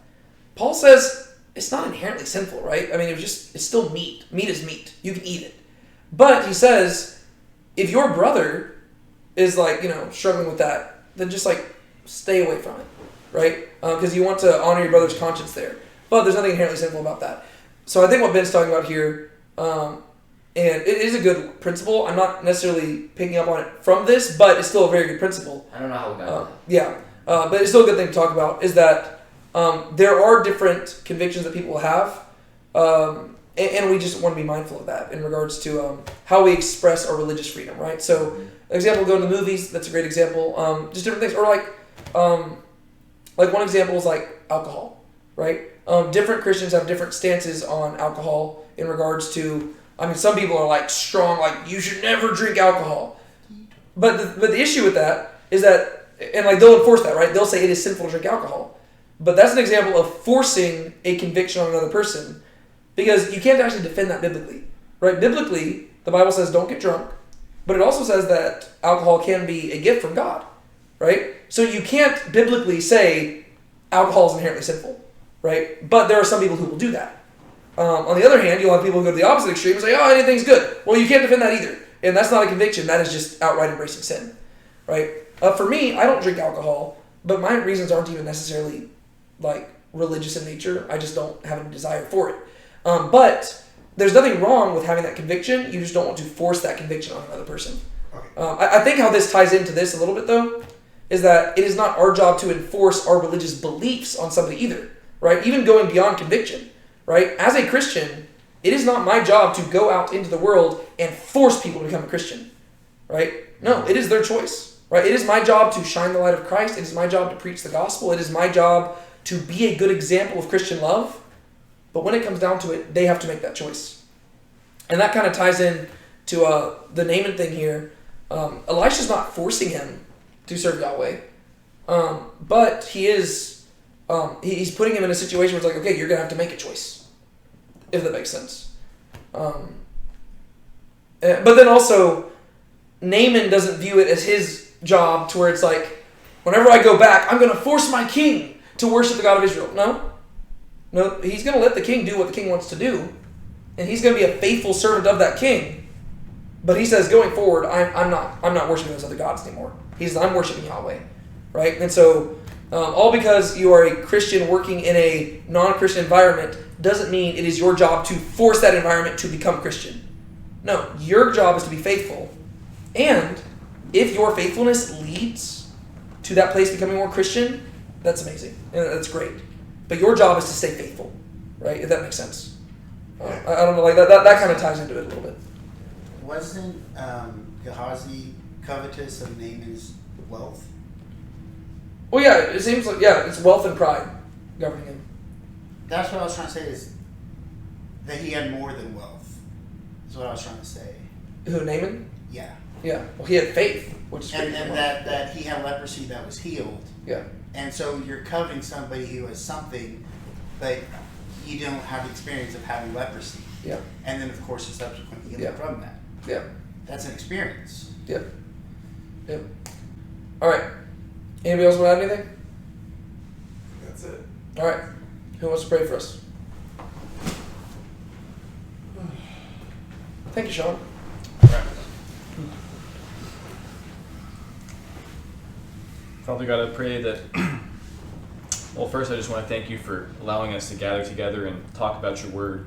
Paul says it's not inherently sinful, right? I mean, it's still meat. Meat is meat. You can eat it. But he says, if your brother is struggling with that, then just stay away from it, right? Because you want to honor your brother's conscience there. But there's nothing inherently sinful about that. So I think what Ben's talking about here, and it is a good principle. I'm not necessarily picking up on it from this, but it's still a very good principle. I don't know how we got that. Yeah, but it's still a good thing to talk about, is that there are different convictions that people have, and we just want to be mindful of that in regards to how we express our religious freedom, right? So, example, going to the movies, that's a great example. Just different things. Or one example is alcohol, right? Different Christians have different stances on alcohol in regards to, some people are strong, you should never drink alcohol. But the issue with that is that, and they'll enforce that, right? They'll say it is sinful to drink alcohol. But that's an example of forcing a conviction on another person, because you can't actually defend that biblically, right? Biblically, the Bible says don't get drunk, but it also says that alcohol can be a gift from God, right? So you can't biblically say alcohol is inherently sinful, right? But there are some people who will do that. On the other hand, you'll have people who go to the opposite extreme and say, oh, anything's good. Well, you can't defend that either. And that's not a conviction. That is just outright embracing sin, right? For me, I don't drink alcohol, but my reasons aren't even necessarily like religious in nature. I just don't have a desire for it. But there's nothing wrong with having that conviction. You just don't want to force that conviction on another person. Okay. I think how this ties into this a little bit, though, is that it is not our job to enforce our religious beliefs on somebody either, right? Even going beyond conviction, right? As a Christian, it is not my job to go out into the world and force people to become a Christian, right? No, it is their choice, right? It is my job to shine the light of Christ. It is my job to preach the gospel. It is my job to be a good example of Christian love. But when it comes down to it, they have to make that choice. And that kind of ties in to the Naaman thing here. Elisha's not forcing him to serve Yahweh, but he is he's putting him in a situation where it's like, okay, you're going to have to make a choice, if that makes sense. But then also, Naaman doesn't view it as his job to where it's like, whenever I go back, I'm going to force my king to worship the God of Israel. No, he's going to let the king do what the king wants to do, and he's going to be a faithful servant of that king. But he says, going forward, I'm not worshiping those other gods anymore. I'm worshiping Yahweh, right? And so, all because you are a Christian working in a non-Christian environment doesn't mean it is your job to force that environment to become Christian. No, your job is to be faithful. And if your faithfulness leads to that place becoming more Christian, that's amazing. And that's great. But your job is to stay faithful, right? If that makes sense. I don't know, like that kind of ties into it a little bit. Wasn't Gehazi covetous of Naaman's wealth? Well, yeah, it seems like, it's wealth and pride governing him. That's what I was trying to say, is that he had more than wealth. That's what I was trying to say. Who, Naaman? Yeah. Yeah. Well, he had faith, which is And pretty cool. that he had leprosy that was healed. Yeah. And so you're coveting somebody who has something, but you don't have the experience of having leprosy. Yeah. And then, of course, the subsequent healing Yeah. from that. Yeah. That's an experience. Yep. All right. Anybody else want to add anything? That's it. All right. Who wants to pray for us? Thank you, Sean. Father God, I pray that, well, first I just want to thank you for allowing us to gather together and talk about your word.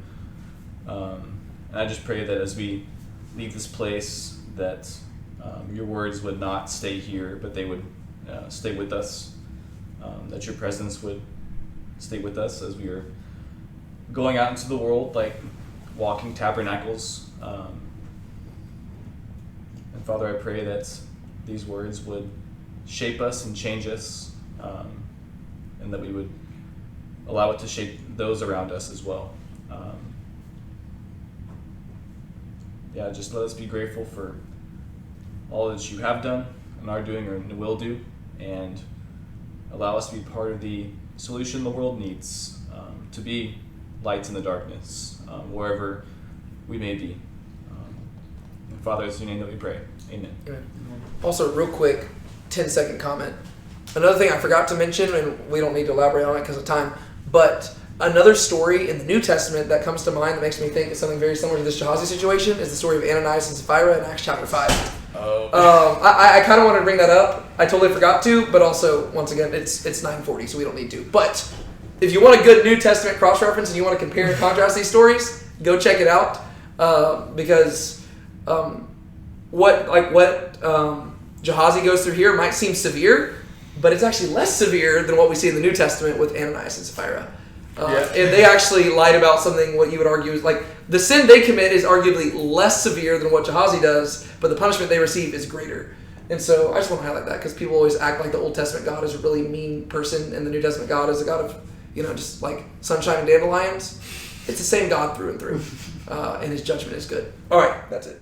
And I just pray that as we leave this place, that your words would not stay here, but they would stay with us, that your presence would stay with us as we are going out into the world, like walking tabernacles. And Father, I pray that these words would shape us and change us, and that we would allow it to shape those around us as well. Just let us be grateful for all that you have done and are doing or will do, and allow us to be part of the solution the world needs, to be lights in the darkness, wherever we may be. And Father, it's in your name that we pray. Amen. Also, real quick, 10-second comment. Another thing I forgot to mention, and we don't need to elaborate on it because of time, but another story in the New Testament that comes to mind that makes me think of something very similar to this Gehazi situation is the story of Ananias and Sapphira in Acts chapter 5. Oh. I kind of wanted to bring that up. I totally forgot to, but also, once again, it's 9:40, so we don't need to. But if you want a good New Testament cross-reference and you want to compare and contrast these stories, go check it out, because what Gehazi goes through here might seem severe, but it's actually less severe than what we see in the New Testament with Ananias and Sapphira. And they actually lied about something what you would argue is like the sin they commit is arguably less severe than what Gehazi does, but the punishment they receive is greater. And so I just want to highlight that because people always act like the Old Testament God is a really mean person and the New Testament God is a God of, just like sunshine and dandelions. It's the same God through and through, and his judgment is good. All right, that's it.